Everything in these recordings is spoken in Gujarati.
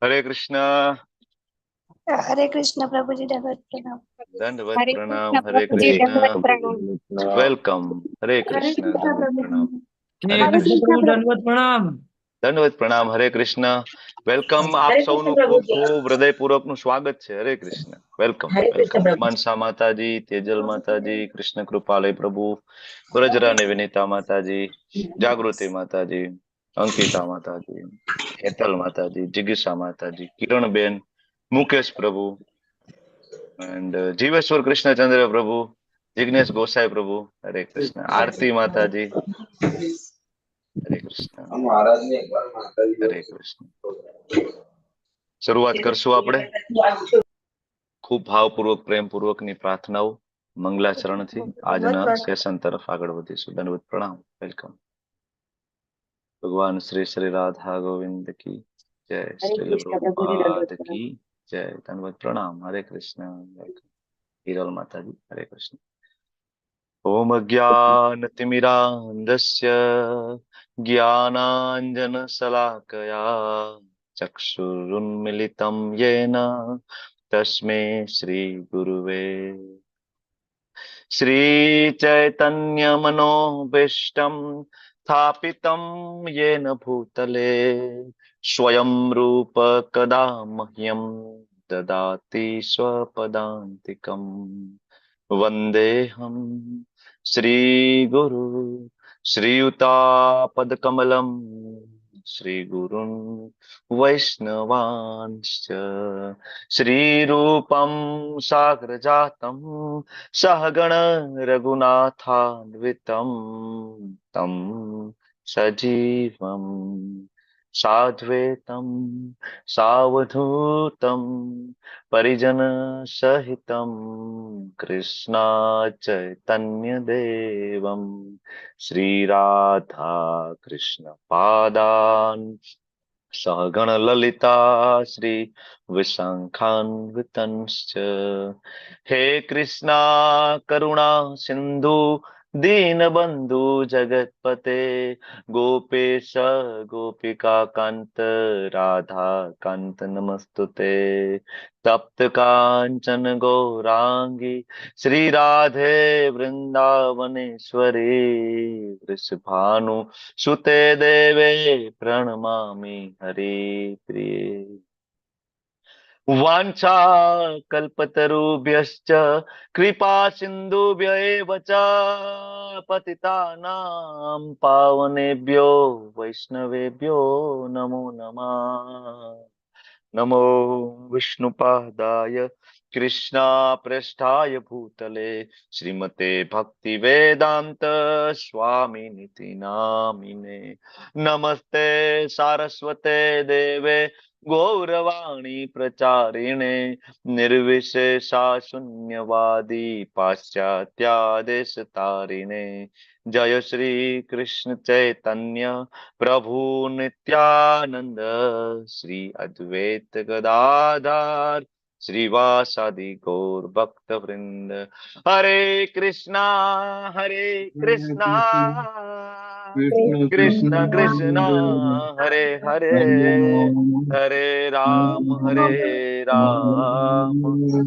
हरे कृष्णा। हरे कृष्ण प्रभु जी, दंडवत प्रणाम। दंडवत हरे प्रणाम। कृष्ण हरे प्रभु जी, दंडवत कृष्णा। प्रणाम। वेलकम। हरे हरे कृष्णा। कृष्ण दंडवत प्रभु प्रणाम। जी। हरे हरे कृष्ण। कृष्ण प्रभु दंडवत प्रणाम। दंडवत प्रणाम। हरे कृष्ण। वेलकम। आप हरे कृष्ण સૌનું प्रभु ખૂબ जी। ખૂબ હૃદયપૂર્વકનું સ્વાગત છે. હરે કૃષ્ણ. વેલકમ हरे कृष्ण વેલકમ. प्रभु जी। મનસા માતાજી, તેજલ માતાજી, કૃષ્ણ કૃપાલય પ્રભુ, વ્રજરાની વિનીતા માતાજી, જાગૃતિ માતાજી, અંકિતા માતાજી, હેતલ માતાજી, જિગીષા માતાજી, કિરણબેન, મુકેશ પ્રભુ એન્ડ જીવેશ્વર કૃષ્ણચંદ્ર પ્રભુ, જિગ્નેશ ગોસાઈ પ્રભુ. હરે કૃષ્ણ. આરતી માતાજી. હરે કૃષ્ણ. હરે કૃષ્ણ. શરૂઆત કરશું આપણે ખૂબ ભાવપૂર્વક પ્રેમપૂર્વકની પ્રાર્થનાઓ મંગલાચરણથી આજના સેશન તરફ આગળ વધીશું. દંડવત પ્રણામ. વેલકમ. ભગવાન શ્રી શ્રી રાધા ગોવિંદ કી જય. શ્રીલ પ્રભુપાદ કી જય. દંડવત પ્રણામ. હરે કૃષ્ણ. હિરલ માતાજી. હરે કૃષ્ણ. ઓમ અજ્ઞાનતિમિરાન્ધસ્ય જ્ઞાનાંજનશલાકયા ચક્ષુરુન્મિલિतं येन तस्मै श्रीगुरुवे श्रीचैतन्यमनोभीष्टं स्थापितं येन भूतले स्वयं रूप कदा मह्यं ददाति स्वपदान्तिकम् वन्देऽहं श्रीगुरु श्रीयुतापदकमलं श्रीगुरुन् वैष्णवांश्च श्रीरूपं साग्रजातं सहगण रघुनाथान्वितं तं सजीवं साद्वैतं सावधूतं परिजनसहितं कृष्णा चैतन्यदेवं श्रीराधा कृष्णपादान् सहगण ललिता श्री विशंखान्वितंश्च हे कृष्णा करुणा सिंधु दीनबंधु जगत्पते गोपेश गोपिका कांत राधा कांत नमस्तुते तप्त कांचन गौरांगी श्री राधे वृंदावनेश्वरी वृषभानु सुते देवे प्रणमामि हरिप्रिये वाञ्छा कल्पतरुभ्यश्च कृपा सिन्धुभ्य एव च पतितानां पावनेभ्यो वैष्णवेभ्यो नमो नमः नमो विष्णुपादाय कृष्णा पृष्ठाय भूतले श्रीमते भक्ति वेदांत स्वामी निति नामिने नमस्ते सारस्वते देवे गौरवाणी प्रचारिणे निर्विशेषा शून्यवादी पाश्चात्यादेश तारिणे जय श्री कृष्ण चैतन्य प्रभु नित्यानंद श्री अद्वैत गदाधर श्रीवासादि गौर भक्त वृंद हरे कृष्णा कृष्ण कृष्ण कृष्ण कृष्ण हरे हरे हरे राम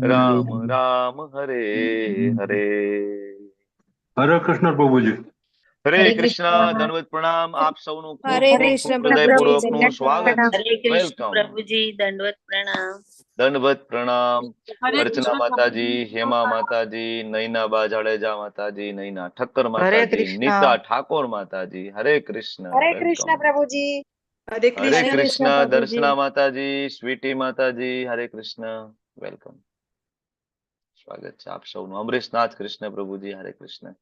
राम राम हरे हरे हरे कृष्ण प्रभु जी। હરે हरे કૃષ્ણ. कृष्ण। દંડવત પ્રણામ. આપ સૌનું ખૂબ हरे ખૂબ कृष्ण ખૂબ प्रभु जी, હૃદયપૂર્વકનું दंडवत સ્વાગત प्रणाम। છે. हरे कृष्ण વેલકમ. प्रभु जी, दंडवत प्रणाम। દંડવત પ્રણામ. हरे અર્ચના कृष्ण प्रभु जी, માતાજી, હેમા માતાજી, નૈનાબા જાડેજા માતાજી, નૈના ઠક્કર हरे માતાજી, कृष्ण। નીતા ઠાકોર માતાજી. હરે કૃષ્ણ. हरे વેલકમ. कृष्ण प्रभु जी, हरे હરે कृष्ण કૃષ્ણ. प्रभु जी। દર્શના માતાજી, સ્વીટી માતાજી. હરે કૃષ્ણ. વેલકમ. સ્વાગત છે આપ સૌનું. અમરીશનાથ કૃષ્ણ પ્રભુજી. હરે કૃષ્ણ.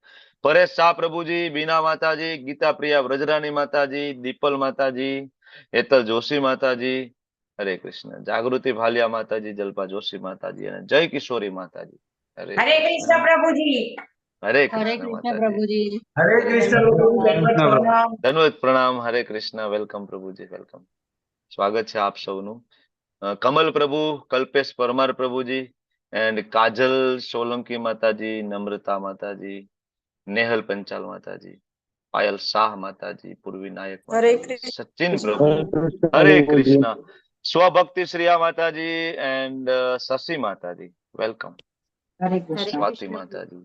પરેશ શાહ પ્રભુજી, બીના માતાજી, ગીતા પ્રિયા વ્રજરાની માતાજી, દીપલ માતાજી, હેતલ જોશી માતાજી. હરે કૃષ્ણ. જાગૃતિ ભાલિયા માતાજી, જલ્પા જોશી માતાજી અને જય કિશોરી માતાજી. હરે हरे કૃષ્ણ. कृष्ण प्रभु जी। હરે हरे કૃષ્ણ कृष्ण માતાજી. प्रभु जी, हरे હરે कृष्ण કૃષ્ણ. प्रभु जी, दंडवत प्रणाम। ધન્યવાદ પ્રણામ. હરે કૃષ્ણ. વેલકમ પ્રભુજી. વેલકમ. સ્વાગત છે આપ સૌનું. કમલ પ્રભુ, કલ્પેશ પરમાર પ્રભુજી એન્ડ કાજલ સોલંકી માતાજી, નમ્રતા માતાજી, नेहल पंचाल माताजी, पायल शाह माताजी, पूर्वी नायक हरे माताजी, कृष्ण सचिन प्रभु, हरे कृष्णा. સ્વભક્તિ શ્રીયા માતાજી એન્ડ શશી માતાજી, વેલકમ. હરે કૃષ્ણ. સ્વાતિ માતાજી,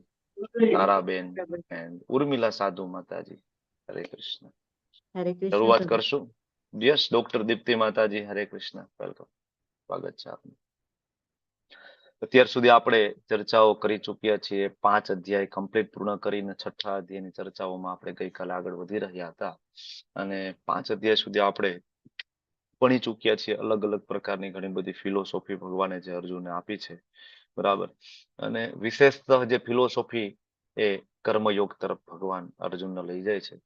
તારાબેન એન્ડ ઉર્મિલા સાધુ માતાજી, હરે કૃષ્ણ. હરે કૃષ્ણ. શરૂઆત કરશું. યસ, ડોક્ટર દીપ્તિ માતાજી, હરે કૃષ્ણ, વેલકમ, સ્વાગત છે આપનું. અત્યાર સુધી આપણે ચર્ચાઓ કરી ચૂક્યા છીએ. 5 અધ્યાય કમ્પ્લીટ પૂર્ણ કરીને 6થા અધ્યાયની ચર્ચાઓમાં આપણે ગઈકાલે આગળ વધી રહ્યા હતા અને 5 અધ્યાય સુધી આપણે ભણી ચૂક્યા છીએ. અલગ અલગ પ્રકારની ઘણી બધી ફિલોસોફી ભગવાને જે અર્જુનને આપી છે, બરાબર. અને વિશેષતઃ જે ફિલોસોફી એ કર્મયોગ તરફ ભગવાન અર્જુનને લઈ જાય છે.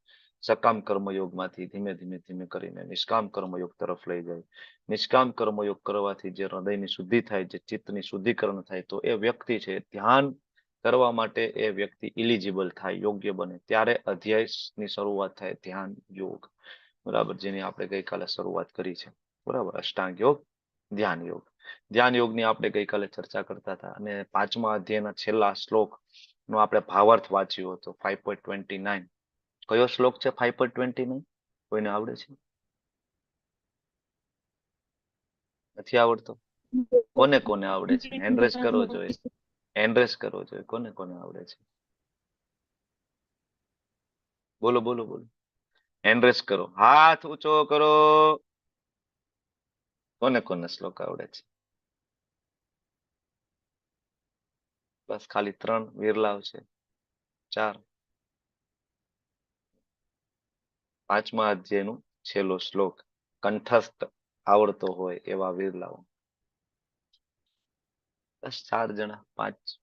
સકામ કર્મયોગમાંથી ધીમે ધીમે ધીમે કરીને નિષ્કામ કર્મયોગ તરફ લઈ જાય. નિષ્કામ કર્મયોગ કરવાથી જે હૃદયની શુદ્ધિ થાય, જે ચિત્તની શુદ્ધિકરણ થાય, તો એ વ્યક્તિ છે ધ્યાન કરવા માટે એ વ્યક્તિ ઇલિજિબલ થાય, યોગ્ય બને. ત્યારે અધ્યાયની શરૂઆત થાય ધ્યાન યોગ, બરાબર, જેની આપણે ગઈકાલે શરૂઆત કરી છે, બરાબર. અષ્ટાંગ યોગ, ધ્યાન યોગ. ધ્યાન યોગની આપણે ગઈકાલે ચર્ચા કરતા હતા અને 5મા અધ્યાયના છેલ્લા શ્લોક નો આપણે ભાવાર્થ વાંચ્યો હતો. 5.29. કયો શ્લોક છે 5.29? કોઈને આવડે છે? નથી આવડતો? કોને કોને આવડે છે? હેન્ડ રેસ કરવો જોઈએ. હેન્ડ રેસ કરવો જોઈએ. કોને કોને આવડે છે? બોલો બોલો બોલો. હેન્ડ રેસ કરો, હાથ ઊંચો કરો. કોને કોને શ્લોક આવડે છે? બસ ખાલી 3 વિરલાવ છે. 4. 5મા અધ્યાયનું છેલ્લો શ્લોક કંઠસ્થ આવડતો હોય એવા વિરલાઓ. બસ 4 જણા, 5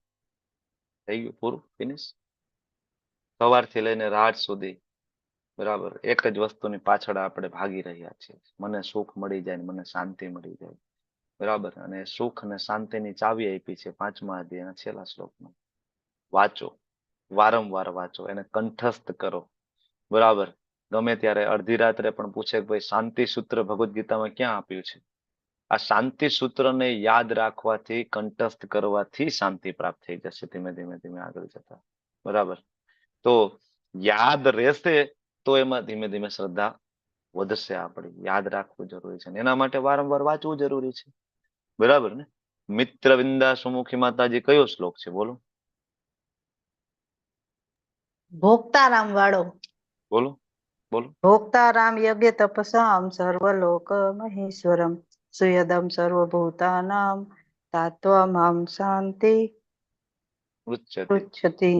થઈ ગયું, પૂરું, ફિનિશ. સવારથી લઈને રાત સુધી, બરાબર, એક જ વસ્તુની પાછળ આપણે ભાગી રહ્યા છીએ. મને સુખ મળી જાય, મને શાંતિ મળી જાય, બરાબર. અને સુખ અને શાંતિની ચાવી આપી છે 5મા અધ્યાયના છેલ્લા શ્લોકમાં. વાંચો, વારંવાર વાંચો, એને કંઠસ્થ કરો, બરાબર. ગમે ત્યારે અડધી રાત્રે પણ પૂછે કે ભાઈ શાંતિ સૂત્ર ભગવદ્ ગીતામાં ક્યાં આપ્યું છે? આ શાંતિ સૂત્રને યાદ રાખવાથી, કંઠસ્થ કરવાથી શાંતિ પ્રાપ્ત થઈ જશે ધીમે ધીમે ધીમે આગળ જતા, બરાબર. તો યાદ રહેશે તો એમાં ધીમે ધીમે શ્રદ્ધા વધશે. આપણી યાદ રાખવું જરૂરી છે, એના માટે વારંવાર વાંચવું જરૂરી છે, બરાબર ને. મિત્ર વિંદા સુમુખી માતાજી કયો શ્લોક છે? બોલો ભોક્તારામ વાળો. બોલો બોલો. ભોક્તારામ યજ્ઞ તપસામ સર્વલોક મહેશ્વરમ સુયદમ સર્વભૂતાનામ તાત્વમામ શાંતિ ઉચ્ચતે પૃચ્છતિ.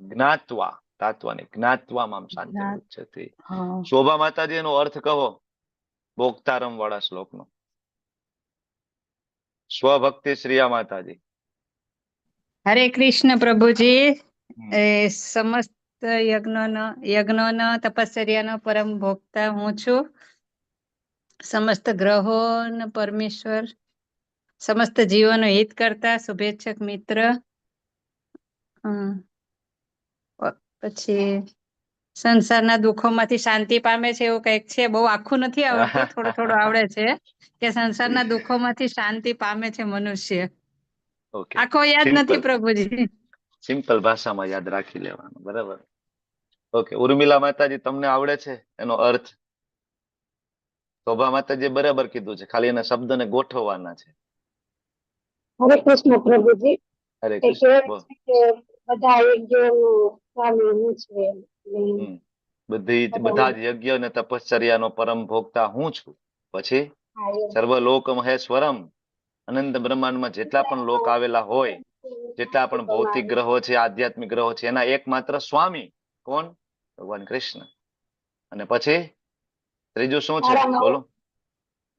જ્ઞાત્વા, તાત્વાની જ્ઞાત્વા મામ શાંતિ જ્ઞાત. ઉચ્ચતે. હા. શોભા માતાજી એનો અર્થ કહો ભોક્તારમ વાળા શ્લોકનો. સ્વભક્તિ શ્રીયા માતાજી. હરે કૃષ્ણ પ્રભુજી. હમ. સમસ્ત યજ્ઞોનો તપશ્ચર્યાનો પરમ ભોક્તા હું છું. સમસ્ત ગ્રહો પરમેશ્વર, સમસ્ત જીવોનો હિત કરતા શુભેચ્છક મિત્ર. પછી સંસારના દુઃખોમાંથી શાંતિ પામે છે એવું કઈક છે. બહુ આખું નથી આવડતું, થોડું થોડું આવડે છે કે સંસારના દુઃખોમાંથી શાંતિ પામે છે મનુષ્ય. ઓકે, આખો યાદ નથી પ્રભુજી. સિમ્પલ ભાષામાં યાદ રાખી લેવાનું, બરાબર. ઓકે, ઉર્મિલા માતાજી તમને આવડે છે એનો અર્થ? શોભા માતાજી બરાબર કીધું છે, ખાલી એના શબ્દને ગોઠવવાના છે. હરે કૃષ્ણ પ્રભુજી. હરે એ કૃષ્ણ. કહેવાય બોલ. છે કે બધા યજ્ઞોનું સ્વામી હું છું એમ. હમ. બધા જ યજ્ઞ અને તપશ્ચર્યાનો પરમ ભોગતા હું છું. પછી સર્વલોક મહેશ્વરમ, અનંત બ્રહ્માંડમાં જેટલા પણ લોક આવેલા હોય, જેટલા પણ ભૌતિક ગ્રહો છે, આધ્યાત્મિક ગ્રહો છે, એના એકમાત્ર સ્વામી કોણ? ભગવાન કૃષ્ણ. અને પછી ત્રીજું શું છે? બોલો.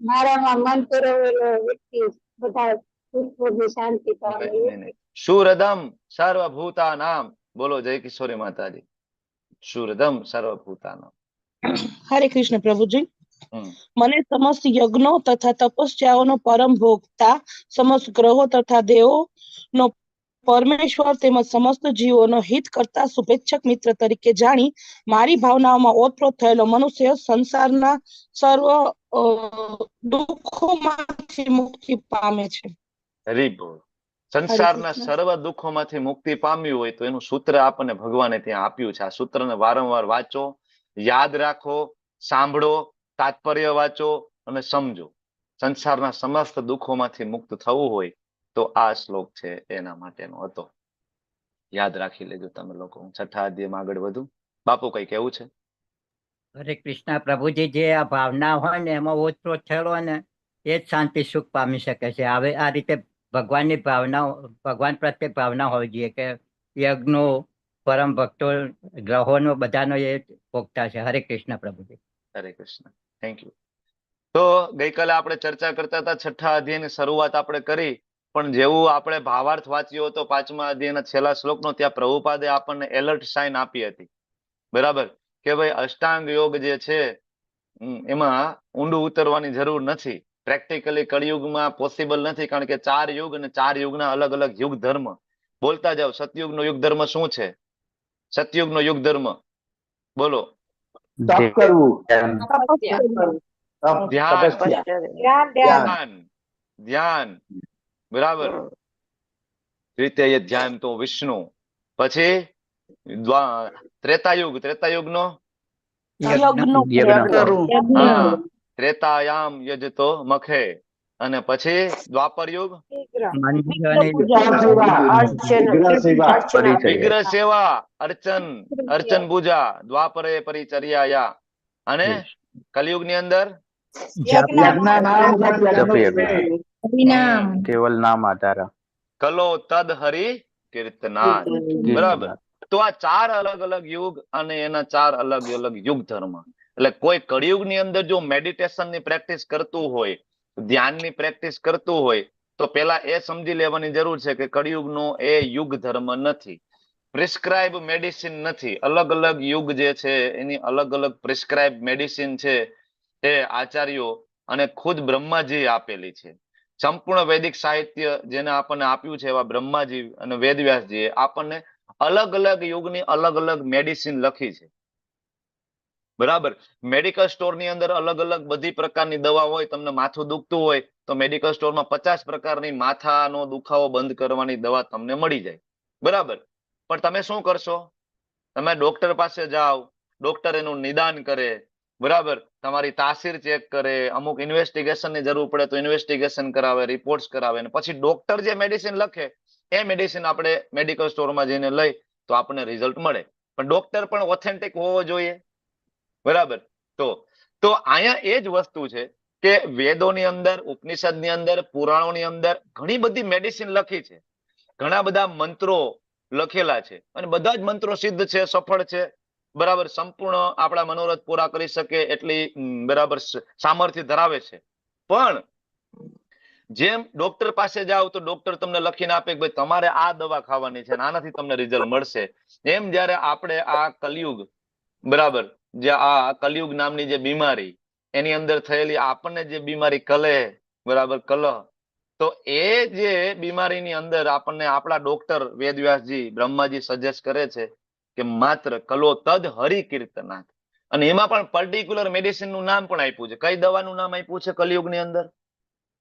મારામાં મન પરોવેલો વ્યક્તિ બધા દુઃખોની શાંતિ પામે. શુરદમ સર્વભૂતાનામ. બોલો જય કિશોરી માતાજી. શુરદમ સર્વભૂતાનામ. હરે કૃષ્ણ પ્રભુજી. હમ. મને સમસ્ત યજ્ઞો તથા તપસ્યાઓનો પરમ ભોગતા, સમસ્ત ગ્રહો તથા દેવો નો પરમેશ્વર તેમજ સમસ્ત જીવોનો હિત કરતા શુભેચ્છક મિત્ર તરીકે જાણી મારી ભાવનાઓમાં ઓતપ્રોત થયેલો મનુષ્ય સંસારના સર્વ દુઃખોમાંથી મુક્તિ પામે છે. હરિ બોલ. સંસારના સર્વ દુઃખોમાંથી મુક્તિ પામ્યું હોય તો એનું સૂત્ર આપણને ભગવાને ત્યાં આપ્યું છે. આ સૂત્રને વારંવાર વાંચો, યાદ રાખો, સાંભળો, તાત્પર્ય વાંચો અને સમજો. સંસારના સમસ્ત દુઃખોમાંથી મુક્ત થવું હોય તો આ શ્લોક છે એના માટેનો હતો. યાદ રાખી લેજો તમે લોકો. હું છઠ્ઠા અધ્યાયમાં આગળ વધું. બાપુ કઈ કેવું છે? હરે કૃષ્ણ પ્રભુજી, જે આ ભાવના હોય ને એમાં ઓતપ્રોત થયેલો હોય ને એ જ શાંતિ સુખ પામી શકે છે. હવે આ રીતે ભગવાનની ભાવના, ભગવાન પ્રત્યે ભાવના હોવી જોઈએ કે યજ્ઞો, પરમ ભક્તો, ગ્રહોનો બધાનો એ ભોગતા છે. હરે કૃષ્ણ પ્રભુજી. હરે કૃષ્ણ. Thank you. તો ગઈકાલે આપણે ચર્ચા કરતા હતા, છઠ્ઠા અધ્યાયની શરૂઆત આપણે કરી, પણ જેવું આપણે ભાવાર્થ વાંચ્યો હતો 5મા અધ્યાયના છેલ્લા શ્લોકનો, ત્યાં પ્રભુપાદે આપણને એલર્ટ સાઇન આપી હતી. બરાબર, કે ભાઈ અષ્ટાંગ યોગ જે છે એમાં ઊંડું ઉતરવાની જરૂર નથી. પ્રેક્ટિકલી કળિયુગમાં પોસિબલ નથી, કારણ કે 4 યુગ અને 4 યુગના અલગ અલગ યુગ ધર્મ. બોલતા જાઓ. સતયુગનો યુગ ધર્મ શું છે? સતયુગનો યુગ ધર્મ બોલો. તપ કરવું, ધ્યાન. બરાબર, રીતે એ ધ્યાન તો વિષ્ણુ. પછી ત્રેતાયુગ નો ત્રેતાયામ યજતો મખે. અને પછી દ્વાપર યુગ વિગ્રહ સેવા, અર્ચન પૂજા. દ્વાપરે પરિચર્યા. અને કલયુગ ની અંદર કેવલ નામ આધાર. કલો તદ હરિ કીર્તનાથ. બરાબર. તો આ 4 અલગ અલગ યુગ અને એના 4 અલગ અલગ યુગ ધર્મ. એટલે કોઈ કળિયુગ ની અંદર જો મેડિટેશન ની પ્રેક્ટિસ કરતું હોય, ધ્યાનની પ્રેક્ટિસ કરતું હોય, તો પેલા એ સમજી લેવાની જરૂર છે કે કળિયુગનો એ યુગ ધર્મ નથી. પ્રિસ્ક્રાઇબ મેડિસિન નથી. અલગ અલગ યુગ જે છે એની અલગ અલગ પ્રિસ્ક્રાઇબ મેડિસિન છે એ આચાર્યો અને ખુદ બ્રહ્માજી આપેલી છે. સંપૂર્ણ વૈદિક સાહિત્ય જેને આપણને આપ્યું છે એવા બ્રહ્માજી અને વેદવ્યાસજીએ આપણને અલગ અલગ યુગની અલગ અલગ મેડિસિન લખી છે. બરાબર. મેડિકલ સ્ટોર ની અંદર અલગ અલગ બધી પ્રકારની દવા હોય. તમને માથું દુખતું હોય તો મેડિકલ સ્ટોરમાં 50 પ્રકારની માથાનો દુખાવો બંધ કરવાની દવા તમને મળી જાય. બરાબર. પણ તમે શું કરશો? તમે ડોક્ટર પાસે જાઓ, ડોક્ટર એનું નિદાન કરે. બરાબર. તમારી તાસીર ચેક કરે, અમુક ઇન્વેસ્ટિગેશનની જરૂર પડે તો ઇન્વેસ્ટિગેશન કરાવે, રિપોર્ટ્સ કરાવે, અને પછી ડોક્ટર જે મેડિસિન લખે એ મેડિસિન આપણે મેડિકલ સ્ટોરમાં જઈને લઈ તો આપણને રિઝલ્ટ મળે. પણ ડોક્ટર પણ ઓથેન્ટિક હોવો જોઈએ. બરાબર. તો અહીંયા એ જ વસ્તુ છે કે વેદોની અંદર, ઉપનિષદની અંદર, પુરાણોની અંદર ઘણી બધી મેડિસિન લખી છે. ઘણા બધા મંત્રો લખેલા છે અને બધા જ મંત્રો સિદ્ધ છે, સફળ છે. બરાબર. સંપૂર્ણ આપણા મનોરથ પૂરા કરી શકે એટલી બરાબર સામર્થ્ય ધરાવે છે. પણ જેમ ડોક્ટર પાસે જાઓ તો ડોક્ટર તમને લખીને આપે કે ભાઈ તમારે આ દવા ખાવાની છે, આનાથી તમને રિઝલ્ટ મળશે. એમ જયારે આપણે આ કલયુગ, બરાબર, જે આ કલયુગ નામની જે બીમારી, એની અંદર થયેલી આપણને જે બીમારી કલહ, બરાબર, કલહ, તો એ જે બીમારીની અંદર આપણને આપણા ડોક્ટર વેદવ્યાસજી, બ્રહ્માજી સજેસ્ટ કરે છે કે માત્ર કલો તદ હરિ કીર્તનાથ. અને એમાં પણ પર્ટિક્યુલર મેડિસિન નું નામ પણ આપ્યું છે. કઈ દવાનું નામ આપ્યું છે કલયુગ ની અંદર?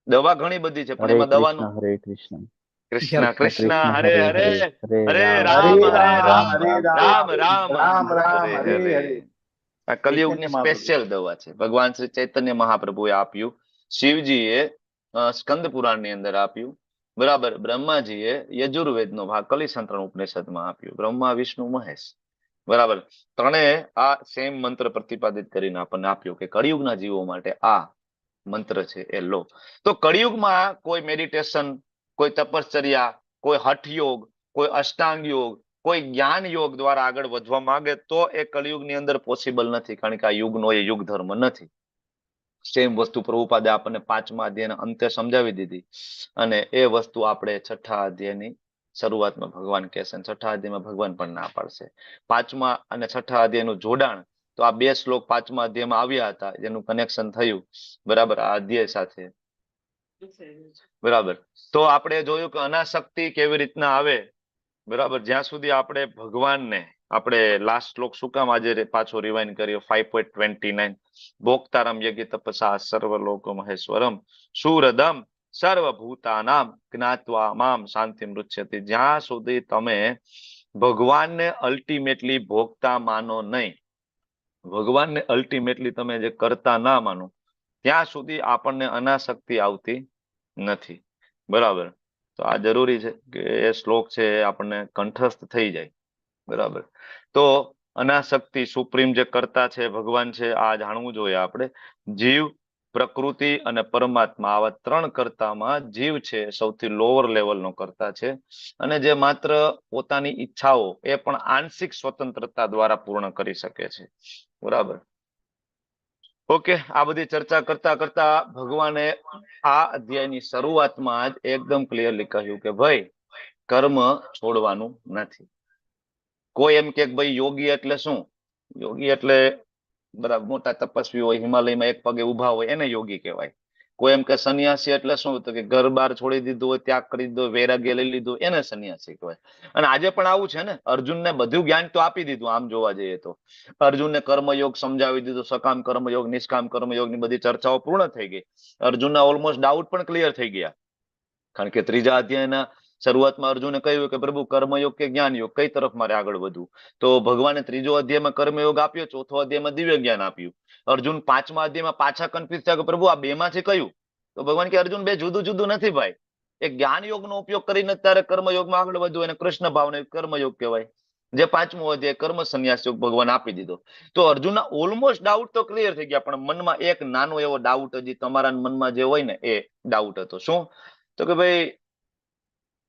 દવા ઘણી બધી છે, પણ એમાં દવાનું હરે કૃષ્ણ, કૃષ્ણ કૃષ્ણ હરે હરે, હરે રામ હરે રામ, રામ રામ હરે હરે. આ કલયુગની સ્પેશિયલ દવા છે. ભગવાન શ્રી ચૈતન્ય મહાપ્રભુએ આપ્યું, શિવજીએ સ્કંદ પુરાણની અંદર આપ્યું. બરાબર. બ્રહ્માજીએ યજુર્વેદનો ભાગ કલિસંતરણ ઉપનિષદમાં આપ્યું. બ્રહ્મા, વિષ્ણુ, મહેશ, બરાબર, ત્રણે આ સેમ મંત્ર પ્રતિપાદિત કરીને આપણને આપ્યું કે કળિયુગના જીવો માટે આ મંત્ર છે એ લો. તો કળિયુગમાં કોઈ મેડિટેશન, કોઈ તપશ્ચર્યા, કોઈ હઠયોગ, કોઈ અષ્ટાંગ યોગ, કોઈ જ્ઞાન યોગ દ્વારા આગળ વધવા માંગે તો એ કળિયુગની અંદર પોસિબલ નથી, કારણ કે આ યુગનો એ યુગ ધર્મ નથી. સેમ વસ્તુ પ્રભુપાદે આપણને 5મા અધ્યાયના અંતે સમજાવી દીધી. અને એ વસ્તુ આપણે 6ઠ્ઠા અધ્યાયની શરૂઆતમાં ભગવાન કહેશે, 6ઠ્ઠા અધ્યાયમાં ભગવાન પણ ના પાડશે. 5મા અને 6ઠ્ઠા અધ્યાયનું જોડાણ તો આ 2 શ્લોક 5મા અધ્યાયમાં આવ્યા હતા, જેનું કનેક્શન થયું, બરાબર, આ અધ્યાય સાથે. બરાબર. તો આપણે જોયું કે અનાસક્તિ કેવી રીતના આવે. બરાબર. જ્યાં સુધી આપણે ભગવાનને, આપણે લાસ્ટ શ્લોક શું કામ આજે પાછો રિવાઇન્ડ કર્યો, 5.29, ભોક્તારમ યજ્ઞ તપસા સર્વલોક મહેશ્વરમ સુરદમ સર્વભૂતાનામ જ્ઞાત્વા મામ શાંતિ મૃચ્છતિ. જ્યાં સુધી તમે ભગવાનને અલ્ટિમેટલી ભોગતા માનો નહીં, ભગવાનને અલ્ટિમેટલી તમે જે કરતા ના માનો, ત્યાં સુધી આપણને અનાસક્તિ આવતી નથી. બરાબર. તો આ જરૂરી છે કે એ શ્લોક છે એ આપણને કંઠસ્થ થઈ જાય. બરાબર. તો અનાસક્તિ સુપ્રીમ જે કર્તા છે ભગવાન છે, આ જાણવું જોઈએ આપણે. જીવ, પ્રકૃતિ અને પરમાત્મા, આવા ત્રણ કર્તામાં જીવ છે સૌથી લોઅર લેવલનો કર્તા છે, અને જે માત્ર પોતાની ઈચ્છાઓ એ પણ આંશિક સ્વતંત્રતા દ્વારા પૂર્ણ કરી શકે છે. બરાબર. ઓકે, આ બધી ચર્ચા કરતા કરતા ભગવાને આ અધ્યાયની શરૂઆતમાં જ એકદમ ક્લિયરલી કહ્યું કે ભાઈ કર્મ છોડવાનું નથી. કોઈ એમ કે ભાઈ યોગી એટલે શું? યોગી એટલે બરાબર મોટા તપસ્વી હોય, હિમાલયમાં એક પગે ઉભા હોય, એને યોગી કહેવાય. કોઈ એમ કે સન્યાસી એટલે શું? તો કે ઘર બાર છોડી દીધું હોય, ત્યાગ કરી દીધો, વૈરાગ્ય લઈ લીધું, એને સન્યાસી કહેવાય. અને આજે પણ આવું છે ને, અર્જુનને બધું જ્ઞાન તો આપી દીધું. આમ જોવા જઈએ તો અર્જુનને કર્મયોગ સમજાવી દીધું, સકામ કર્મયોગ, નિષ્કામ કર્મયોગની બધી ચર્ચાઓ પૂર્ણ થઈ ગઈ. અર્જુનના ઓલમોસ્ટ ડાઉટ પણ ક્લિયર થઈ ગયા. કારણ કે ત્રીજા અધ્યાયના શરૂઆતમાં અર્જુને કહ્યું કે પ્રભુ કર્મયોગ કે જ્ઞાન યોગ કઈ તરફ મારે આગળ વધવું? તો ભગવાને ત્રીજો અધ્યાયમાં કર્મયોગ આપ્યો, ચોથો અધ્યાયમાં દિવ્ય જ્ઞાન આપ્યું. અર્જુન પાંચમા અધ્યાયમાં પાછા કન્ફ્યુઝ થયા કે પ્રભુ આ બે માંથી કયું? તો ભગવાન કે અર્જુન બે જુદું જુદું નથી ભાઈ. એક જ્ઞાન યોગનો ઉપયોગ કરીને તારે કર્મયોગમાં આગળ વધવું, એને કૃષ્ણ ભાવને કર્મયોગ કહેવાય. જે પાંચમો અધ્યાય કર્મ સંન્યાસ યોગ ભગવાન આપી દીધો. તો અર્જુનના ઓલમોસ્ટ ડાઉટ તો ક્લિયર થઈ ગયા, પણ મનમાં એક નાનો એવો ડાઉટ હજી તમારા મનમાં જે હોય ને એ ડાઉટ હતો. શું? તો કે ભાઈ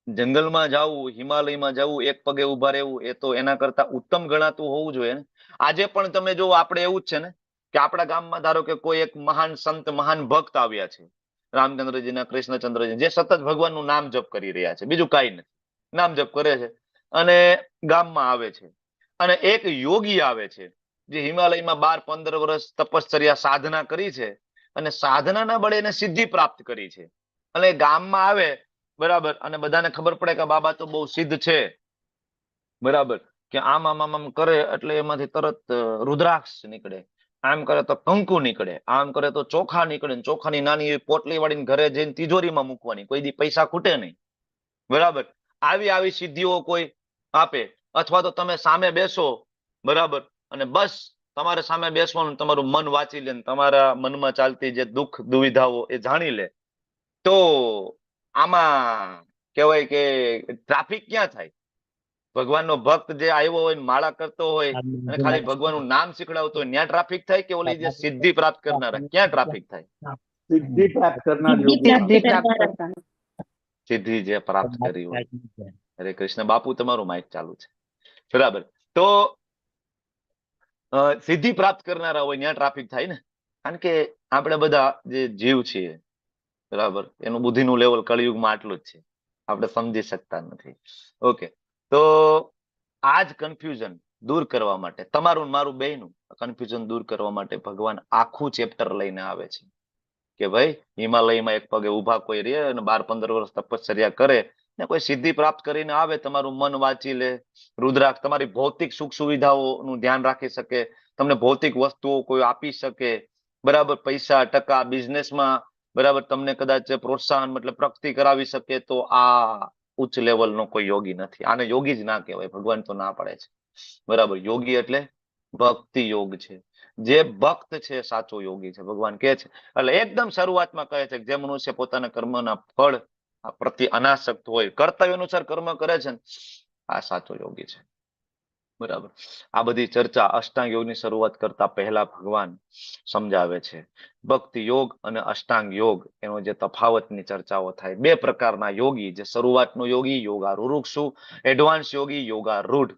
જંગલમાં જવું, હિમાલયમાં જવું, એક પગે ઉભા રહેવું, એ તો એના કરતા ઉત્તમ ગણાતું હોવું જોઈએ ને. આજે પણ તમે જો આપણે એવું જ છે ને કે આપણા ગામમાં ધારો કે કોઈ એક મહાન સંત, મહાન ભક્ત આવ્યા છે, રામચંદ્રજીના, કૃષ્ણચંદ્રજી, જે સતત ભગવાનનું નામ જપ કરી રહ્યા છે, બીજું કાંઈ નથી, નામ જપ કરે છે, અને ગામમાં આવે છે, અને એક યોગી આવે છે જે હિમાલયમાં 12-15 વર્ષ તપશ્ચર્યા સાધના કરી છે, અને સાધનાના બળે એને સિદ્ધિ પ્રાપ્ત કરી છે, અને ગામમાં આવે, બરાબર, અને બધાને ખબર પડે કે બાબા તો બહુ સિદ્ધ છે, બરાબર, કે આમ આમ આમ કરે એટલે એમાંથી તરત રુદ્રાક્ષ નીકળે, આમ કરે તો કંકુ નીકળે, આમ કરે તો ચોખા નીકળે, ચોખાની નાની એવી પોટલી વાળીને ઘરે જઈને તિજોરીમાં મૂકવાની, કોઈ દી પૈસા ખૂટે નહીં. બરાબર. આવી આવી સિદ્ધિઓ કોઈ આપે, અથવા તો તમે સામે બેસો, બરાબર, અને બસ તમારે સામે બેસવાનું, તમારું મન વાંચી લે, તમારા મનમાં ચાલતી જે દુઃખ દુવિધાઓ એ જાણી લે, તો આમાં કહેવાય કે ટ્રાફિક ક્યાં થાય? ભગવાનનો ભક્ત જે આવ્યો હોય, માળા કરતો હોય, અને ખાલી ભગવાનનું નામ શીખડાવતો હોય, ત્યાં ટ્રાફિક થાય? કે ઓલી જે સિદ્ધિ પ્રાપ્ત કરનારા, ક્યાં ટ્રાફિક થાય? સિદ્ધિ પ્રાપ્ત કરનાર સિદ્ધિ પ્રાપ્ત કરતા. સિદ્ધિ જે પ્રાપ્ત કરી હોય. હરે કૃષ્ણ. બાપુ તમારું માઇક ચાલુ છે. બરાબર. તો સિદ્ધિ પ્રાપ્ત કરનારા હોય ત્યાં ટ્રાફિક થાય ને. કારણ કે આપણે બધા જે જીવ છીએ, બરાબર, એનું બુદ્ધિનું લેવલ કળિયુગમાં આટલું જ છે, આપણે સમજી શકતા નથી. ઓકે, તો આ જ કન્ફ્યુઝન દૂર કરવા માટે, તમારું મારું બેયનું કન્ફ્યુઝન દૂર કરવા માટે ભગવાન આખું ચેપ્ટર લઈને આવે છે કે ભાઈ હિમાલયમાં એક પગે ઉભા કોઈ રહે અને 12-15 વર્ષ તપશ્ચર્યા કરે ને કોઈ સિદ્ધિ પ્રાપ્ત કરીને આવે, તમારું મન વાંચી લે, રુદ્રાક્ષ તમારી ભૌતિક સુખ સુવિધાઓનું ધ્યાન રાખી શકે, તમને ભૌતિક વસ્તુઓ કોઈ આપી શકે, બરાબર, પૈસા ટકા બિઝનેસમાં, બરાબર, તમને કદાચ પ્રોત્સાહન મતલબ પ્રગતિ કરાવી શકે, તો આ ઉચ્ચ લેવલનો કોઈ યોગી નથી. આને યોગી જ ના કહેવાય, ભગવાન તો ના પાડે છે. બરાબર. યોગી એટલે ભક્તિ યોગ છે. જે ભક્ત છે સાચો યોગી છે, ભગવાન કહે છે. એટલે એકદમ શરૂઆતમાં કહે છે કે જે મનુષ્ય પોતાના કર્મના ફળ પ્રત્યે અનાસક્ત હોય, કર્તવ્ય અનુસાર કર્મ કરે છે ને, આ સાચો યોગી છે. બરાબર. આ બધી ચર્ચા અષ્ટાંગ યોગની શરૂઆત કરતા પહેલા ભગવાન સમજાવે છે. ભક્તિ યોગ અને અષ્ટાંગ યોગ એનો જે તફાવતની ચર્ચાઓ થાય. બે પ્રકારના યોગી, જે શરૂઆતનો યોગી યોગારૂઢ, એડવાન્સ યોગી યોગારૂઢ,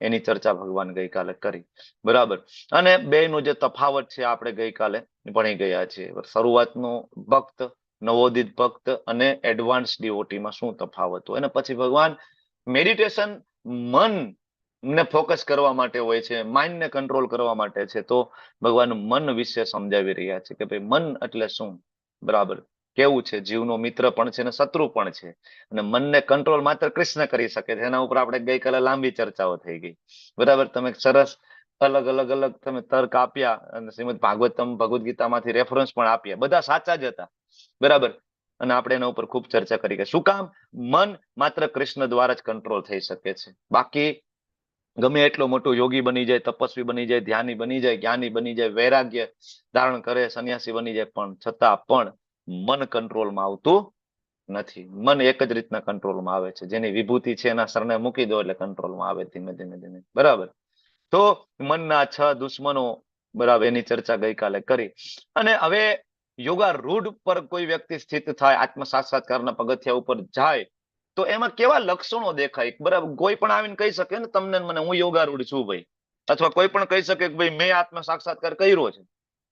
એની ચર્ચા ભગવાન ગઈકાલે કરી. બરાબર. અને બેનો જે તફાવત છે આપણે ગઈકાલે ભણી ગયા છીએ. શરૂઆતનો ભક્ત, નવોદિત ભક્ત અને એડવાન્સ ડિવોટીમાં શું તફાવત હોય, અને પછી ભગવાન મેડિટેશન મન ને ફોકસ કરવા માટે હોય છે, માઇન્ડને કંટ્રોલ કરવા માટે છે. તો ભગવાન મન વિશે સમજાવી રહ્યા છે કે ભાઈ મન એટલે શું, બરાબર, કેવું છે, જીવનો મિત્ર પણ છે અને શત્રુ પણ છે, અને મનને કંટ્રોલ માત્ર કૃષ્ણ કરી શકે છે. એના ઉપર આપણે ગઈકાલે લાંબી ચર્ચાઓ થઈ ગઈ. બરાબર. તમે સરસ અલગ અલગ તમે તર્ક આપ્યા, અને શ્રીમદ ભાગવતમ, ભગવદ ગીતામાંથી રેફરન્સ પણ આપ્યા, બધા સાચા જ હતા. બરાબર. અને આપણે એના ઉપર ખૂબ ચર્ચા કરી કે શું કામ મન માત્ર કૃષ્ણ દ્વારા જ કંટ્રોલ થઈ શકે છે, બાકી ગમે એટલો મોટો યોગી બની જાય, તપસ્વી બની જાય, ધ્યાની બની જાય, જ્ઞાની બની જાય, વૈરાગ્ય ધારણ કરે, સંન્યાસી બની જાય, પણ છતાં પણ મન કંટ્રોલમાં આવતું નથી. મન એક જ રીતના કંટ્રોલમાં આવે છે. જેની વિભૂતિ છે એના સરને મૂકી દો એટલે કંટ્રોલમાં આવે ધીમે ધીમે ધીમે. બરાબર. તો મનના 6 દુશ્મનો, બરાબર, એની ચર્ચા ગઈકાલે કરી. અને હવે યોગારૂઢ પર કોઈ વ્યક્તિ સ્થિત થાય, આત્મ સાક્ષાત્કારના પગથિયા ઉપર જાય, તો એમાં કેવા લક્ષણો દેખાય? બરાબર, કોઈ પણ આવીને કહી શકે ને તમને મને, હું યોગારૂઢ છું ભાઈ, અથવા કોઈ પણ કહી શકે કે ભાઈ મેં આત્મ સાક્ષાત્કાર કર્યો છે.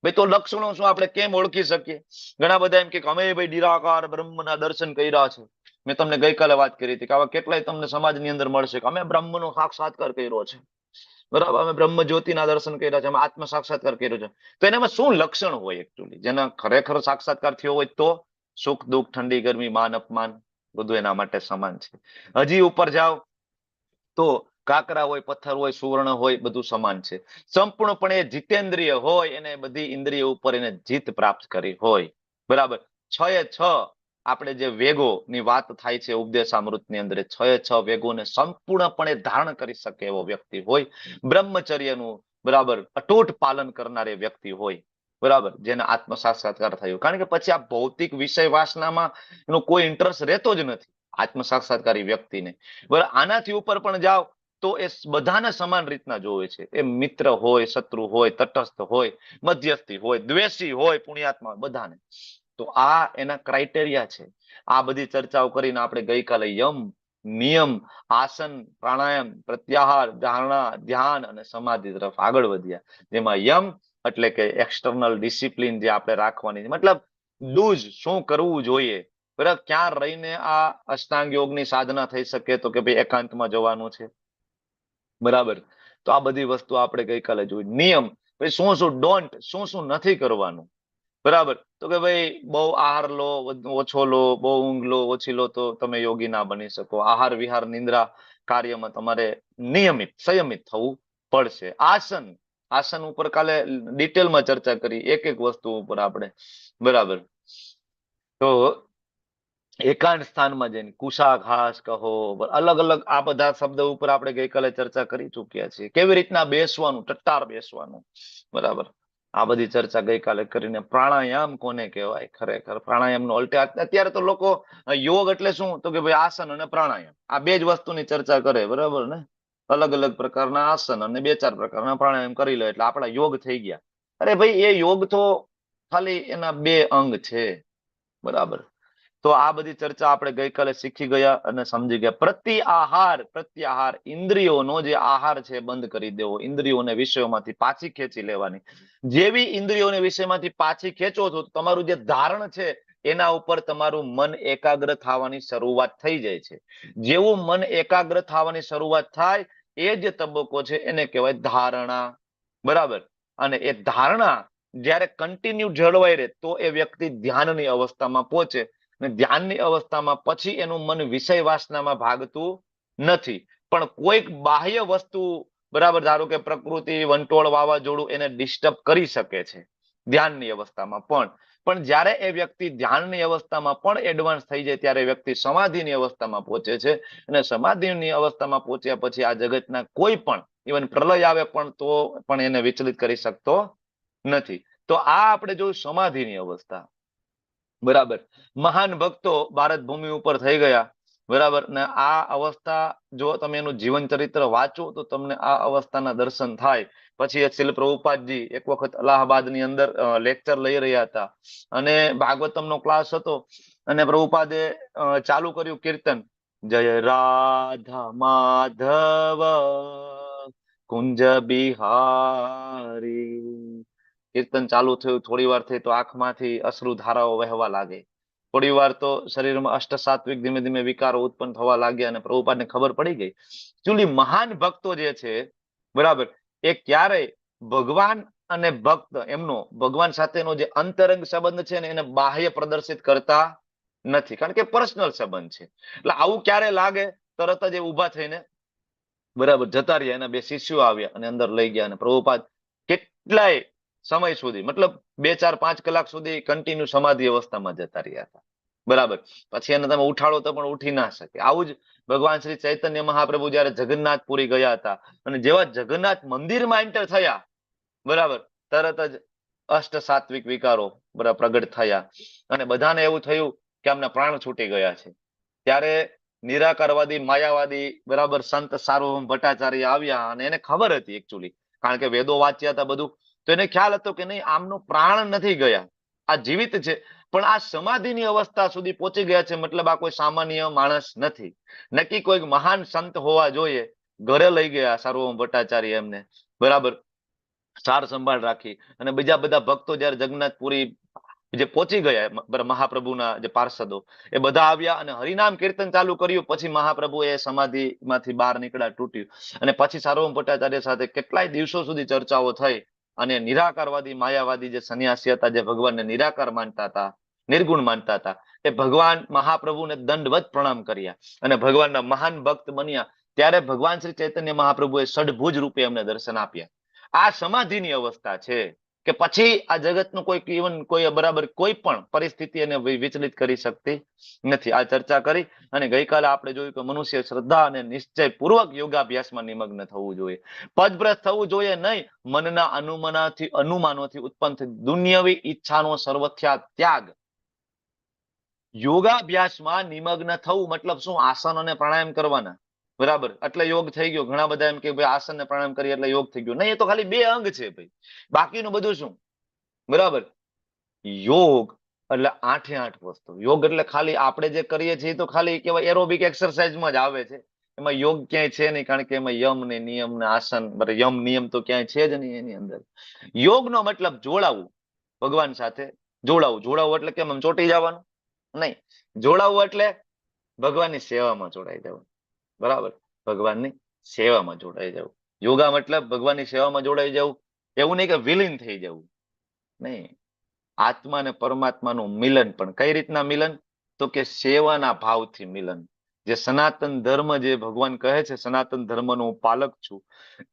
ભાઈ તો લક્ષણો શું, આપણે કેમ ઓળખી શકીએ? ઘણા બધા એમ કે અમે ભાઈ નિરાકાર બ્રહ્મના દર્શન કર્યા છે. મેં તમને ગઈકાલે વાત કરી હતી કે આવા કેટલાય તમને સમાજની અંદર મળશે કે અમે બ્રહ્મનો સાક્ષાત્કાર કર્યો છે, બરાબર, અમે બ્રહ્મ જ્યોતિના દર્શન કર્યા છે, અમે આત્મ સાક્ષાત્કાર કર્યો છે. તો એનામાં શું લક્ષણ હોય એકચ્યુઅલી જેના ખરેખર સાક્ષાત્કાર થયો હોય? તો સુખ દુઃખ, ઠંડી ગરમી, માન અપમાન બધું એના માટે સમાન છે. હજી ઉપર જાઓ તો કાકરા હોય, પથ્થર હોય, સુવર્ણ હોય, બધું સમાન છે. સંપૂર્ણપણે જીતેન્દ્રિય હોય, એને બધી ઇન્દ્રિયો ઉપર એને જીત પ્રાપ્ત કરી હોય. બરાબર. 6 આપણે જે વેગોની વાત થાય છે ઉપદેશામૃતની અંદર, 6 વેગોને સંપૂર્ણપણે ધારણ કરી શકે એવો વ્યક્તિ હોય. બ્રહ્મચર્યનું, બરાબર, અટૂટ પાલન કરનાર વ્યક્તિ હોય. બરાબર, જેને આત્મ સાક્ષાત્કાર થયો. કારણ કે પછી આ ભૌતિક વિષય વાસનામાં એનો કોઈ ઇન્ટરેસ્ટ રહેતો જ નથી આત્મ સાક્ષાત્કારી વ્યક્તિને. બરાબર. આનાથી ઉપર પણ જાઓ તો એ બધાને સમાન રીતના જોવે છે. એ મિત્ર હોય, શત્રુ હોય, તટસ્થ હોય, મધ્યસ્થી હોય, દ્વેષી હોય, પુણ્યાત્મા, બધાને. તો આ એના ક્રાઇટેરિયા છે. આ બધી ચર્ચાઓ કરીને આપણે ગઈકાલે યમ, નિયમ, આસન, પ્રાણાયામ, પ્રત્યાહાર, ધારણા, ધ્યાન અને સમાધિ તરફ આગળ વધ્યા. જેમાં યમ એટલે કે એક્સટર્નલ ડિસિપ્લિન જે આપણે રાખવાની છે, મતલબ ડૂઝ, શું કરવું જોઈએ, બરાબર, ક્યાં રહીને આ અષ્ટાંગ યોગની સાધના થઈ શકે? તો કે ભાઈ એકાંતમાં જવાનું છે. બરાબર. તો આ બધી વસ્તુ આપણે ગઈકાલે જોઈ. નિયમ, ભાઈ શું શું ડોન્ટ, શું શું નથી કરવાનું. બરાબર. તો કે ભાઈ બહુ આહાર લો, ઓછો લો, બહુ ઊંઘ લો, ઓછી લો તો તમે યોગી ના બની શકો. આહાર વિહાર નિંદ્રા કાર્યમાં તમારે નિયમિત, સંયમિત થવું પડશે. આસન, આસન ઉપર કાલે ડિટેલમાં ચર્ચા કરી, એક એક વસ્તુ ઉપર આપણે. બરાબર. તો એકાંત સ્થાનમાં જઈને કુશાઘાસ કહો, અલગ અલગ આ બધા શબ્દ ઉપર આપણે ગઈકાલે ચર્ચા કરી ચૂક્યા છીએ. કેવી રીતના બેસવાનું, ટટ્ટાર બેસવાનું. બરાબર. આ બધી ચર્ચા ગઈકાલે કરીને. પ્રાણાયામ કોને કહેવાય? ખરેખર પ્રાણાયામનો અત્યારે તો લોકો યોગ એટલે શું, તો કે ભાઈ આસન અને પ્રાણાયામ, આ બે જ વસ્તુની ચર્ચા કરે. બરાબર ને? અલગ અલગ પ્રકારના આસન અને 2-4 પ્રકારના પ્રાણાયામ કરી લે એટલે આપણા યોગ થઈ ગયા. અરે ભાઈ, એ યોગ તો ખાલી એના 2 અંગ છે. બરાબર. તો આ બધી ચર્ચા આપણે ગઈકાલે શીખી ગયા અને સમજી ગયા. પ્રત્યાહાર, પ્રત્યાહાર, ઇન્દ્રિયોનો જે આહાર છે બંધ કરી દેવો, ઇન્દ્રિયોને વિષયોમાંથી પાછી ખેંચી લેવાની. જેવી ઇન્દ્રિયોને વિષયમાંથી પાછી ખેંચો છો, તમારું જે ધારણ છે એના ઉપર તમારું મન એકાગ્ર થવાની શરૂઆત થઈ જાય છે. જેવું મન એકાગ્ર થવાની શરૂઆત થાય એ જે તબક્કો છે એને કહેવાય ધારણા. બરાબર. અને એ ધારણા જ્યારે કન્ટિન્યુ જળવાઈ રહે તો એ વ્યક્તિ ધ્યાનની અવસ્થામાં પહોંચે. અને ધ્યાનની અવસ્થામાં પછી એનું મન વિષય વાસનામાં ભાગતું નથી. પણ કોઈક બાહ્ય વસ્તુ, બરાબર, ધારો કે પ્રકૃતિ, વંટોળ, વાવાઝોડું એને ડિસ્ટર્બ કરી શકે છે ધ્યાનની અવસ્થામાં. પણ જ્યારે એ વ્યક્તિ ધ્યાનની અવસ્થામાં પણ એડવાન્સ થઈ જાય ત્યારે વ્યક્તિ સમાધિની અવસ્થામાં પહોંચે છે. અને સમાધિની અવસ્થામાં પહોંચ્યા પછી આ જગતના કોઈ પણ, ઇવન પ્રલય આવે પણ તો પણ એને વિચલિત કરી શકતો નથી. તો આ આપણે જોયું સમાધિની અવસ્થા. બરાબર. મહાન ભક્તો ભારત ભૂમિ ઉપર થઈ ગયા. બરાબર. ને આ અવસ્થા જો તમે એનું જીવન ચરિત્ર વાંચો તો તમને આ અવસ્થાના દર્શન થાય. પછી એ શિલ પ્રભુપાદજી એક વખત અલ્હાબાદની અંદર લેક્ચર લઈ રહ્યા હતા અને ભાગવતમનો ક્લાસ હતો અને પ્રભુપાદે ચાલુ કર્યું કીર્તન, જય રાધા માધવ કુંજ બિહારી. કીર્તન ચાલુ થયું, થોડી વાર થઈ તો આંખમાંથી અશ્રુ ધારાઓ વહેવા લાગે. થોડી વાર તો શરીરમાં અષ્ટ સાત્વિક ધીમે ધીમે વિકારો ઉત્પન્ન થવા લાગ્યા અને પ્રભુપાદને ખબર પડી ગઈ. એકચ્યુઅલી મહાન ભક્તો જે છે, બરાબર, એ ક્યારેય ભગવાન અને ભક્ત એમનો ભગવાન સાથેનો જે અંતરંગ સંબંધ છે ને એને બાહ્ય પ્રદર્શિત કરતા નથી, કારણ કે પર્સનલ સંબંધ છે. એટલે આવું ક્યારે લાગે, તરત જ એ ઊભા થઈને, બરાબર, જતા રહ્યા. એના 2 શિષ્યો આવ્યા અને અંદર લઈ ગયા અને પ્રભુપાદ કેટલાય સમય સુધી, મતલબ 2, 4, 5 કલાક સુધી કન્ટિન્યુ સમાધિ અવસ્થામાં જતા રહ્યા હતા. બરાબર. પછી એને તમે ઉઠાડો તો પણ ઉઠી ના શકે. આવું જ ભગવાન શ્રી ચૈતન્ય મહાપ્રભુ જયારે જગન્નાથપુરી ગયા હતા અને જેવા જગન્નાથ મંદિરમાં એન્ટર થયા, બરાબર, તરત જ અષ્ટ સાત્વિક વિકારો બરાબર પ્રગટ થયા અને બધાને એવું થયું કે આમના પ્રાણ છૂટી ગયા છે. ત્યારે નિરાકારવાદી માયાવાદી બરાબર સંત સાર્વભૌમ ભટ્ટાચાર્ય આવ્યા અને એને ખબર હતી એકચ્યુઅલી, કારણ કે વેદો વાંચ્યા હતા બધું, તો એને ખ્યાલ હતો કે નહીં, આમનો પ્રાણ નથી ગયા, આ જીવિત છે, પણ આ સમાધિની અવસ્થા સુધી પહોંચી ગયા છે, મતલબ આ કોઈ સામાન્ય માણસ નથી, નક્કી કોઈ મહાન સંત હોવા જોઈએ. ઘરે લઈ ગયા સાર્વભૌમ ભટ્ટાચાર્ય એમને, બરાબર, સાર સંભાળ રાખી અને બીજા બધા ભક્તો જયારે જગન્નાથપુરી જે પહોંચી ગયા મહાપ્રભુના જે પાર્ષદો એ બધા આવ્યા અને હરિનામ કીર્તન ચાલુ કર્યું. પછી મહાપ્રભુ એ સમાધિમાંથી બહાર નીકળ્યા, તૂટ્યું, અને પછી સાર્વભૌમ ભટ્ટાચાર્ય સાથે કેટલાય દિવસો સુધી ચર્ચાઓ થઈ અને નિરાકારવાદી માયાવાદી જે સંન્યાસી હતા, જે ભગવાનને નિરાકાર માનતા હતા, નિર્ગુણ માનતા હતા, એ ભગવાન મહાપ્રભુને દંડવત પ્રણામ કર્યા અને ભગવાનના મહાન ભક્ત બન્યા. ત્યારે ભગવાન શ્રી ચૈતન્ય મહાપ્રભુએ ષડભુજ રૂપે એમને દર્શન આપ્યા. આ સમાધિની અવસ્થા છે કે પછી આ જગતનું કોઈ ઇવન કોઈ બરાબર કોઈ પણ પરિસ્થિતિ એને વિચલિત કરી શકતી નથી. આ ચર્ચા કરી અને ગઈકાલે આપણે જોયું કે મનુષ્ય શ્રદ્ધા અને નિશ્ચય પૂર્વક યોગાભ્યાસમાં નિમગ્ન થવું જોઈએ, પદભ્રષ્ટ થવું જોઈએ નહીં. મનના અનુમાનોથી ઉત્પન્ન થઈ દુન્યવી ઈચ્છાનો સર્વથા ત્યાગ. યોગાભ્યાસમાં નિમગ્ન થવું મતલબ શું? આસન અને પ્રાણાયામ કરવાના, બરાબર, એટલે યોગ થઈ ગયો. ઘણા બધા એમ કે ભાઈ આસન ને પ્રાણાયામ કરીએ એટલે યોગ થઈ ગયો. નહીં, એ તો ખાલી 2 અંગ છે ભાઈ, બાકીનું બધું શું? બરાબર, યોગ એટલે 8 વસ્તુ. યોગ એટલે ખાલી આપણે જે કરીએ છીએ તો ખાલી કેવાય એરોબિક એક્સરસાઇઝમાં જ આવે છે. એમાં યોગ ક્યાંય છે નહીં, કારણ કે એમાં યમ ને નિયમ ને આસન, યમ નિયમ તો ક્યાંય છે જ નહીં એની અંદર. યોગનો મતલબ જોડાવું, ભગવાન સાથે જોડાવું. જોડાવું એટલે કેમ આમ ચોંટી જવાનું નહીં, જોડાવું એટલે ભગવાનની સેવામાં જોડાઈ જવું, બરાબર, ભગવાનની સેવામાં જોડાઈ જવું. યોગા મતલબ ભગવાનની સેવામાં જોડાઈ જવું. એવું નહીં કે વિલીન થઈ જવું, નહીં. આત્મા અને પરમાત્માનું મિલન, પણ કઈ રીતના મિલન? તો કે સેવાના ભાવથી મિલન. જે સનાતન ધર્મ જે ભગવાન કહે છે, સનાતન ધર્મનો હું પાલક છું,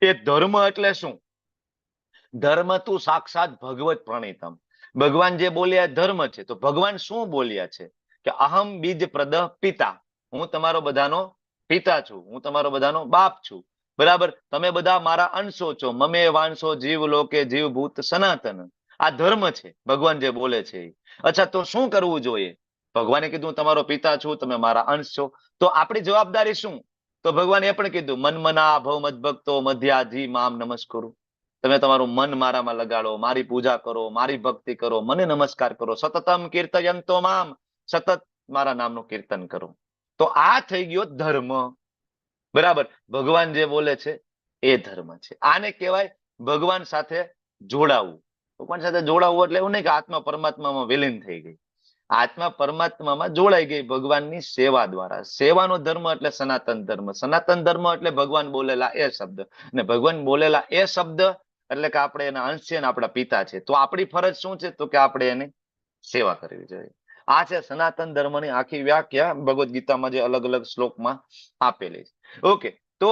એ ધર્મ એટલે શું? ધર્મ તું સાક્ષાત ભગવત પ્રણીતમ. ભગવાન જે બોલ્યા ધર્મ છે, તો ભગવાન શું બોલ્યા છે કે અહમ બીજ પ્રદ પિતા, હું તમારો બધાનો પિતા છું, હું તમારો બધાનો બાપ છું, બરાબર, તમે બધા મારા અંશો છો. મમે વાંશો જીવ લોકે જીવભૂત સનાતન. આ ધર્મ છે ભગવાન જે બોલે છે. અચ્છા, તો શું કરવું જોઈએ? ભગવાને કીધું હું તમારો પિતા છું, તમે મારા અંશ છો, તો આપણી જવાબદારી શું? તો ભગવાને એ પણ કીધું મન મના ભવ મદભક્તો મધ્યાજી મામ નમસ્કુરુ. તમે તમારું મન મારામાં લગાડો, મારી પૂજા કરો, મારી ભક્તિ કરો, મને નમસ્કાર કરો. સતતમ કીર્તયંતો મામ, સતત મારા નામનું કીર્તન કરો. તો આ થઈ ગયો ધર્મ, બરાબર. ભગવાન જે બોલે છે એ ધર્મ છે. આને કહેવાય ભગવાન સાથે જોડાવું. ભગવાન સાથે જોડાવું એટલે એવું નહીં કે આત્મા પરમાત્મામાં વિલીન થઈ ગઈ. આત્મા પરમાત્મામાં જોડાઈ ગઈ ભગવાનની સેવા દ્વારા. સેવાનો ધર્મ એટલે સનાતન ધર્મ. સનાતન ધર્મ એટલે ભગવાન બોલેલા એ શબ્દ, અને ભગવાન બોલેલા એ શબ્દ એટલે કે આપણે એના અંશ છે ને આપણા પિતા છે. તો આપણી ફરજ શું છે? તો કે આપણે એની સેવા કરવી જોઈએ. આ છે સનાતન ધર્મની આખી વ્યાખ્યા ભગવદ ગીતામાં જે અલગ અલગ શ્લોકમાં આપેલી છે. ઓકે, તો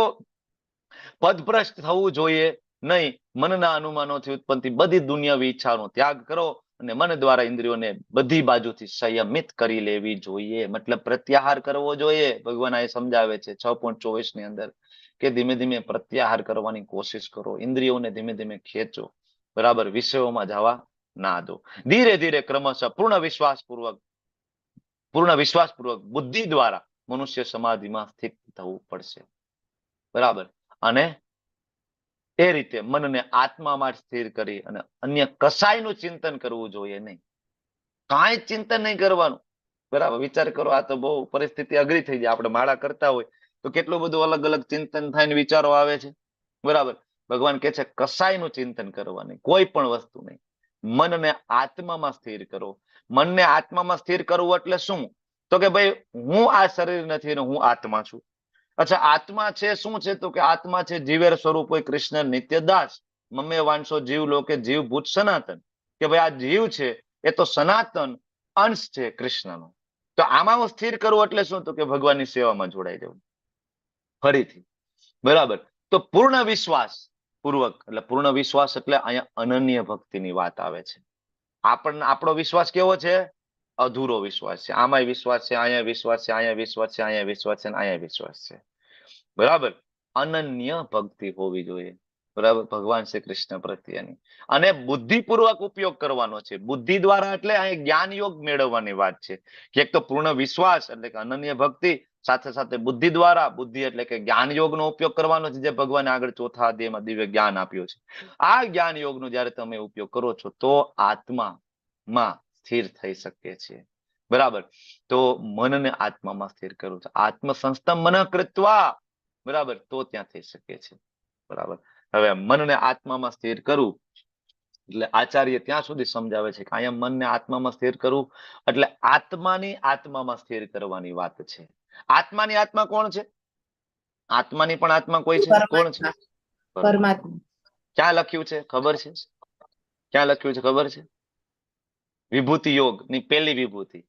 પદભ્રષ્ટ થવું જોઈએ નહીં. મનના અનુમાનોથી ઉત્પન્ન બધી દુનિયાવી ઈચ્છાનો ત્યાગ કરો અને મન દ્વારા ઇન્દ્રિયોને બધી બાજુથી સંયમિત કરી લેવી જોઈએ, મતલબ પ્રત્યાહાર કરવો જોઈએ. ભગવાન આ સમજાવે છે 6.24 ની અંદર કે ધીમે ધીમે પ્રત્યાહાર કરવાની કોશિશ કરો, ઇન્દ્રિયોને ધીમે ધીમે ખેંચો, બરાબર, વિષયોમાં જવા ના દો. ધીરે ધીરે ક્રમશઃ પૂર્ણ વિશ્વાસપૂર્વક બુદ્ધિ દ્વારા મનુષ્ય સમાધિમાં સ્થિત થવું પડશે, બરાબર. અને એ રીતે મનને આત્મામાં સ્થિર કરી અને અન્ય કશાયનું ચિંતન કરવું જોઈએ નહીં. કાંઈ ચિંતન નહીં કરવાનું, બરાબર. વિચાર કરો, આ તો બહુ પરિસ્થિતિ અઘરી થઈ જાય. આપણે માળા કરતા હોય તો કેટલું બધું અલગ અલગ ચિંતન થાય, વિચારો આવે છે, બરાબર. ભગવાન કહે છે કશાયનું ચિંતન કરવાની, કોઈ પણ વસ્તુ નહીં. મનને આત્મામાં સ્થિર કરો. મનને આત્મામાં સ્થિર કરવું એટલે શું? તો કે ભાઈ હું આ શરીર નથી અને હું આત્મા છું. અચ્છા, આત્મા છે શું છે? તો કે આત્મા છે જીવેર સ્વરૂપ હોય કૃષ્ણ નિત્ય દાસ. મમે વાંશો જીવ લોકે જીવભૂત સનાતન. કે ભાઈ આ જીવ છે એ તો સનાતન અંશ છે કૃષ્ણનો. તો આમાં હું સ્થિર કરવું એટલે શું? તો કે ભગવાનની સેવામાં જોડાઈ જવું. ફરીથી, બરાબર. તો પૂર્ણ વિશ્વાસ પૂર્વક, એટલે પૂર્ણ વિશ્વાસ એટલે અહીંયા અનન્ય ભક્તિની વાત આવે છે. આપણો વિશ્વાસ કેવો છે? અધૂરો વિશ્વાસ છે. આમાંય વિશ્વાસ છે, અહીંયા વિશ્વાસ છે, અહીંયા વિશ્વાસ છે, અહીંયા વિશ્વાસ છે, અને અહીંયા વિશ્વાસ છે. બરાબર. અનન્ય ભક્તિ હોવી જોઈએ. બરાબર. ભગવાન શ્રી કૃષ્ણ પ્રત્યેની અને બુદ્ધિપૂર્વક ઉપયોગ કરવાનો છે. બુદ્ધિ દ્વારા એટલે અહીં જ્ઞાન યોગ મેળવવાની વાત છે કે એક તો પૂર્ણ વિશ્વાસ એટલે કે અનન્ય ભક્તિ, સાથે સાથે બુદ્ધિ દ્વારા, બુદ્ધિ એટલે કે જ્ઞાન યોગનો ઉપયોગ કરવાનો છે, જે ભગવાને આગળ ચોથા અધ્યાયમાં દિવ્ય જ્ઞાન આપ્યું છે. આ જ્ઞાન યોગનો જ્યારે તમે ઉપયોગ કરો છો તો આત્મામાં સ્થિર થઈ શકે છે. બરાબર. તો મનને આત્મામાં સ્થિર કરવું છે. આત્મસંસ્થમ મનઃ કૃત્વા, બરાબર, તો ત્યાં થઈ શકે છે. બરાબર. હવે મનને આત્મામાં સ્થિર કરવું એટલે આચાર્ય ત્યાં સુધી સમજાવે છે કે અહીંયા મનને આત્મામાં સ્થિર કરવું એટલે આત્માની આત્મામાં સ્થિર કરવાની વાત છે. આત્માની આત્મા કોણ છે? આત્માની પણ આત્મા કોઈ છે? કોણ છે? પરમાત્મા. ક્યાં લખ્યું છે ખબર છે? ક્યાં લખ્યું છે ખબર છે? વિભૂતિ યોગ ની પહેલી વિભૂતિ.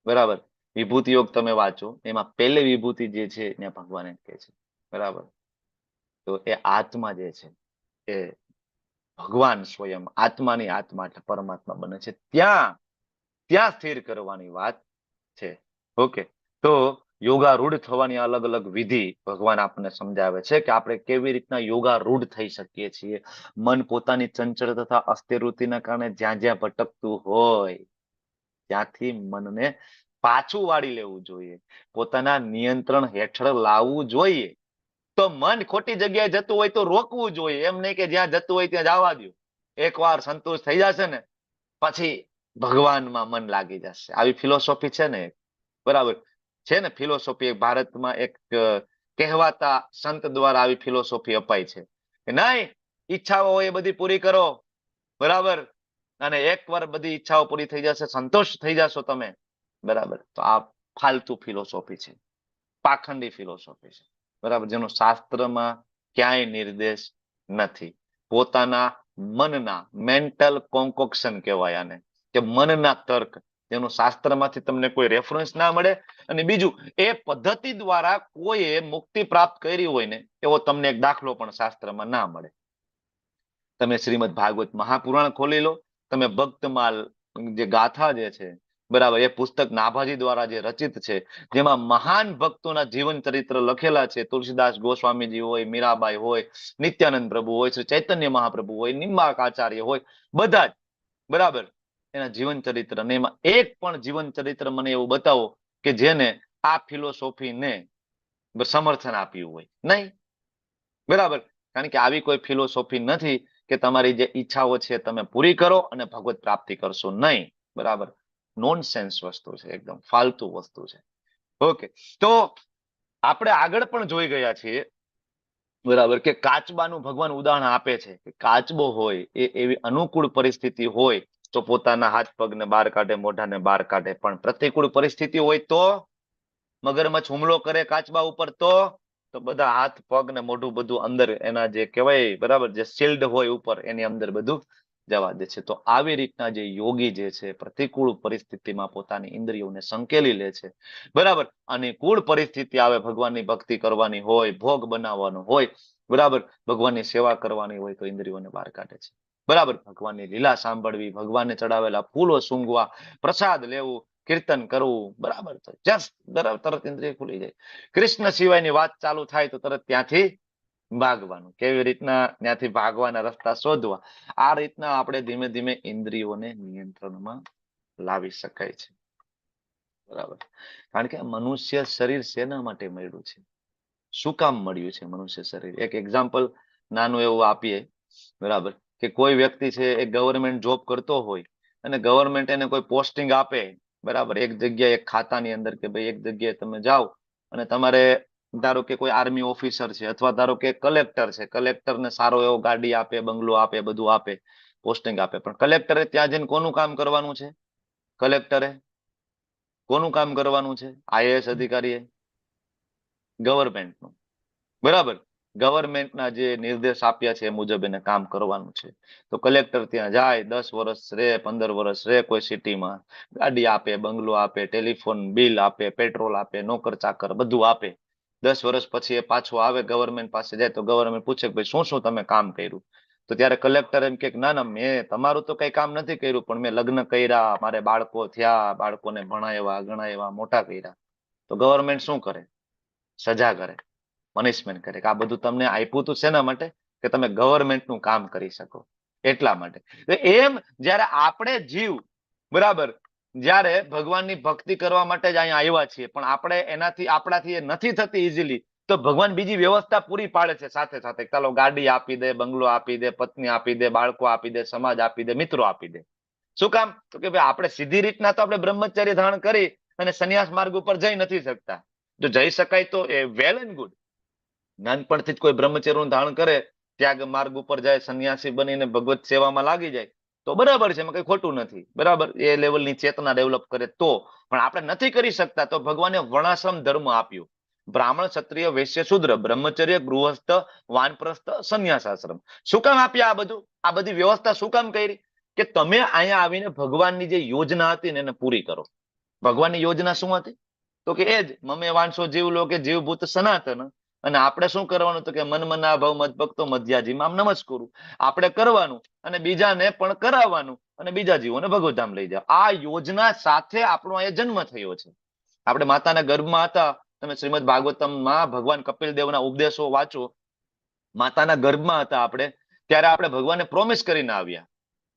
બરાબર. વિભૂતિ યોગ તમે વાંચો, એમાં પહેલી વિભૂતિ જે છે ત્યાં ભગવાન એમ કહે છે. બરાબર. તો એ આત્મા જે છે એ ભગવાન સ્વયં આત્માની આત્મા એટલે પરમાત્મા બને છે. ત્યાં સ્થિર કરવાની વાત છે. ઓકે. તો યોગારૂઢ થવાની અલગ અલગ વિધિ ભગવાન આપણને સમજાવે છે કે આપણે કેવી રીતના યોગારૂઢ થઈ શકીએ છીએ. મન પોતાની ચંચળ તથા અસ્થિર વૃત્તિના કારણે જ્યાં જ્યાં ભટકતું હોય ત્યાંથી મનને પાછું વાળી લેવું જોઈએ, પોતાના નિયંત્રણ હેઠળ લાવવું જોઈએ. તો મન ખોટી જગ્યાએ જતું હોય તો રોકવું જોઈએ, એમ નહીં કે જ્યાં જતું હોય ત્યાં જવા દો. એકવાર સંતોષ થઈ જશે ને પછી ભગવાનમાં મન લાગી જશે. આવી ફિલોસોફી છે ને, બરાબર છે ને ફિલોસોફી. ભારતમાં એક કહેવાતા સંત દ્વારા આવી ફિલોસોફી અપાઈ છે કે નહીં, ઈચ્છાઓ હોય એ બધી પૂરી કરો, બરાબર, અને એકવાર બધી ઈચ્છાઓ પૂરી થઈ જશે, સંતોષ થઈ જશો તમે, બરાબર. તો આ ફાલતુ ફિલોસોફી છે, પાખંડી ફિલોસોફી છે, બરાબર, જેનો શાસ્ત્રમાં ક્યાંય નિર્દેશ નથી. પોતાના મનના મેન્ટલ કોન્કોક્શન કહેવાય આને, કે મનના તર્ક, જેનું શાસ્ત્રમાંથી તમને કોઈ રેફરન્સ ના મળે. અને બીજું, એ પદ્ધતિ દ્વારા કોઈએ મુક્તિ પ્રાપ્ત કરી હોય ને એવો તમને એક દાખલો પણ શાસ્ત્રમાં ના મળે. તમે શ્રીમદ ભાગવત મહાપુરાણ ખોલી લો, તમે ભક્તમાલ જે ગાથા જે છે, બરાબર, એ પુસ્તક નાભાજી દ્વારા જે રચિત છે, જેમાં મહાન ભક્તોના જીવન ચરિત્ર લખેલા છે. તુલસીદાસ ગોસ્વામીજી હોય, મીરાબાઈ હોય, નિત્યાનંદ પ્રભુ હોય, શ્રી ચૈતન્ય મહાપ્રભુ હોય, નિમ્બાર્ક આચાર્ય હોય, બધા જ, બરાબર, એના જીવન ચરિત્ર. અને એમાં એક પણ જીવન ચરિત્ર મને એવું બતાવો કે જેને આ ફિલોસોફીને સમર્થન આપ્યું હોય. નહીં, બરાબર. કારણ કે આવી કોઈ ફિલોસોફી નથી કે તમારી જે ઈચ્છાઓ છે તમે પૂરી કરો અને ભગવત પ્રાપ્તિ કરશો. નહીં, બરાબર. નોનસેન્સ વસ્તુ છે, એકદમ ફાલતુ વસ્તુ છે. ઓકે. તો આપણે આગળ પણ જોઈ ગયા છીએ, બરાબર, કે કાચબાનું ભગવાન ઉદાહરણ આપે છે કે કાચબો હોય એ એવી અનુકૂળ પરિસ્થિતિ હોય તો પોતાના હાથ પગને બહાર કાઢે, મોઢાને બહાર કાઢે. પણ પ્રતિકૂળ પરિસ્થિતિ હોય તો મગરમચ્છ હુમલો કરે કાચબા ઉપર તો બધા હાથ પગ ને મોઢું બધું અંદર એના જે કહેવાય, બરાબર, જે શિલ્ડ હોય ઉપર એની અંદર બધું જવા દે છે. તો આવી રીતના જે યોગી જે છે પ્રતિકૂળ પરિસ્થિતિમાં પોતાની ઇન્દ્રિયોને સંકેલી લે છે, બરાબર. અનુકૂળ પરિસ્થિતિ આવે, ભગવાનની ભક્તિ કરવાની હોય, ભોગ બનાવવાનો હોય, બરાબર, ભગવાનની સેવા કરવાની હોય તો ઇન્દ્રિયોને બહાર કાઢે છે, બરાબર. ભગવાનની લીલા સાંભળવી, ભગવાનને ચડાવેલા ફૂલો સૂંઘવા, પ્રસાદ લેવું, કીર્તન કરવું, બરાબર, તરત ઇન્દ્રિય ખુલી જાય. કૃષ્ણ સિવાયની વાત ચાલુ થાય તો તરત ત્યાંથી ભાગવાનું. કેવી રીતના ત્યાંથી ભાગવાના રસ્તા શોધવા. આ રીતના આપણે ધીમે ધીમે ઇન્દ્રિયોને નિયંત્રણમાં લાવી શકાય છે, બરાબર. કારણ કે મનુષ્ય શરીર શેના માટે મળ્યું છે, શું કામ મળ્યું છે મનુષ્ય શરીર? એક એક્ઝામ્પલ નાનું એવું આપીએ, બરાબર, કે કોઈ વ્યક્તિ છે એ ગવર્મેન્ટ જોબ કરતો હોય અને ગવર્મેન્ટ એને કોઈ પોસ્ટિંગ આપે, બરાબર, એક જગ્યાએ એક ખાતાની અંદર કે ભાઈ એક જગ્યાએ તમે જાઓ અને તમારે ધારો કે કોઈ આર્મી ઓફિસર છે અથવા ધારો કે કલેક્ટર છે, કલેક્ટરને સારો એવો ગાડી આપે, બંગલો આપે, બધું આપે, પોસ્ટિંગ આપે. પણ કલેક્ટરે ત્યાં જઈને કોનું કામ કરવાનું છે? કલેક્ટરે કોનું કામ કરવાનું છે? આઈએએસ અધિકારીએ ગવર્મેન્ટનું, બરાબર. ગવર્મેન્ટના જે નિર્દેશ આપ્યા છે એ મુજબ એને કામ કરવાનું છે. તો કલેક્ટર ત્યાં જાય, 10 વર્ષ રે, 15 વર્ષ રે કોઈ સિટીમાં, ગાડી આપે, બંગલો આપે, ટેલિફોન બિલ આપે, પેટ્રોલ આપે, નોકર ચાકર બધું આપે. 10 વર્ષ પછી એ પાછો આવે, ગવર્મેન્ટ પાસે જાય તો ગવર્મેન્ટ પૂછે કે ભાઈ શું શું તમે કામ કર્યું? તો ત્યારે કલેક્ટર એમ કે ના ના, મેં તમારું તો કઈ કામ નથી કર્યું, પણ મેં લગ્ન કર્યા, મારે બાળકો થયા, બાળકોને ભણાવ્યા ગણાવ્યા મોટા કર્યા. તો ગવર્મેન્ટ શું કરે? સજા કરે, પનિશમેન્ટ કરે કે આ બધું તમને આપ્યું હતું શેના માટે? કે તમે ગવર્મેન્ટનું કામ કરી શકો એટલા માટે. એમ જ્યારે આપણે જીવ, બરાબર, જ્યારે ભગવાનની ભક્તિ કરવા માટે જ અહીંયા આવ્યા છીએ, પણ આપણે આપણાથી એ નથી થતી ઇઝીલી, તો ભગવાન બીજી વ્યવસ્થા પૂરી પાડે છે સાથે સાથે. ચાલો ગાડી આપી દે, બંગલો આપી દે, પત્ની આપી દે, બાળકો આપી દે, સમાજ આપી દે, મિત્રો આપી દે. શું કામ? તો કે ભાઈ આપણે સીધી રીતના તો આપણે બ્રહ્મચર્ય ધારણ કરી અને સંન્યાસ માર્ગ ઉપર જઈ નથી શકતા. જો જઈ શકાય તો એ વેલ એન્ડ ગુડ. નાનપણથી જ કોઈ બ્રહ્મચર્યનું ધારણ કરે, ત્યાગ માર્ગ ઉપર જાય, સંન્યાસી બનીને ભગવત સેવામાં લાગી જાય તો બરાબર છે, એમાં કઈ ખોટું નથી, બરાબર, એ લેવલની ચેતના ડેવલપ કરે તો. પણ આપણે નથી કરી શકતા તો ભગવાને વર્ણાશ્રમ ધર્મ આપ્યું. બ્રાહ્મણ, ક્ષત્રિય, વૈશ્ય, શૂદ્ર, બ્રહ્મચર્ય, ગૃહસ્થ, વાનપ્રસ્થ, સંન્યાસ આશ્રમ. શું કામ આપ્યા આ બધું? આ બધી વ્યવસ્થા શું કામ કરી? કે તમે અહીંયા આવીને ભગવાનની જે યોજના હતી ને એને પૂરી કરો. ભગવાનની યોજના શું હતી? તો કે એ જ મમે વાંસો જીવ લો કે જીવભૂત સનાતન. અને આપણે શું કરવાનું? તો કે મન મના ભવ મદ ભક્તો મધ્યાજી મામ નમસ્કુરુ. આપણે કરવાનું અને બીજાને પણ કરાવવાનું અને બીજા જીવોને ભગવતધામ લઈ જાવ. આ યોજના સાથે આપણો અહીંયા જન્મ થયો છે. આપણે માતાના ગર્ભમાં હતા. તમે શ્રીમદ ભાગવતમમાં ભગવાન કપિલ દેવના ઉપદેશો વાંચો. માતાના ગર્ભમાં હતા આપણે, ત્યારે આપણે ભગવાનને પ્રોમિસ કરીને આવ્યા,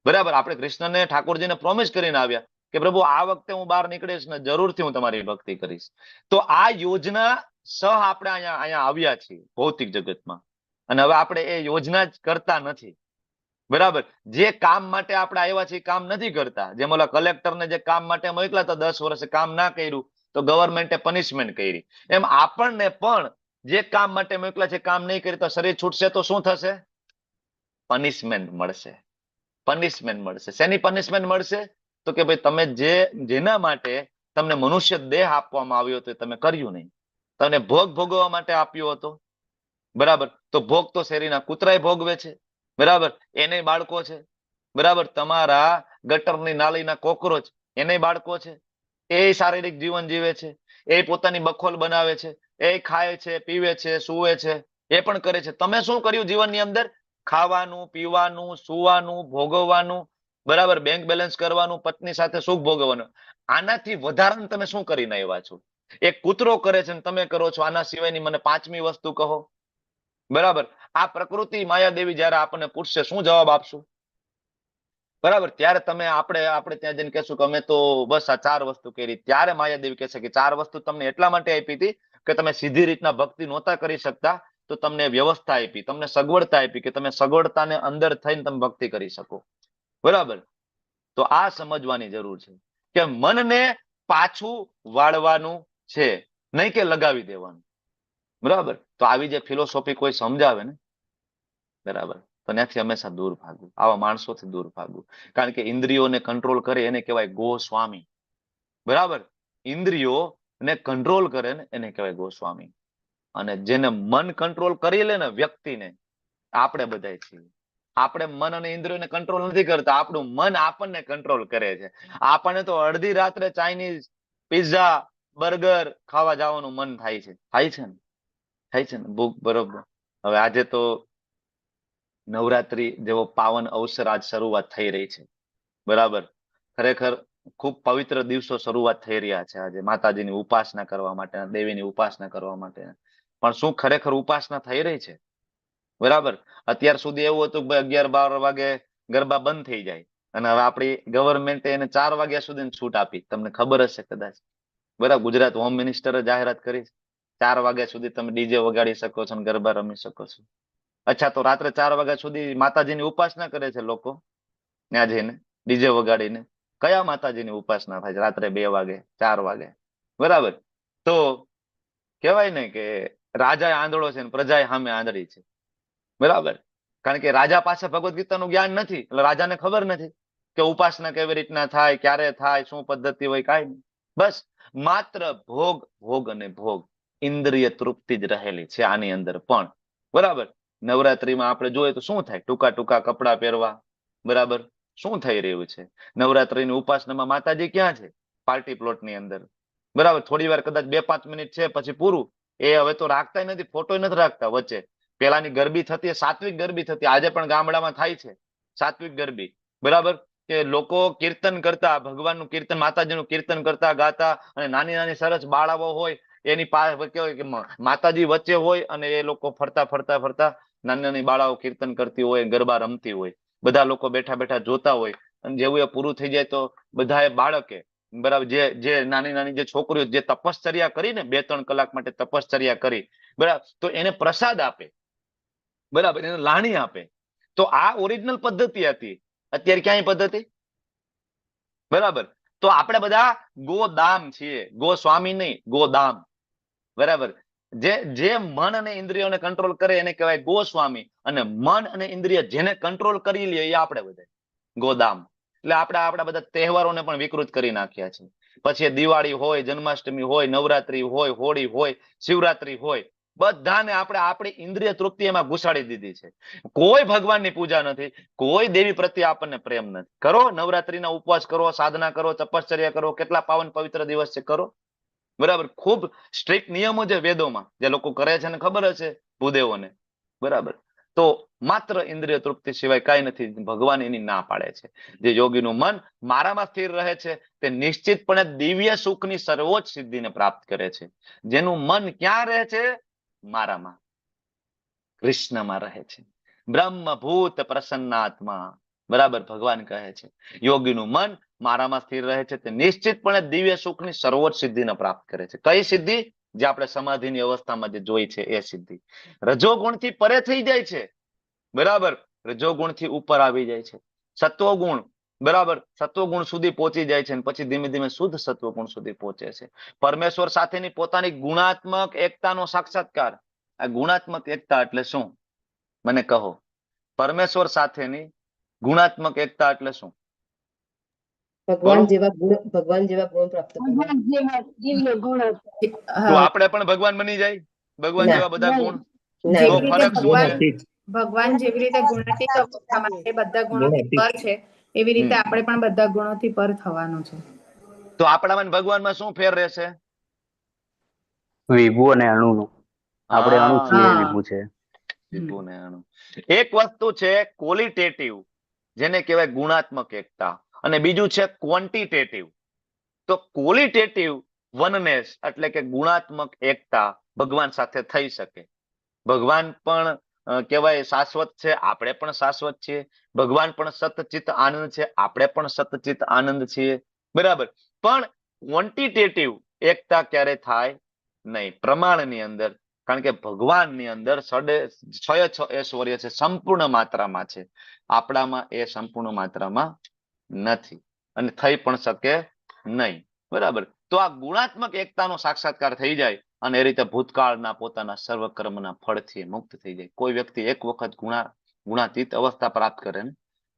બરાબર. આપણે કૃષ્ણને, ઠાકોરજીને પ્રોમિસ કરીને આવ્યા કે પ્રભુ આ વખતે હું બહાર નીકળીશ ને જરૂરથી હું તમારી ભક્તિ કરીશ. તો આ યોજના સહ આપણે અહીંયા આવ્યા છીએ ભૌતિક જગતમાં, અને હવે આપણે એ યોજના જ કરતા નથી, બરાબર. જે કામ માટે આપણે આવ્યા છીએ કામ નથી કરતા. જેમ ઓલા કલેક્ટરને જે કામ માટે મોકલા હતા, 10 વર્ષે કામ ના કર્યું તો ગવર્મેન્ટે પનિશમેન્ટ કરી, એમ આપણને પણ જે કામ માટે મોકલા છે કામ નહીં કરી તો શરીર છૂટશે તો શું થશે? પનિશમેન્ટ મળશે. પનિશમેન્ટ મળશે. શેની પનિશમેન્ટ મળશે? તો કે ભાઈ તમે જેના માટે તમને મનુષ્ય દેહ આપવામાં આવ્યો હતો તમે કર્યું નહીં. તમને ભોગ ભોગવવા માટે આપ્યો હતો, બરાબર, તો ભોગ તો શેરીના કૂતરાય ભોગવે છે, બરાબર, એને બાળકો છે, બરાબર. તમારા ગટરની નાલીના કોકરોચ એને બાળકો છે, એ શારીરિક જીવન જીવે છે, એ પોતાની બખોલ બનાવે છે, એ ખાય છે, પીવે છે, સૂવે છે, એ પણ કરે છે. તમે શું કર્યું જીવનની અંદર? ખાવાનું, પીવાનું, સુવાનું, ભોગવવાનું, બરાબર, બેંક બેલેન્સ કરવાનું, પત્ની સાથે સુખ ભોગવવાનું. આનાથી વધારાનું તમે શું કરીને આવ્યા છો? એક કૂતરો કરે છે ને તમે કરો છો. આના સિવાયની મને 5મી વસ્તુ કહો, બરાબર. આ પ્રકૃતિ માયાદેવી જયારે આપણને પૂછશે શું જવાબ આપશું? બરાબર. ત્યારે તમે આપણે ત્યાં જઈને કહેશું કે અમે તો બસ આ 4 વસ્તુ કરી. ત્યારે માયાદેવી કહેશે કે 4 વસ્તુ તમને એટલા માટે આપી હતી કે તમે સીધી રીતના ભક્તિ નહોતા કરી શકતા, તો તમને વ્યવસ્થા આપી, તમને સગવડતા આપી કે તમે સગવડતાને અંદર થઈને તમે ભક્તિ કરી શકો, બરાબર. તો આ સમજવાની જરૂર છે કે મનને પાછું વાળવાનું છે, નહીં કે લગાવી દેવાનું, બરાબર. તો આવી જે ફિલોસોફી કોઈ સમજાવે ને, બરાબર, તો ત્યાંથી હંમેશા દૂર ભાગવું, આવા માણસોથી દૂર ભાગવું. કારણ કે ઇન્દ્રિયોને કંટ્રોલ કરે એને કહેવાય ગોસ્વામી, બરાબર. ઇન્દ્રિયોને કંટ્રોલ કરે ને એને કહેવાય ગોસ્વામી. અને જેને મન કંટ્રોલ કરી લે ને વ્યક્તિને, આપણે બધાય છીએ. આપણે મન અને ઇન્દ્રિયોને કંટ્રોલ નથી કરતા, આપણું મન આપણને કંટ્રોલ કરે છે. આપણને તો અડધી રાત્રે ચાઇનીઝ, પિઝા, બર્ગર ખાવા જવાનું મન થાય છે. થાય છે ને? થાય છે ને? ભૂખ, બરોબર. હવે આજે તો નવરાત્રી જેવો પાવન અવસર આજ શરૂઆત થઈ રહી છે, બરાબર. ખરેખર ખૂબ પવિત્ર દિવસો શરૂઆત થઈ રહ્યા છે આજે માતાજીની ઉપાસના કરવા માટે, દેવીની ઉપાસના કરવા માટે. પણ શું ખરેખર ઉપાસના થઈ રહી છે? બરાબર. અત્યાર સુધી એવું હતું કે 11-12 વાગે ગરબા બંધ થઈ જાય, અને હવે આપણી ગવર્મેન્ટે એને 4 વાગ્યા સુધી છૂટ આપી. તમને ખબર હશે કદાચ, બરાબર. ગુજરાત હોમ મિનિસ્ટરે જાહેરાત કરી 4 વાગ્યા સુધી તમે ડીજે વગાડી શકો છો અને ગરબા રમી શકો છો. અચ્છા, તો રાત્રે 4 વાગ્યા સુધી માતાજીની ઉપાસના કરે છે લોકો ત્યાં જઈને ડીજે વગાડીને. કયા માતાજીની ઉપાસના થાય છે રાત્રે 2 વાગે 4 વાગે? બરાબર. તો કહેવાય ને કે રાજા આંધળો છે ને પ્રજા સામે આંધળી છે, બરાબર. કારણ કે રાજા પાસે ભગવદ ગીતાનું જ્ઞાન નથી, એટલે રાજાને ખબર નથી કે ઉપાસના કેવી રીતના થાય, ક્યારે થાય, શું પદ્ધતિ હોય, કાંઈ નહીં. બસ માત્ર ભોગ, ભોગ અને ભોગ, ઇન્દ્રિય તૃપ્તિ જ રહેલી છે આની અંદર પણ, બરાબર. નવરાત્રીમાં આપણે જોઈએ તો શું થાય? ટૂંકા ટૂંકા કપડા પહેરવા, બરાબર. શું થઈ રહ્યું છે? નવરાત્રીની ઉપાસનામાં માતાજી ક્યાં છે? પાર્ટી પ્લોટની અંદર, બરાબર. થોડી વાર કદાચ 2-5 મિનિટ છે પછી પૂરું. એ હવે તો રાખતા નથી, ફોટો નથી રાખતા વચ્ચે. પેલાની ગરબી થતી સાત્વિક ગરબી થતી, આજે પણ ગામડામાં થાય છે સાત્વિક ગરબી, બરાબર, કે લોકો કીર્તન કરતા, ભગવાનનું કીર્તન, માતાજીનું કીર્તન કરતા ગાતા, અને નાની નાની સરસ બાળાઓ હોય એની પાસે કેવાય કે માતાજી વચ્ચે હોય, અને એ લોકો ફરતા ફરતા ફરતા નાની નાની બાળાઓ કીર્તન કરતી હોય, ગરબા રમતી હોય, બધા લોકો બેઠા બેઠા જોતા હોય, અને જેવું એ પૂરું થઈ જાય તો બધાએ બાળકે, બરાબર, જે નાની નાની જે છોકરીઓ જે તપશ્ચર્યા કરી ને 2-3 કલાક માટે તપશ્ચર્યા કરી, બરાબર, તો એને પ્રસાદ આપે, બરાબર, એને લાણી આપે. તો આ ઓરિજિનલ પદ્ધતિ હતી. અત્યારે ક્યાંય પદ્ધતિ, બરાબર. તો આપણે બધા ગોદામ છીએ, ગોસ્વામી નહીં, ગોદામ, બરાબર. જે મન અને ઇન્દ્રિયોને કંટ્રોલ કરે એને કહેવાય ગોસ્વામી, અને મન અને ઇન્દ્રિય જેને કંટ્રોલ કરી લે એ આપણે બધા ગોદામ. એટલે આપણે આપણા બધા તહેવારોને પણ વિકૃત કરી નાખ્યા છે. પછી દિવાળી હોય, જન્માષ્ટમી હોય, નવરાત્રી હોય, હોળી હોય, શિવરાત્રી હોય, બધાને આપણે આપણી ઇન્દ્રિય તૃપ્તિ એમાં ઘુસાડી દીધી છે. કોઈ ભગવાનની પૂજા નથી, કોઈ દેવી પ્રત્યે આપણને પ્રેમ નથી. કરો નવરાત્રીના ઉપવાસ કરો, સાધના કરો, તપશ્ચર્યા કરો, કેટલા પાવન પવિત્ર દિવસ છે કરો, બરાબર. ખૂબ સ્ટ્રિક્ટ નિયમો છે વેદોમાં, જે લોકો કરે છે ને ખબર હશે ભૂદેવોને, બરાબર. તો માત્ર ઇન્દ્રિય તૃપ્તિ સિવાય કઈ નથી. ભગવાન એની ના પાડે છે. જે યોગીનું મન મારામાં સ્થિર રહે છે તે નિશ્ચિતપણે દિવ્ય સુખની સર્વોચ્ચ સિદ્ધિને પ્રાપ્ત કરે છે. જેનું મન ક્યાં રહે છે? મારામાં, કૃષ્ણમાં રહે છે. બ્રહ્મ ભૂત પ્રસન્નાત્મા, બરાબર. ભગવાન કહે છે યોગીનું મન મારામાં સ્થિર રહે છે તે નિશ્ચિતપણે દિવ્ય સુખની સર્વોચ્ચ સિદ્ધિને પ્રાપ્ત કરે છે. કઈ સિદ્ધિ? જે આપણે સમાધિની અવસ્થામાં જે જોઈ છે એ સિદ્ધિ. રજોગુણથી પરે થઈ જાય છે, બરાબર, રજોગુણથી ઉપર આવી જાય છે. સત્વગુણ, બરાબર, સત્વગુણ સુધી પહોંચી જાય છે, અને પછી ધીમે ધીમે શુદ્ધ સત્વગુણ સુધી પહોંચે છે. પરમેશ્વર સાથેની પોતાની ગુણાત્મક એકતાનો સાક્ષાત્કાર. આ ગુણાત્મક એકતા એટલે શું? મને કહો. પરમેશ્વર સાથેની ગુણાત્મક એકતા એટલે શું? ભગવાન જેવા ગુણ પ્રાપ્ત કરવા. તો આપણે પણ ભગવાન બની જાય, ભગવાન જેવા બધા ગુણ? તો ફરક શું છે? ભગવાન જેવી રીતે ગુણાતીત અવસ્થા માટે બધા ગુણોથી પર છે, એવી રીતે આપણે પણ બધા ગુણોથી પર થવાનું છે. તો આપણામાં ભગવાનમાં શું ફેર રહેશે? વિભુ અને અણુનું. આપણે અણુ છીએ, વિભુ છે. વિભુ ને અણુ. એક વસ્તુ છે ક્વોલિટેટિવ, જેને કહેવાય ગુણાત્મક એકતા, અને બીજું છે ક્વોન્ટિટેટિવ. તો ક્વોલિટેટિવ વનનેસ એટલે કે ગુણાત્મક એકતા ભગવાન સાથે થઈ શકે. ભગવાન પણ કહેવાય શાશ્વત છે, આપણે પણ શાશ્વત છીએ. ભગવાન પણ સતચિત આનંદ છે, આપણે પણ સતચિત આનંદ છીએ, બરાબર. પણ ક્વોન્ટિટેટિવ એકતા ક્યારે થાય નહીં? પ્રમાણની અંદર. કારણ કે ભગવાનની અંદર 6 ઐશ્વર્ય છે, સંપૂર્ણ માત્રામાં છે. આપણામાં એ સંપૂર્ણ માત્રામાં નથી, અને થઈ પણ શકે નહીં, બરાબર. તો આ ગુણાત્મક એકતાનો સાક્ષાત્કાર થઈ જાય, અને એ રીતે ભૂતકાળના પોતાના સર્વ કર્મના ફળથી મુક્ત થઈ જાય. કોઈ વ્યક્તિ એક વખત ગુણાતીત અવસ્થા પ્રાપ્ત કરે ને,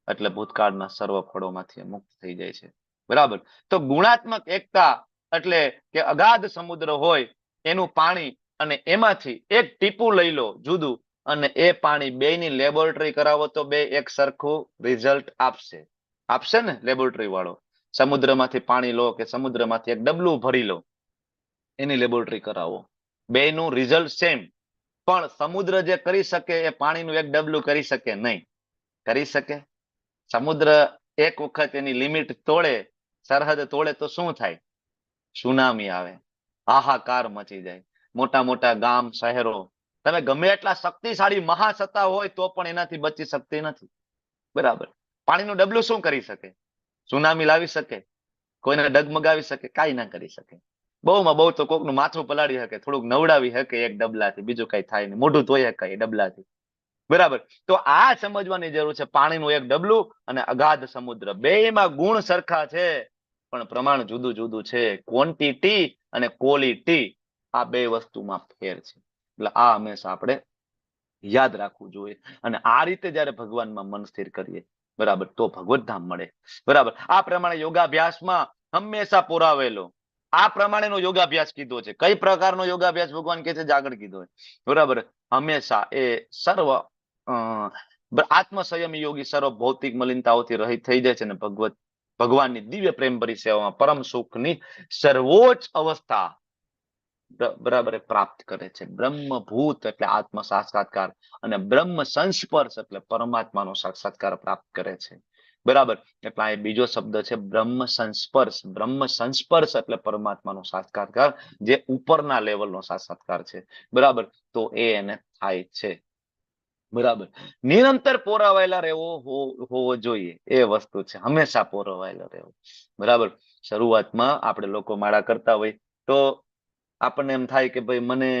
એટલે ભૂતકાળના સર્વ ફળોમાંથી મુક્ત થઈ જાય છે, બરાબર. તો ગુણાત્મક એકતા એટલે કે અગાધ સમુદ્ર હોય એનું પાણી, અને એમાંથી એક ટીપું લઈ લો જુદું, અને એ પાણી બેયની લેબોરેટરી કરાવો તો બે એક સરખું રિઝલ્ટ આપશે. આપશે ને? લેબોરેટરી વાળો સમુદ્રમાંથી પાણી લો કે સમુદ્રમાંથી એક ડબલું ભરી લો, એની લેબોરેટરી કરાવો, બેયનું રિઝલ્ટ સેમ. પણ સમુદ્ર જે કરી શકે એ પાણીનું એક ડબલું કરી શકે નહીં. કરી શકે? સમુદ્ર એક વખત એની લિમિટ તોડે, સરહદ તોડે તો શું થાય? સુનામી આવે, હાહાકાર મચી જાય. મોટા મોટા ગામ, શહેરો, તમે ગમે એટલા શક્તિશાળી મહાસત્તા હોય તો પણ એનાથી બચી શકતી નથી, બરાબર. પાણીનું ડબલું શું કરી શકે? સુનામી લાવી શકે? કોઈને ડગમગાવી શકે? કાંઈ ના કરી શકે. બહુમાં બહુ તો કોકનું માથું પલાળી શકે, થોડુંક નવડાવી શકે એક ડબલાથી, બીજું કઈ થાય નહીં. મોઢું ધોઈ શકાય એ ડબલાથી, બરાબર. તો આ સમજવાની જરૂર છે. પાણીનું એક ડબલું અને અગાધ સમુદ્ર, બેયમાં ગુણ સરખા છે, પણ પ્રમાણ જુદું જુદું છે. ક્વોન્ટિટી અને ક્વોલિટી, આ બે વસ્તુમાં ફેર છે. એટલે આ હંમેશા આપણે યાદ રાખવું જોઈએ. અને આ રીતે જયારે ભગવાનમાં મન સ્થિર કરીએ, બરાબર, તો ભગવત ધામ મળે, બરાબર. આ પ્રમાણે યોગાભ્યાસમાં હંમેશા પુરાવેલો આ પ્રમાણેનો યોગાભ્યાસ કીધો છે. કઈ પ્રકારનો યોગાભ્યાસ ભગવાન કહે છે? આગળ કીધો હોય, બરાબર. હંમેશા એ સર્વ આત્મસંયમી યોગી સર્વ ભૌતિક મલિનતાઓથી રહિત થઈ જાય છે, અને ભગવાનની દિવ્ય પ્રેમ ભરી સેવામાં પરમ સુખની સર્વોચ્ચ અવસ્થા બરાબર એ પ્રાપ્ત કરે છે. બ્રહ્મભૂત એટલે આત્મ સાક્ષાત્કાર અને બ્રહ્મ સંસ્પર્શ એટલે પરમાત્માનો સાક્ષાત્કાર પ્રાપ્ત કરે છે. બરાબર, એટલે આ બીજો શબ્દ છે બ્રહ્મ સંસ્પર્શ. બ્રહ્મ સંસ્પર્શ એટલે પરમાત્માનો સાક્ષાત્કાર, જે ઉપરના લેવલનો સાક્ષાત્કાર છે. બરાબર, તો એને થાય છે. બરાબર, નિરંતર પોરાવાયેલા હોવો જોઈએ, એ વસ્તુ છે, હંમેશા પોરાવાયેલા રહેવું. બરાબર, શરૂઆતમાં આપણે લોકો માળા કરતા હોય તો આપણને એમ થાય કે ભાઈ મને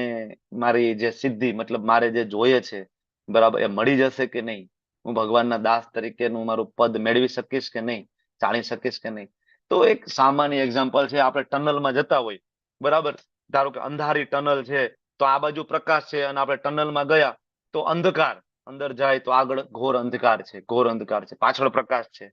મારી જે સિદ્ધિ, મતલબ મારે જે જોઈએ છે, બરાબર, એ મળી જશે કે નહીં, હું ભગવાનના દાસ તરીકેનું મારું પદ મેળવી શકીશ કે નહીં, જાણી શકીશ કે નહીં. તો એક સામાન્ય એક્ઝામ્પલ છે, આપણે ટનલમાં જતા હોય, બરાબર, ધારો કે અંધારી ટનલ છે, તો આ બાજુ પ્રકાશ છે અને આપણે ટનલમાં ગયા તો અંધકાર, અંદર જાય તો આગળ ઘોર અંધકાર છે, ઘોર અંધકાર છે, પાછળ પ્રકાશ છે.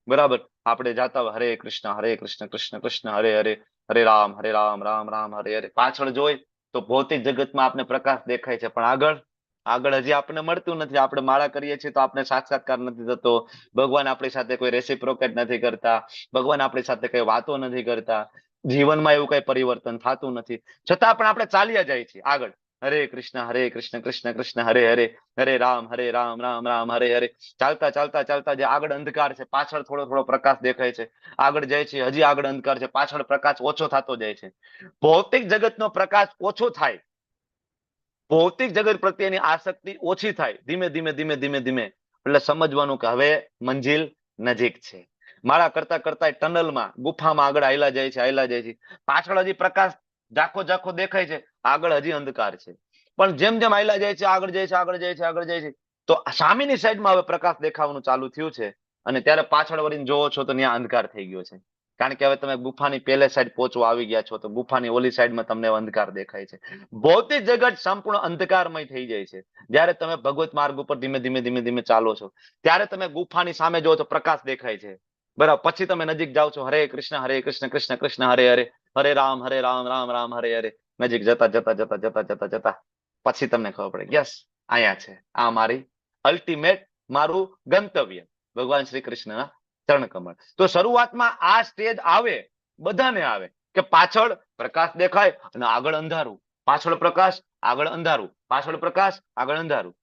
બરાબર, આપણે જાતા હોય હરે કૃષ્ણ કૃષ્ણ કૃષ્ણ હરે હરે, હરે રામ રામ રામ હરે હરે, પાછળ જોઈ તો ભૌતિક જગતમાં આપણે પ્રકાશ દેખાય છે, પણ આગળ હજી આપણને મળતું નથી. આપણે માળા કરીએ છીએ તો આપણે સાક્ષાત્કાર નથી થતો. ભગવાન આપણી સાથે કોઈ રેસિપ્રોકેટ નથી કરતા, ભગવાન આપણી સાથે કઈ વાતો નથી કરતા, જીવનમાં એવું કઈ પરિવર્તન થતું નથી, છતાં પણ આપણે ચાલ્યા જાય છીએ આગળ. હરે કૃષ્ણ કૃષ્ણ કૃષ્ણ હરે હરે, હરે રામ રામ રામ હરે હરે. ચાલતા ચાલતા ચાલતા જે આગળ અંધકાર છે, પાછળ થોડો થોડો પ્રકાશ દેખાય છે, આગળ જાય છે, હજી આગળ અંધકાર છે, પાછળ પ્રકાશ ઓછો થતો જાય છે. ભૌતિક જગતનો પ્રકાશ ઓછો થાય, ભૌતિક જગત પ્રત્યેની આસક્તિ ઓછી થાય, ધીમે ધીમે ધીમે ધીમે ધીમે, એટલે સમજવાનું કે હવે મંજિલ નજીક છે. માળા કરતા કરતા ટનલમાં, ગુફામાં આગળ આયલા જાય છે, પાછળ હજી પ્રકાશ ઝાખો ઝાખો દેખાય છે, આગળ હજી અંધકાર છે. પણ જેમ જેમ આયલા જાય છે, આગળ જાય છે, તો સામેની સાઈડમાં હવે પ્રકાશ દેખાવાનું ચાલુ થયું છે, અને ત્યારે પાછળ વળીને જોવો છો તો ત્યાં અંધકાર થઈ ગયો છે. કારણ કે હવે તમે ગુફાની પહેલે સાઈડ પહોંચવા આવી ગયા છો, તો ગુફાની ઓલી સાઈડમાં તમને અંધકાર દેખાય છે. ભૌતિક જગત સંપૂર્ણ અંધકારમય થઈ જાય છે. જ્યારે તમે ભગવત માર્ગ ઉપર ધીમે ધીમે ધીમે ધીમે ચાલો છો, ત્યારે તમે ગુફાની સામે જો તો પ્રકાશ દેખાય છે. બરાબર, પછી તમે નજીક જાઓ છો, હરે કૃષ્ણ કૃષ્ણ કૃષ્ણ હરે હરે, હરે રામ રામ રામ હરે હરે. નજીક જતા જતા જતા જતા જતા જતા પછી તમને ખબર પડે, યસ, અહીંયા છે, આ મારી અલ્ટિમેટ, મારું ગંતવ્ય ભગવાન શ્રી કૃષ્ણના ચરણ કમળ. તો શરૂઆતમાં આ સ્ટેજ આવે, બધાને આવે, કે પાછળ પ્રકાશ દેખાય અને આગળ અંધારું, પાછળ પ્રકાશ આગળ અંધારું, પાછળ પ્રકાશ આગળ અંધારું.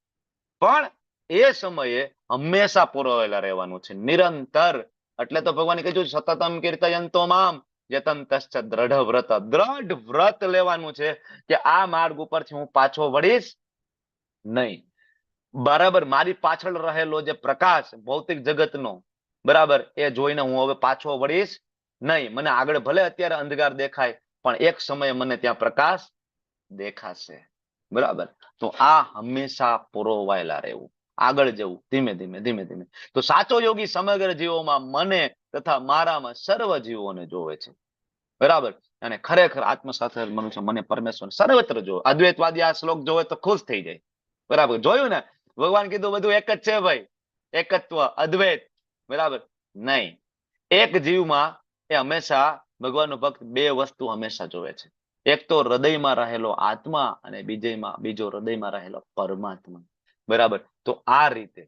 પણ એ સમયે હંમેશા પુરવાયેલા રહેવાનું છે, નિરંતર. એટલે તો ભગવાને કીધું સતતમ કીર્તયંતો મામ યતંતશ્ચ દ્રઢ વ્રત. દ્રઢ વ્રત લેવાનું છે કે આ માર્ગ ઉપરથી હું પાછો વળીશ નહીં. બરાબર, મારી પાછળ રહેલો જે પ્રકાશ ભૌતિક જગતનો, બરાબર, એ જોઈને હું હવે પાછો વળીશ નહીં. મને આગળ ભલે અત્યારે અંધકાર દેખાય, પણ એક સમયે મને ત્યાં પ્રકાશ દેખાશે. બરાબર, તો આ હંમેશા પુરવાયેલા રહેવું, આગળ જવું, ધીમે ધીમે ધીમે ધીમે. તો સાચો યોગી સમગ્ર જીવોમાં મને તથા મારામાં સર્વ જીવોને જોવે છે. બરાબર, અને ખરેખર આત્મસાત મનુષ્ય મને પરમેશ્વર સર્વત્ર જોવે. અદ્વૈતવાદી આ શ્લોક જોવે તો ખુશ થઈ જાય. બરાબર, જોયું ને, ભગવાન કીધું બધું એક જ છે ભાઈ, એકત્વ, અદ્વૈત. બરાબર, નહીં, એક જીવમાં એ હંમેશા ભગવાનનો ભક્ત બે વસ્તુ હંમેશા જોવે છે. એક તો હૃદયમાં રહેલો આત્મા અને બીજો હૃદયમાં રહેલો પરમાત્મા. બરાબર, તો આ રીતે,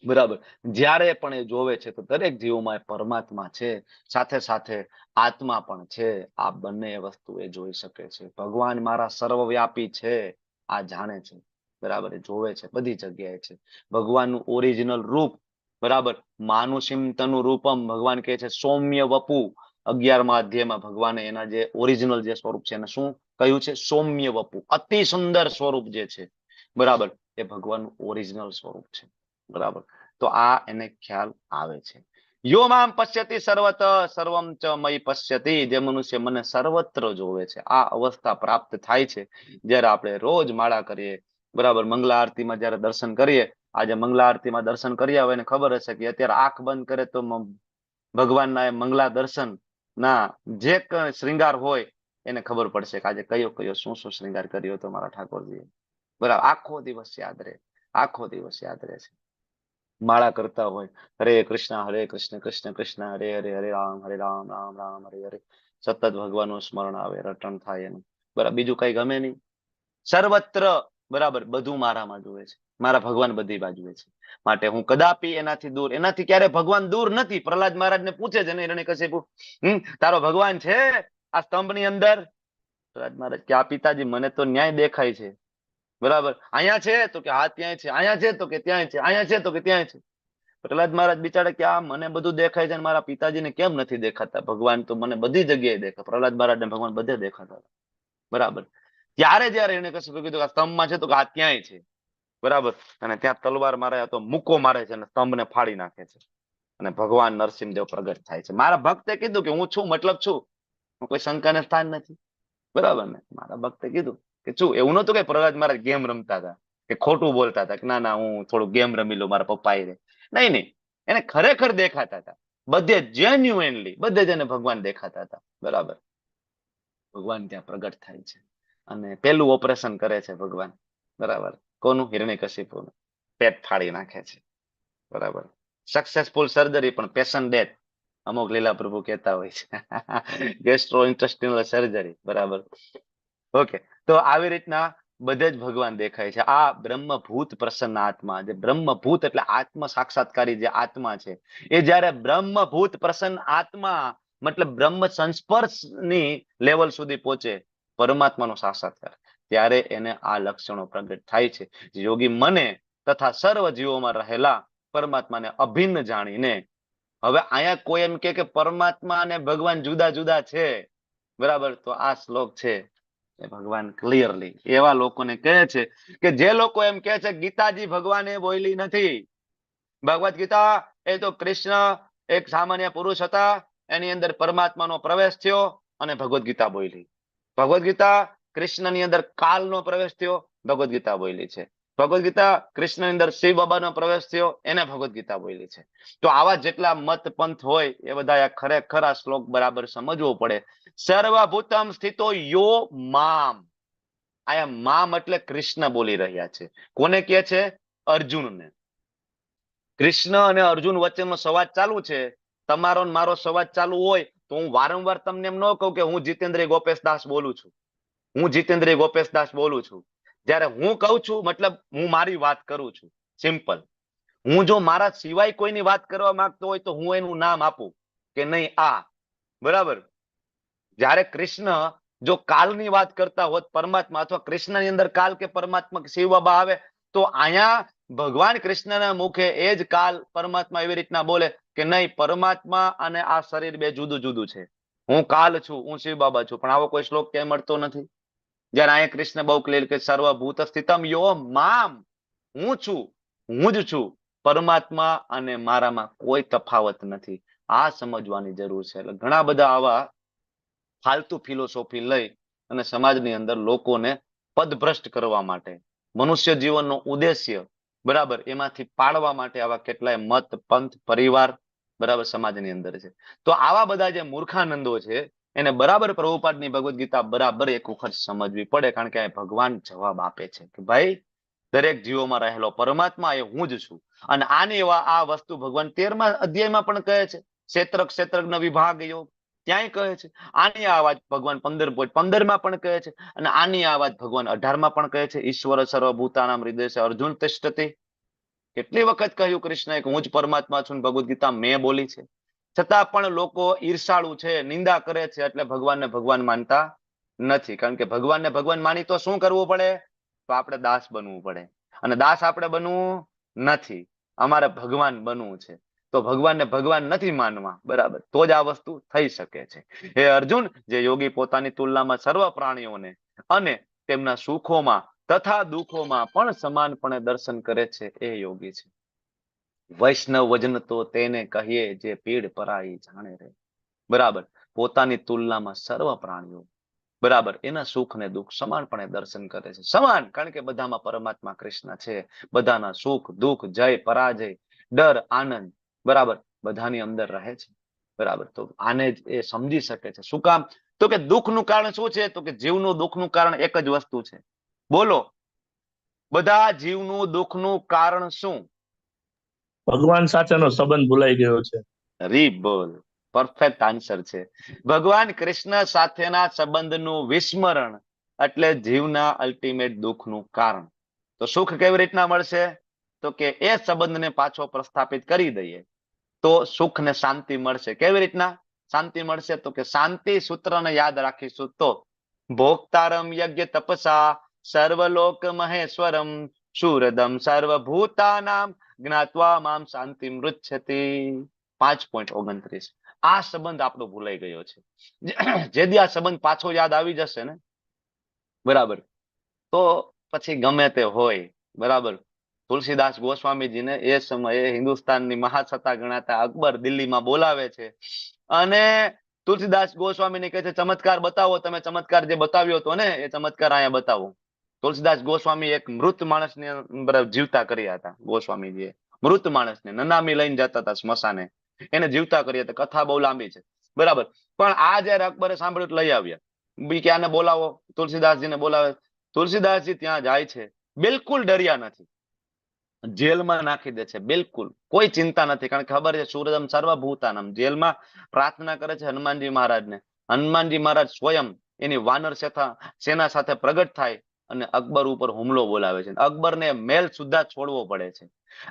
બરાબર, જ્યારે પણ એ જોવે છે તો દરેક જીવોમાં એ પરમાત્મા છે, સાથે સાથે આત્મા પણ છે. આ બંને વસ્તુ એ જોઈ શકે છે. ભગવાન મારા સર્વવ્યાપી છે, આ જાણે છે. બરાબર, એ જોવે છે, બધી જગ્યાએ છે. ભગવાનનું ઓરિજિનલ રૂપ, બરાબર, માનુષિમ તનુ રૂપમ, ભગવાન કહે છે સૌમ્ય વપુ. 11મા અધ્યાયમાં ભગવાને એના જે ઓરિજિનલ જે સ્વરૂપ છે એને શું કહ્યું છે? સૌમ્ય વપુ, અતિ સુંદર સ્વરૂપ જે છે, બરાબર, એ ભગવાનનું ઓરિજિનલ સ્વરૂપ છે. બરાબર, તો આ એને ખ્યાલ આવે છે. યો મામ પશ્યતિ સર્વત સર્વમ ચ મયી પશ્યતિ, જે મનુષ્ય મને સર્વત્ર જોવે છે. આ અવસ્થા પ્રાપ્ત થાય છે જ્યારે આપણે રોજ માળા કરીએ. બરાબર, મંગલા આરતીમાં જયારે દર્શન કરીએ, આજે મંગલા આરતીમાં દર્શન કર્યા હોય ને ખબર હશે કે અત્યારે આંખ બંધ કરે તો ભગવાનના એ મંગલા દર્શન ના જે શ્રૃંગાર હોય એને ખબર પડશે કે આજે કયો કયો શું શું શ્રૃંગાર કર્યો હતો મારા ઠાકોરજીએ. બરાબર, આખો દિવસ યાદ રહે, આખો દિવસ યાદ રહે છે. માળા કરતા હોય, હરે કૃષ્ણ કૃષ્ણ કૃષ્ણ હરે હરે, હરે રામ રામ રામ હરે હરે. સતત ભગવાનનું સ્મરણ આવે, રટણ થાય એનું. બરાબર, બીજું કઈ ગમે નહીં. સર્વત્ર, બરાબર, બધું મારામાં જોવે છે. મારા ભગવાન બધી બાજુએ છે. માટે હું કદાપી એનાથી દૂર, એનાથી ક્યારે ભગવાન દૂર નથી. પ્રહલાદ મહારાજ ને પૂછે છે ને હિરણ્યકશિપુ, તારો ભગવાન છે આ સ્તંભની અંદર? પ્રહલાદ મહારાજ કે આ પિતાજી મને તો ન્યાય દેખાય છે, બરાબર, અહીંયા છે તો કે હા ત્યાંય છે, અહીંયા છે તો કે ત્યાંય છે, અહીંયા છે તો કે ત્યાંય છે. પ્રહલાદ મહારાજ બિચારા કે આ મને બધું દેખાય છે, મારા પિતાજીને કેમ નથી દેખાતા? ભગવાન તો મને બધી જગ્યાએ દેખાય. પ્રહલાદ મહારાજને ભગવાન બધે દેખાતા હતા, બરાબર. ત્યારે જયારે એને કશું કીધું આ સ્તંભમાં છે તો કે આ ત્યાંય છે, બરાબર, અને ત્યાં તલવાર મારે તો મુક્કો મારે છે અને સ્તંભને ફાડી નાખે છે, અને ભગવાન નરસિંહદેવ પ્રગટ થાય છે. મારા ભક્તે કીધું કે હું છું, મતલબ છું, હું કોઈ શંકાને સ્થાન નથી, બરાબર ને. મારા ભક્તે કીધું કે છું. એવું નતું કે પ્રહલાદ મહારાજ ગેમ રમતા હતા કે ખોટું બોલતા હતા કે ના ના હું થોડું ગેમ રમી લઉં મારા પપ્પા એ. નહીં નહીં, એને ખરેખર દેખાતા હતા બધે, જેન્યુઅનલી બધે જ એને ભગવાન દેખાતા હતા, બરાબર. ભગવાન ત્યાં પ્રગટ થાય છે અને પેલું ઓપરેશન કરે છે ભગવાન, બરાબર. કોનું? હિરણ્યકશિપુનું પેટ ફાડી નાખે છે, બરાબર. સક્સેસફુલ સર્જરી પણ પેશન્ટ ડેથ અમુક લીલા પ્રભુ કહેતા હોય છે. ગેસ્ટ્રો ઇન્ટેસ્ટિનલ સર્જરી, બરાબર. ઓકે, તો આવી રીતના બધે જ ભગવાન દેખાય છે. આ બ્રહ્મભૂત પ્રસન્ન આત્મા, જે બ્રહ્મભૂત એટલે આત્મ સાક્ષાત્કારી જે આત્મા છે, એ જયારે બ્રહ્મભૂત પ્રસન્ન આત્મા મતલબ બ્રહ્મ સંસ્પર્શની લેવલ સુધી પહોંચે, પરમાત્માનો સાક્ષાત્કાર, ત્યારે એને આ લક્ષણો પ્રગટ થાય છે. યોગી મને તથા સર્વ જીવોમાં રહેલા પરમાત્માને અભિન્ન જાણીને, હવે અહીંયા કોઈ એમ કે પરમાત્મા અને ભગવાન જુદા જુદા છે, બરાબર, તો આ શ્લોક છે એ ભગવાન ક્લિયરલી એવા લોકોને કહે છે કે જે લોકો એમ કહે છે ગીતાજી ભગવાને બોલી નથી, ભગવદ ગીતા એ તો કૃષ્ણ એક સામાન્ય પુરુષ હતા, એની અંદર પરમાત્માનો પ્રવેશ થયો અને ભગવદ ગીતા બોલી. ભગવદ ગીતા કૃષ્ણની અંદર કાલનો પ્રવેશ થયો, ભગવદ ગીતા બોલી છે. ભગવદ ગીતા કૃષ્ણની અંદર શિવ બાબાનો પ્રવેશ થયો, એને ભગવદ ગીતા બોલી છે. તો આવા જેટલા મત પંથ હોય એ બધા ખરેખર આ શ્લોક બરાબર સમજવો પડે. સર્વભૂતમ સ્થિતો યો મામ, આયા મામ એટલે કૃષ્ણ બોલી રહ્યા છે. કોને કહે છે? અર્જુનને. કૃષ્ણ અને અર્જુન વચ્ચેનો સંવાદ ચાલુ છે. તમારો ને મારો સંવાદ ચાલુ હોય તો હું વારંવાર તમને એમ ન કહું કે હું જીતેન્દ્ર ગોપેશ દાસ બોલું છું, હું જીતેન્દ્ર ગોપેશ દાસ બોલું છું. જ્યારે હું કહું છું મતલબ હું મારી વાત કરું છું, સિમ્પલ. હું જો મારા સિવાય કોઈની વાત કરવા માંગતો હોય તો હું એનું નામ આપું કે નહીં આ, બરાબર. જ્યારે કૃષ્ણ જો કાલની વાત કરતા હોત, પરમાત્મા અથવા કૃષ્ણની અંદર કાલ કે પરમાત્મા શિવ બાબા આવે, તો અહીંયા ભગવાન કૃષ્ણના મુખે એ જ કાલ પરમાત્મા એવી રીતના બોલે કે નહીં, પરમાત્મા અને આ શરીર બે જુદું જુદું છે. હું કાલ છું, હું શિવ બાબા છું. પણ આવો કોઈ શ્લોક ક્યાંય મળતો નથી. જયારે અહીંયા કૃષ્ણ બહુ ક્લિયર કે સર્વભૂત સ્થિતમ યો મામ, હું છું, હું જ છું. પરમાત્મા અને મારામાં કોઈ તફાવત નથી. આ સમજવાની જરૂર છે. એટલે ઘણા બધા આવા ફાલતુ ફિલોસોફી લઈ અને સમાજની અંદર લોકોને પદભ્રષ્ટ કરવા માટે, મનુષ્ય જીવનનો ઉદ્દેશ્ય, બરાબર, એમાંથી પાડવા માટે આવા કેટલાય મત પંથ પરિવાર, બરાબર, સમાજની અંદર છે. તો આવા બધા જે મૂર્ખાનંદો છે એને બરાબર પ્રભુપાદની ભગવદ ગીતા બરાબર એક વખત સમજવી પડે. કારણ કે ભગવાન જવાબ આપે છે કે ભાઈ દરેક જીવોમાં રહેલો પરમાત્મા એ હું જ છું. અને આની આ વસ્તુ ભગવાન 13મા અધ્યાયમાં પણ કહે છે, ક્ષેત્રજ્ઞ વિભાગ યોગ, ત્યાંય કહે છે. આની આ વાત ભગવાન 15.15માં પણ કહે છે, અને આની આ વાત ભગવાન 18માં પણ કહે છે. ઈશ્વર સર્વભૂતાનામ હૃદય અર્જુન તિષ્ઠતિ. કેટલી વખત કહ્યું કૃષ્ણએ કે હું જ પરમાત્મા છું, ભગવદ ગીતા મેં બોલી છે. છતાં પણ લોકો ઈર્ષાળુ છે, નિંદા કરે છે, એટલે ભગવાનને ભગવાન માનતા નથી. કારણ કે ભગવાનને ભગવાન માની તો શું કરવું પડે? તો આપણે દાસ બનવું પડે. અને દાસ આપણે બનવું નથી, અમારે ભગવાન બનવું છે. તો ભગવાનને ભગવાન નથી માનવા, બરાબર, તો જ આ વસ્તુ થઈ શકે છે. હે અર્જુન, જે યોગી પોતાની તુલનામાં સર્વ પ્રાણીઓને અને તેમના સુખોમાં તથા દુઃખોમાં પણ સમાનપણે દર્શન કરે છે, એ યોગી છે. વૈષ્ણવ વજન તો તેને કહીએ જે પીડ પરાઈ જાણે રે, બરાબર. પોતાની તુલનામાં સર્વ પ્રાણીઓ, બરાબર, એના સુખ ને દુઃખ સમાનપણે દર્શન કરે છે. સમાન, કારણ કે બધામાં પરમાત્મા કૃષ્ણ છે. બધાના સુખ દુઃખ, જય પરાજય, ડર આનંદ, બરાબર, બધાની અંદર રહે છે, બરાબર. તો આને જ એ સમજી શકે છે. શું કામ? તો કે દુઃખનું કારણ શું છે? તો કે જીવનું દુઃખનું કારણ એક જ વસ્તુ છે. બોલો, બધા જીવનું દુઃખનું કારણ શું? ભગવાન સાથેનો સંબંધ ભૂલાઈ ગયો છે. રી બોલ, પરફેક્ટ આન્સર છે. ભગવાન કૃષ્ણ સાથેના સંબંધનું વિસ્મરણ એટલે જીવના અલ્ટિમેટ દુઃખનું કારણ. તો સુખ કેવી રીતના મળશે? તો કે એ સંબંધને પાછો પ્રસ્થાપિત કરી દઈએ તો સુખ ને શાંતિ મળશે. કેવી રીતના શાંતિ મળશે? તો કે શાંતિ સૂત્રને યાદ રાખીશું તો ભોક્તારમ યજ્ઞ તપસા સર્વલોક મહેશ્વરમ શૂરદમ સર્વભૂતાનામ જ્ઞાત્વા મામ શાંતિ મૃચ્છતિ. 5.29. આ સંબંધ આપણો ભૂલાઈ ગયો છે. જે દી આ સંબંધ પાછો યાદ આવી જશે ને, બરાબર, તો પછી ગમે તે હોય, બરાબર. તુલસીદાસ ગોસ્વામીજીને એ સમયે હિન્દુસ્તાનની મહાસત્તા ગણાતા અકબર દિલ્હીમાં બોલાવે છે અને તુલસીદાસ ગોસ્વામીને કહે છે ચમત્કાર બતાવો, તમે ચમત્કાર જે બતાવ્યો હતો ને એ ચમત્કાર અહીંયા બતાવો. તુલસીદાસ ગોસ્વામી એક મૃત માણસને જીવતા કર્યા હતા. ગોસ્વામીજીએ મૃત માણસને નનામી લઈને જતા હતા સ્મશાને, એને જીવતા કર્યા હતા. કથા બહુ લાંબી છે, બરાબર. પણ આ જયારે અકબરે સાંભળ્યું લઈ આવ્યા, બી કે આને બોલાવો, તુલસીદાસજીને બોલાવે. તુલસીદાસજી ત્યાં જાય છે, બિલકુલ ડર્યા નથી, જેલમાં નાખી દે છે, બિલકુલ કોઈ ચિંતા નથી, કારણ કે ખબર છે સૂરદમ સર્વભૂતાનમ. જેલમાં પ્રાર્થના કરે છે હનુમાનજી મહારાજને. હનુમાનજી મહારાજ સ્વયં એની વાનર સેના સાથે પ્રગટ થાય અને અકબર ઉપર હુમલો બોલાવે છે. અકબરને મહેલ સુદ્ધા છોડવો પડે છે.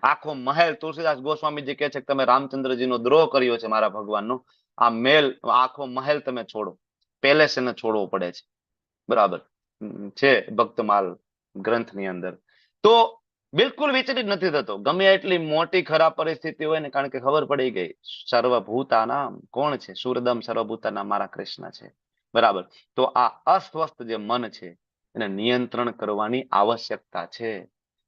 આખો મહેલ, તુલસીદાસ ગોસ્વામીજી કહે છે કે તમે રામચંદ્રજીનો દ્રોહ કર્યો છે મારા ભગવાનનો, આ મહેલ, આખો મહેલ તમે છોડો, પેલેસ એને છોડવો પડે છે, બરાબર છે ભક્તમાલ ગ્રંથની અંદર. તો બિલકુલ વિચલિત નથી થતો, ગમે એટલી મોટી ખરાબ પરિસ્થિતિ હોય ને, કારણ કે ખબર પડી ગઈ સર્વભૂતાના કોણ છે, સૂરદમ સર્વભૂતાના મારા કૃષ્ણ છે, બરાબર. તો આ અસ્વસ્થ જે મન છે એને નિયંત્રણ કરવાની આવશ્યકતા છે,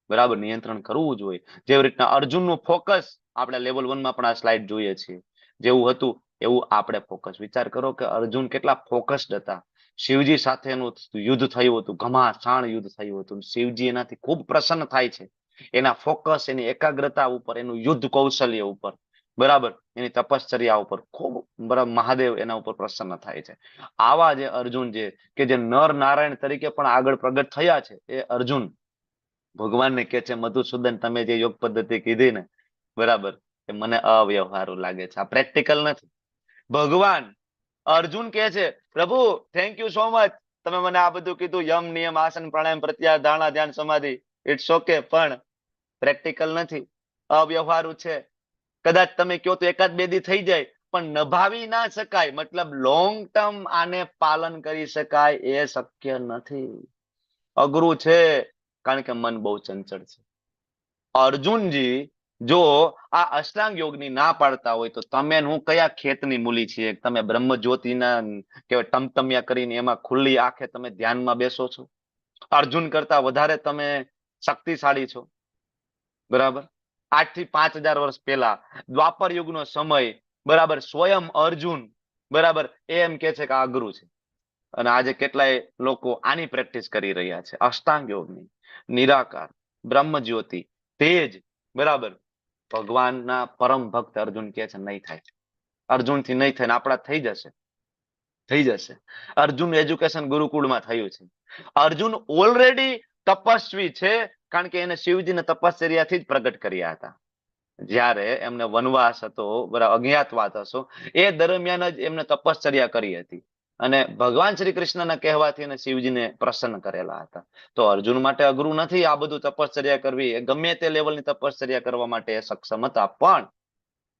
બરાબર. નિયંત્રણ કરવું જોઈએ. જેવી રીતના અર્જુનનું ફોકસ આપણે લેવલ 1 માં પણ આ સ્લાઇડ જોઈએ છીએ, જેવું હતું એવું આપણે ફોકસ. વિચાર કરો કે અર્જુન કેટલા ફોકસ્ડ હતા. શિવજી સાથેનું યુદ્ધ થયું હતું, ઘમાસાણ યુદ્ધ થયું હતું. શિવજી એનાથી ખૂબ પ્રસન્ન થાય છે, એના ફોકસ, એની એકાગ્રતા ઉપર, એનું યુદ્ધ કૌશલ્ય ઉપર, બરાબર, એની તપશ્ચર્યા ઉપર ખૂબ, બરાબર, મહાદેવ એના ઉપર પ્રસન્ન થાય છે. આવા જે અર્જુન કે જે નર નારાયણ તરીકે પણ આગળ પ્રગટ થયા છે, એ અર્જુન ભગવાનને કે છે મધુસૂદન તમે જે યોગ પદ્ધતિ કીધી ને, બરાબર, એ મને અવ્યવહારુ લાગે છે, આ પ્રેક્ટિકલ નથી. ભગવાન અર્જુન કહે છે પ્રભુ થેન્ક યુ સો મચ, તમે મને આ બધું કીધું, યમ નિયમ આસન પ્રાણાયામ પ્રત્યાહાર ધારણા ધ્યાન સમાધિ, ઇટ્સ ઓકે, પણ પ્રેક્ટિકલ નથી, અવ્યવહારુ છે. કદાચ તમે કહો તો એકાદ બે દી થઈ જાય, પણ નભાવી ના શકાય, મતલબ લોંગ ટર્મ આને પાલન કરી શકાય એ શક્ય નથી, અઘરું છે, કારણ કે મન બહુ ચંચળ છે. અર્જુનજી જો આ અષ્ટાંગ યોગની ના પાડતા હોય તો તમે હું કયા ખેતની મૂલી છીએ? તમે બ્રહ્મ જ્યોતિના કેવાય ટમટમિયા કરીને એમાં ખુલ્લી આંખે તમે ધ્યાનમાં બેસો છો. અર્જુન કરતા વધારે તમે શક્તિશાળી છો, બરાબર. 8 થી 5000 વર્ષ પહેલા દ્વાપર યુગનો સમય, બરાબર, સ્વયં અર્જુન, બરાબર, એમ કે છે કે આ અઘરું છે. અને આજે કેટલાય લોકો આની પ્રેક્ટિસ કરી રહ્યા છે, અષ્ટાંગ યોગની. નિરાકાર, બ્રહ્મ જ્યોતિ, તેજ, બરાબર. ભગવાનના પરમ ભક્ત અર્જુન કે છે નહીં થાય, અર્જુનથી નહીં થાય, આપણા થઈ જશે, થઈ જશે. અર્જુન એજ્યુકેશન ગુરુકુળમાં થયું છે. અર્જુન ઓલરેડી તપસ્વી છે, કારણ કે એને શિવજીને તપશ્ચર્યાથી જ પ્રગટ કર્યા હતા. જ્યારે એમને વનવાસ હતો, બરાબર, અજ્ઞાતવાસ હતો, એ દરમિયાન જ એમને તપશ્ચર્યા કરી હતી અને ભગવાન શ્રી કૃષ્ણના કહેવાથી એને શિવજીને પ્રસન્ન કરેલા હતા. તો અર્જુન માટે અઘરું નથી આ બધું તપશ્ચર્યા કરવી, એ ગમે તે લેવલની તપશ્ચર્યા કરવા માટે એ સક્ષમ હતા, પણ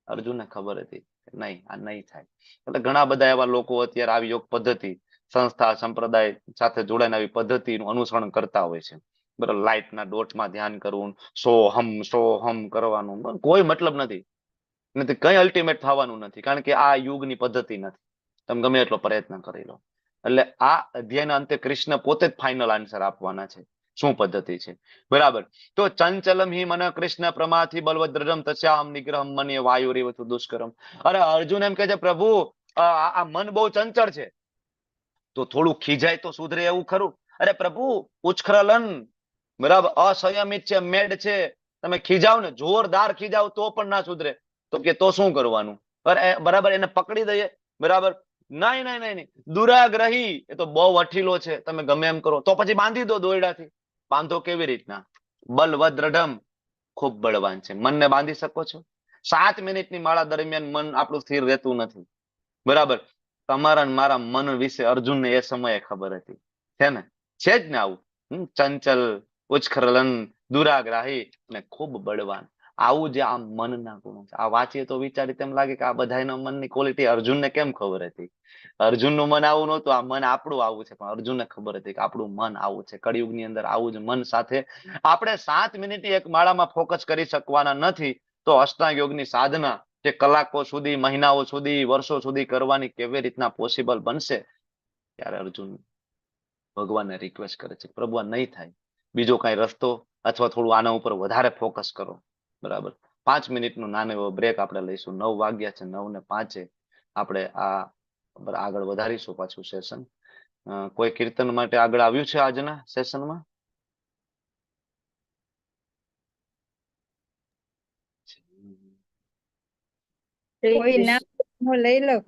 અર્જુનને ખબર હતી નહીં, આ નહીં થાય. એટલે ઘણા બધા એવા લોકો અત્યારે આવી યોગ પદ્ધતિ, સંસ્થા સંપ્રદાય સાથે જોડાઈને આવી પદ્ધતિનું અનુસરણ કરતા હોય છે, બરાબર. લાઇટના ડોટમાં ધ્યાન કરવું, સોહમ કરવાનું, કોઈ મતલબ નથી, કઈ અલ્ટિમેટ થવાનું નથી, કારણ કે આ યુગની પદ્ધતિ નથી. તમે ગમે એટલો પ્રયત્ન કરી લો. એટલે આ અધ્યાયના અંતે કૃષ્ણ પોતે જ ફાઇનલ આન્સર આપવાના છે, શું પદ્ધતિ છે, બરાબર. તો ચંચલમ હિ મન કૃષ્ણ પ્રમાથી બલવદ્રમ તસ્યાહમ નિગ્રહમ મન્યે વાયુરેવતુ દુષ્કરમ. અરે અર્જુન એમ કહે છે પ્રભુ આ મન બહુ ચંચળ છે, તો થોડું ખીજાય તો સુધરે એવું ખરું? અરે પ્રભુ ઉચ્છ્રલન, બરાબર, અસંયમિત છે, મેડ છે, તમે ખીજાવ ને, જોરદાર ખીજાવ તો પણ ના સુધરે, તો કે તો શું કરવાનું? બરાબર, એને પકડી દઈએ, બરાબર. નહીં નહીં નહીં, દુરાગ્રહી, એ તો બહુ વઠીલો છે, તમે ગમે એમ કરો, તો પછી બાંધી દો દોરડાથી. બાંધો કેવી રીતના? બલવદ્રઢમ, ખૂબ બળવાન છે. મનને બાંધી શકો છો? 7 મિનિટની માળા દરમિયાન મન આપણું સ્થિર રહેતું નથી, બરાબર. તમારા મારા મન વિશે અર્જુનને એ સમયે ખબર હતી, છે ને? છે જ ને આવું, ચંચલ, ઉચ્છ્રલન, દુરાગ્રાહી અને ખૂબ બળવાન. આવું જે આ મનના ગુણો છે. આ વાંચીએ તો વિચારી તેમ લાગે કે આ બધાના મનની ક્વોલિટી અર્જુનને કેમ ખબર હતી? અર્જુનનું મન આવું નહોતું, આ મન આપણું આવું છે, પણ અર્જુનને ખબર હતી કે આપણું મન આવું છે. કળિયુગની અંદર આવું જ મન સાથે આપણે 7 મિનિટ એક માળામાં ફોકસ કરી શકવાના નથી. તો અષ્ટાંગ યોગની સાધના જે કલાકો સુધી, મહિનાઓ સુધી, વર્ષો સુધી કરવાની કેવી રીતના પોસિબલ બનશે? ત્યારે અર્જુન ભગવાનને રિક્વેસ્ટ કરે છે, પ્રભુ આ નહીં થાય, બીજો કઈ રસ્તો અથવા થોડું આના ઉપર વધારે ફોકસ કરો. બરાબર, 5 મિનિટનું નાનો એવો બ્રેક આપણે લઈશું. 9 વાગ્યા છે, 9:05 આપણે આ આગળ વધારીશું પાછું સેશન. કોઈ કીર્તન માટે આગળ આવ્યું છે આજના સેશનમાં? કોઈ ના, હું લઈ લઉં.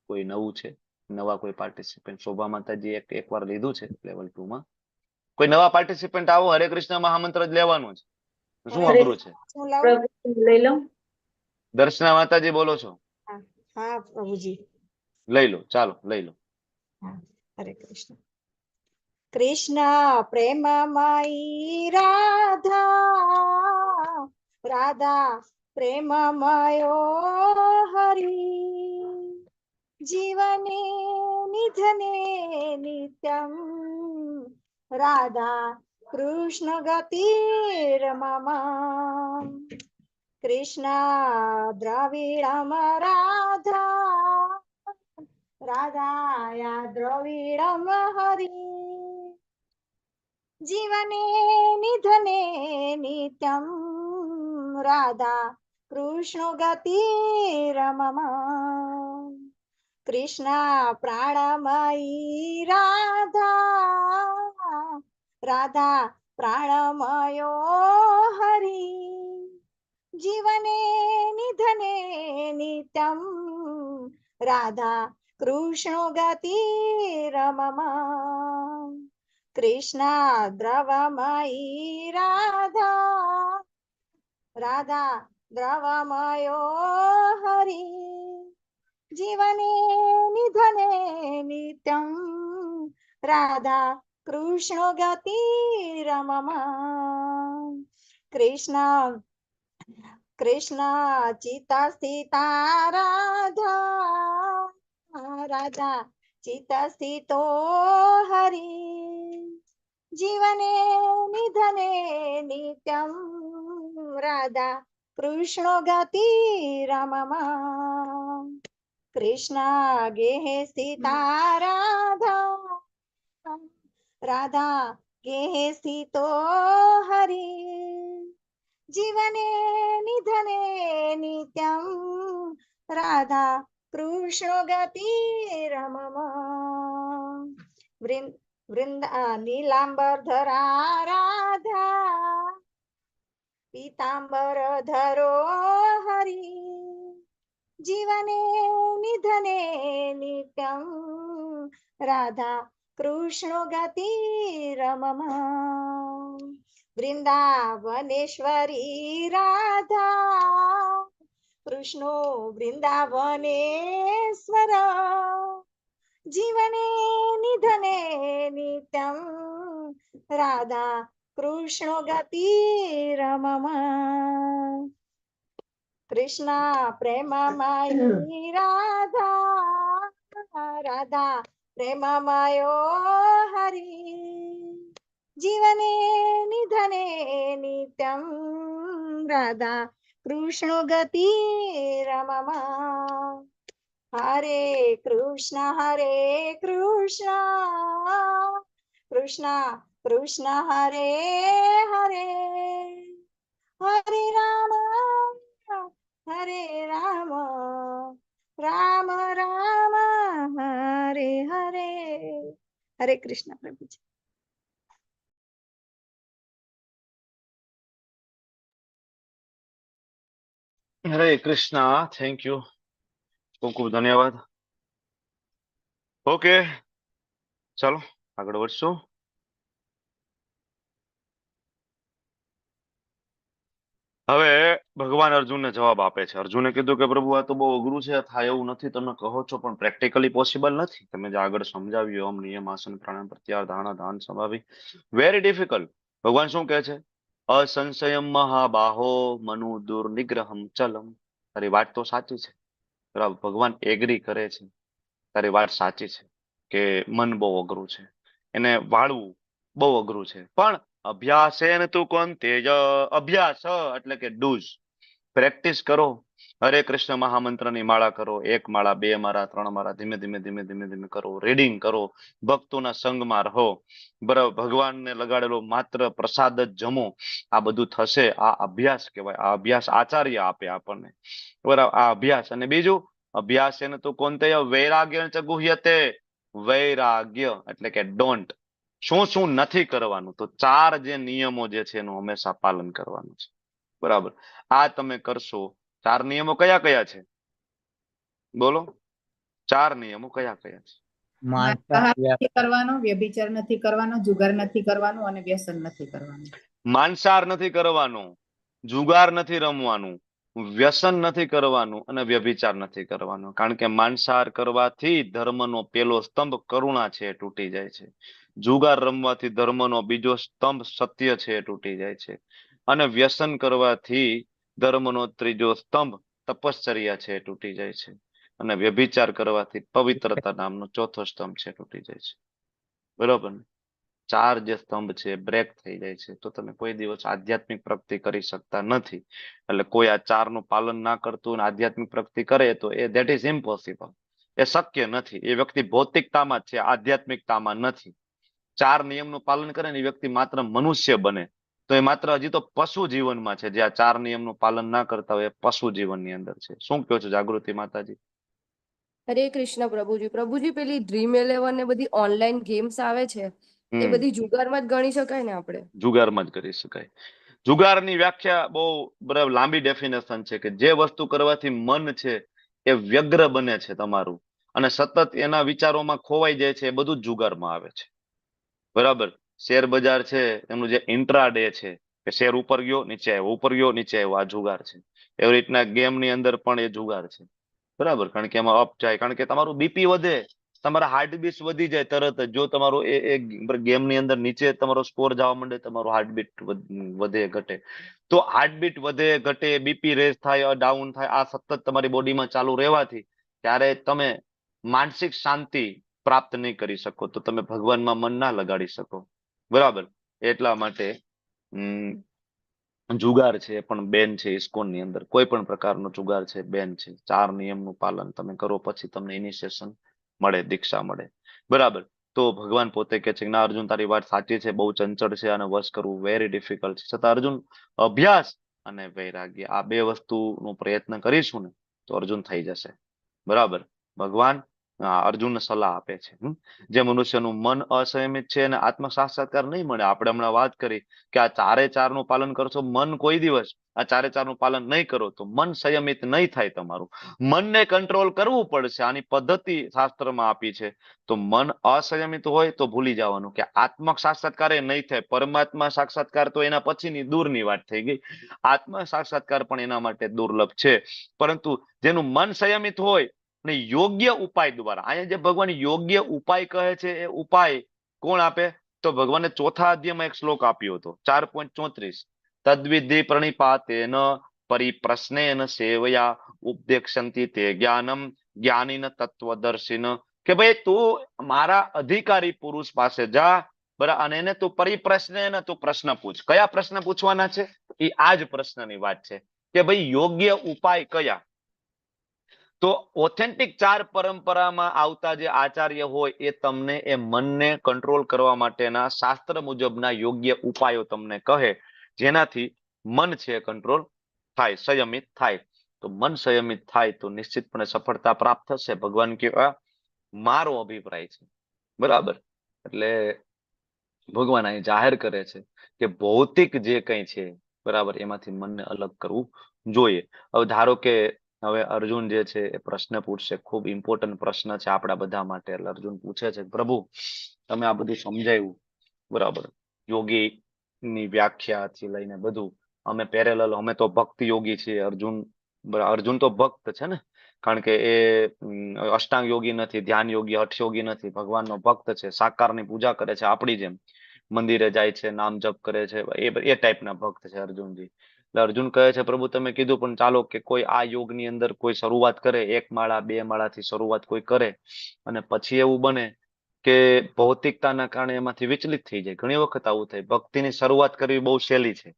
કોઈ નવું છે? નવા કોઈ પાર્ટિસિપન્ટ? શોભા માતાજી એકવાર લીધું છે લેવલ 2 માં. કોઈ નવા પાર્ટિસિપન્ટ આવો, હરે કૃષ્ણ મહામંત્ર જ લેવાનું છે. શું અઘરું છે? લઈ લઉં. દર્શના માતાજી બોલો છો? હા પ્રભુજી. લઈ લો, ચાલો લઈ લો. હરે કૃષ્ણ. કૃષ્ણ પ્રેમમયી રાધા, રાધા પ્રેમમયો હરી, જીવને નિધને નિત્યમ, રાધા કૃષ્ણ ગતિર્મમ. કૃષ્ણ દ્રવિડમ રાધા, રાધાયા દ્રવિડમ હરી, જીવને નિધને નિત્યમ, રાધા કૃષ્ણ ગતિર્મમ. કૃષ્ણ પ્રાણમયી રાધા, રાધા પ્રાણમયો હરી, જીવને નિધને નિત્યમ, રાધા કૃષ્ણ ગતિર્મમ. કૃષ્ણ દ્રવમયી રાધા, રાધા દ્રવમયો હરી, જીવને નિધને નિત્યમ, રાધા કૃષ્ણ ગતિર્મમ. કૃષ્ણ ચિત્ત સ્થિતા રાધા, રાધા ચિત્ત સ્થિતો હરી, જીવને નિધને નિત્યમ, રાધા કૃષ્ણ ગતિર્મમ. કૃષ્ણ ગેહે સ્થિતા રાધા, રાધા ગેહે સ્થિતો હરી, જીવને નિધને નિત્યમ, રાધા કૃષ્ણ ગતિર્મમ. નીલાંબર ધરા રાધા, પીતાંબર ધરો હરી, જીવને નિધને નિત્યમ, રાધા કૃષ્ણ ગતિર્મમ. વૃંદાવનેશ્વરી રાધા, કૃષ્ણો વૃંદાવનેશ્વર, જીવને નિધને નિત્યમ, રાધા કૃષ્ણ ગતિર્મમ. કૃષ્ણ પ્રેમમયી રાધા, રાધા પ્રેમમયો હરી, જીવને નિધને નિત્યમ, રાધા કૃષ્ણ ગતિર્મમ. હરે કૃષ્ણ કૃષ્ણ કૃષ્ણ હરે હરે, હરે રામ રામ રામ હરે હરે. હરે કૃષ્ણ પ્રભુજી. હરે કૃષ્ણ, થેન્ક યુ, ખૂબ ખૂબ ધન્યવાદ. ઓકે, ચાલો આગળ વધશું. હવે ભગવાન અર્જુનને જવાબ આપે છે. અર્જુને કીધું કે પ્રભુ આ તો બહુ અઘરું છે, થાય એવું નથી, તમે કહો છો પણ પ્રેક્ટિકલી પોસિબલ નથી. તમે જે આગળ સમજાવ્યું, નિયમ આસન પ્રાણાયામ પ્રત્યાહાર ધારણા ધાન સ્વાભાવિક, વેરી ડિફિકલ્ટ. ભગવાન શું કહે છે? અસંશયમ મહાબાહો મનુ દુર્નિગ્રહમ ચલમ. તારી વાત તો સાચી છે, બરાબર. ભગવાન એગ્રી કરે છે, તારી વાત સાચી છે કે મન બહુ અઘરું છે, એને વાળવું બહુ અઘરું છે. પણ અભ્યાસેન તું કોણ તેજ, અભ્યાસ એટલે કે ડૂઝ, પ્રેક્ટિસ કરો. હરે કૃષ્ણ મહામંત્રની માળા કરો, 1 માળા 2 માળા 3 માળા, ધીમે ધીમે ધીમે ધીમે ધીમે કરો. રીડિંગ કરો, ભક્તોના સંગમાં રહો, બરાબર. ભગવાનને લગાડેલો માત્ર પ્રસાદ જ જમો. આ બધું થશે, આ અભ્યાસ કહેવાય. આ અભ્યાસ આચાર્ય આપે આપણને, બરાબર. આ અભ્યાસ. અને બીજું, અભ્યાસ એને તો કોનતે વૈરાગ્ય ચ ગુહ્યતે. વૈરાગ્ય એટલે કે ડોન્ટ. શું શું નથી કરવાનું? તો 4 જે નિયમો જે છે એનું હંમેશા પાલન કરવાનું છે, બરાબર. આ તમે કરશો. 4 નિયમો કયા કયા છે? બોલો, 4 નિયમો કયા કયા છે? માંસાહાર નથી કરવાનો, વ્યભિચાર નથી કરવાનો, જુગાર નથી કરવાનો અને વ્યસન નથી કરવાનું. માંસાહાર નથી કરવાનું, જુગાર નથી રમવાનું, વ્યસન નથી કરવાનું અને વ્યભિચાર નથી કરવાનું. કારણ કે માંસાહાર કરવાથી ધર્મનો પેલો સ્તંભ કરુણા છે એ તૂટી જાય છે. જુગાર રમવાથી ધર્મનો બીજો સ્તંભ સત્ય છે એ તૂટી જાય છે. અને વ્યસન કરવાથી ધર્મનો ત્રીજો સ્તંભ તપશ્ચર્યા છે એ તૂટી જાય છે. અને વ્યભિચાર કરવાથી પવિત્રતા નામનો ચોથો સ્તંભ છે તૂટી જાય છે, બરોબર ને? 4 જે સ્તંભ છે બ્રેક થઈ જાય છે તો તમે કોઈ દિવસ આધ્યાત્મિક પ્રગતિ કરી શકતા નથી. એટલે કોઈ આ 4 નું પાલન ના કરતું અને આધ્યાત્મિક પ્રગતિ કરે તો એ ધેટ ઇઝ ઇમ્પોસિબલ. એ શક્ય નથી. એ વ્યક્તિ ભૌતિકતામાં છે, આધ્યાત્મિકતામાં નથી. 4 નિયમનું પાલન કરે ને એ વ્યક્તિ માત્ર મનુષ્ય બને તો એ માત્ર હજી તો પશુ જીવનમાં છે. જે આ 4 નિયમનું પાલન ના કરતા હોય એ પશુ જીવનની અંદર છે. શું કહો છો જાગૃતિ માતાજી? હરે કૃષ્ણ પ્રભુજી. પ્રભુજી, પેલી Dream11 ને બધી ઓનલાઈન ગેમ્સ આવે છે, એ બધી જુગારમાં જ ગણી શકાય ને આપણે? જુગારમાં જ કરી શકાય. જુગારની વ્યાખ્યા બહુ બરાબર લાંબી ડેફિનેશન છે કે જે વસ્તુ કરવાથી મન છે એ વ્યગ્ર બને છે તમારું અને સતત એના વિચારોમાં ખોવાઈ જાય છે, એ બધું જ જુગારમાં આવે છે, બરાબર. શેર બજાર છે એનું જે ઇન્ટ્રાડે છે કે શેર ઉપર ગયો નીચે આવ્યો, ઉપર ગયો નીચે આવ્યો, આ જુગાર છે. એવી રીતના ગેમની અંદર પણ એ જુગાર છે, બરાબર. કારણ કે એમાં અપ જાય, કારણ કે તમારું બીપી વધે, તમારા હાર્ટબીટ વધી જાય તરત જ. જો તમારું એ ગેમની અંદર નીચે તમારો સ્કોર જવા માંડે, તમારું હાર્ટબીટ વધે ઘટે. તો હાર્ટબીટ વધે ઘટે, બીપી રેઝ થાય ડાઉન થાય, આ સતત તમારી બોડીમાં ચાલુ રહેવાથી ત્યારે તમે માનસિક શાંતિ પ્રાપ્ત નહીં કરી શકો, તો તમે ભગવાનમાં મન ના લગાડી શકો, બરાબર. એટલા માટે જુગાર છે એ પણ બેન છે ઇસ્કોન ની અંદર. કોઈ પણ પ્રકારનો જુગાર છે બેન છે. 4 નિયમનું પાલન તમે કરો પછી તમને ઇનિશિયેશન મળે, દીક્ષા મળે, બરાબર. તો ભગવાન પોતે કે છે ના અર્જુન, તારી વાત સાચી છે, બહુ ચંચળ છે અને વશ કરવું વેરી ડિફિકલ્ટ છે. છતાં અર્જુન, અભ્યાસ અને વૈરાગ્ય આ 2 વસ્તુનો પ્રયત્ન કરીશું ને તો અર્જુન થઈ જશે, બરાબર. ભગવાન અર્જુનને સલાહ આપે છે. જે મનુષ્યનું મન અસંયમિત છે અને આત્મ સાક્ષાત્કાર નહીં મળે. આપણે હમણાં વાત કરી કે આ 4 નું પાલન કરશો, મન કોઈ દિવસ આ 4 નું પાલન નહીં કરો તો મન સંયમિત નહીં થાય. તમારું મનને કંટ્રોલ કરવું પડશે. આની પદ્ધતિ શાસ્ત્રમાં આપી છે. તો મન અસંયમિત હોય તો ભૂલી જવાનું કે આત્મ સાક્ષાત્કાર એ નહીં થાય. પરમાત્મા સાક્ષાત્કાર તો એના પછીની દૂરની વાત થઈ ગઈ. આત્મ સાક્ષાત્કાર પણ એના માટે દુર્લભ છે. પરંતુ જેનું મન સંયમિત હોય ને યોગ્ય ઉપાય દ્વારા, અહીંયા જે ભગવાન યોગ્ય ઉપાય કહે છે એ ઉપાય કોણ આપે? તો ભગવાને 4થા અધ્યાયમાં એક શ્લોક આપ્યો હતો 4.34. તદ્વિધિ પ્રણિપાતેન પરિપ્રશ્નેન સેવયા ઉપદેક્ષંતિ તે જ્ઞાનમ જ્ઞાનીન તત્વદર્શિન. કે ભાઈ તું મારા અધિકારી પુરુષ પાસે જા, બરાબર, અને એને તું પરિપ્રશ્નેન તું પ્રશ્ન પૂછ. કયા પ્રશ્ન પૂછવાના છે? એ આ જ પ્રશ્નની વાત છે કે ભાઈ યોગ્ય ઉપાય કયા? તો ઓથેન્ટિક 4 પરંપરામાં આવતા જે આચાર્ય હોય એ તમને એ મનને કંટ્રોલ કરવા માટેના શાસ્ત્ર મુજબના યોગ્ય ઉપાયો તમને કહે, જેનાથી મન છે કંટ્રોલ થાય, સંયમિત થાય. તો મન સંયમિત થાય તો નિશ્ચિતપણે સફળતા પ્રાપ્ત થશે. ભગવાન કે મારો અભિપ્રાય છે, બરાબર. એટલે ભગવાન અહીં જાહેર કરે છે કે ભૌતિક જે કંઈ છે, બરાબર, એમાંથી મનને અલગ કરવું જોઈએ. હવે ધારો કે હવે અર્જુન જે છે એ પ્રશ્ન પૂછશે, ખૂબ ઇમ્પોર્ટન્ટ પ્રશ્ન છે આપણા બધા માટે. એટલે અર્જુન પૂછે છે, પ્રભુ તમે આ બધું સમજાવ્યું, બરાબર, યોગી ની વ્યાખ્યાથી લઈને બધું, અમે પેરેલલ, અમે તો ભક્તિ યોગી છીએ. અર્જુન તો ભક્ત છે ને, કારણ કે એ અષ્ટાંગ યોગી નથી, ધ્યાન યોગી, હઠ યોગી નથી, ભગવાનનો ભક્ત છે, સાકારની પૂજા કરે છે આપણી જેમ. મંદિરે જાય છે, નામ જપ કરે છે, એ ટાઈપના ભક્ત છે અર્જુનજી. એટલે અર્જુન કહે છે પ્રભુ તમે કીધું પણ ચાલો કે કોઈ આ યોગની અંદર કોઈ શરૂઆત કરે, 1 માળા 2 માળાથી શરૂઆત કોઈ કરે અને પછી એવું બને કે ભૌતિકતાના કારણે એમાંથી વિચલિત થઈ જાય. ઘણી વખત આવું થાય. ભક્તિની શરૂઆત કરવી બહુ સહેલી છે.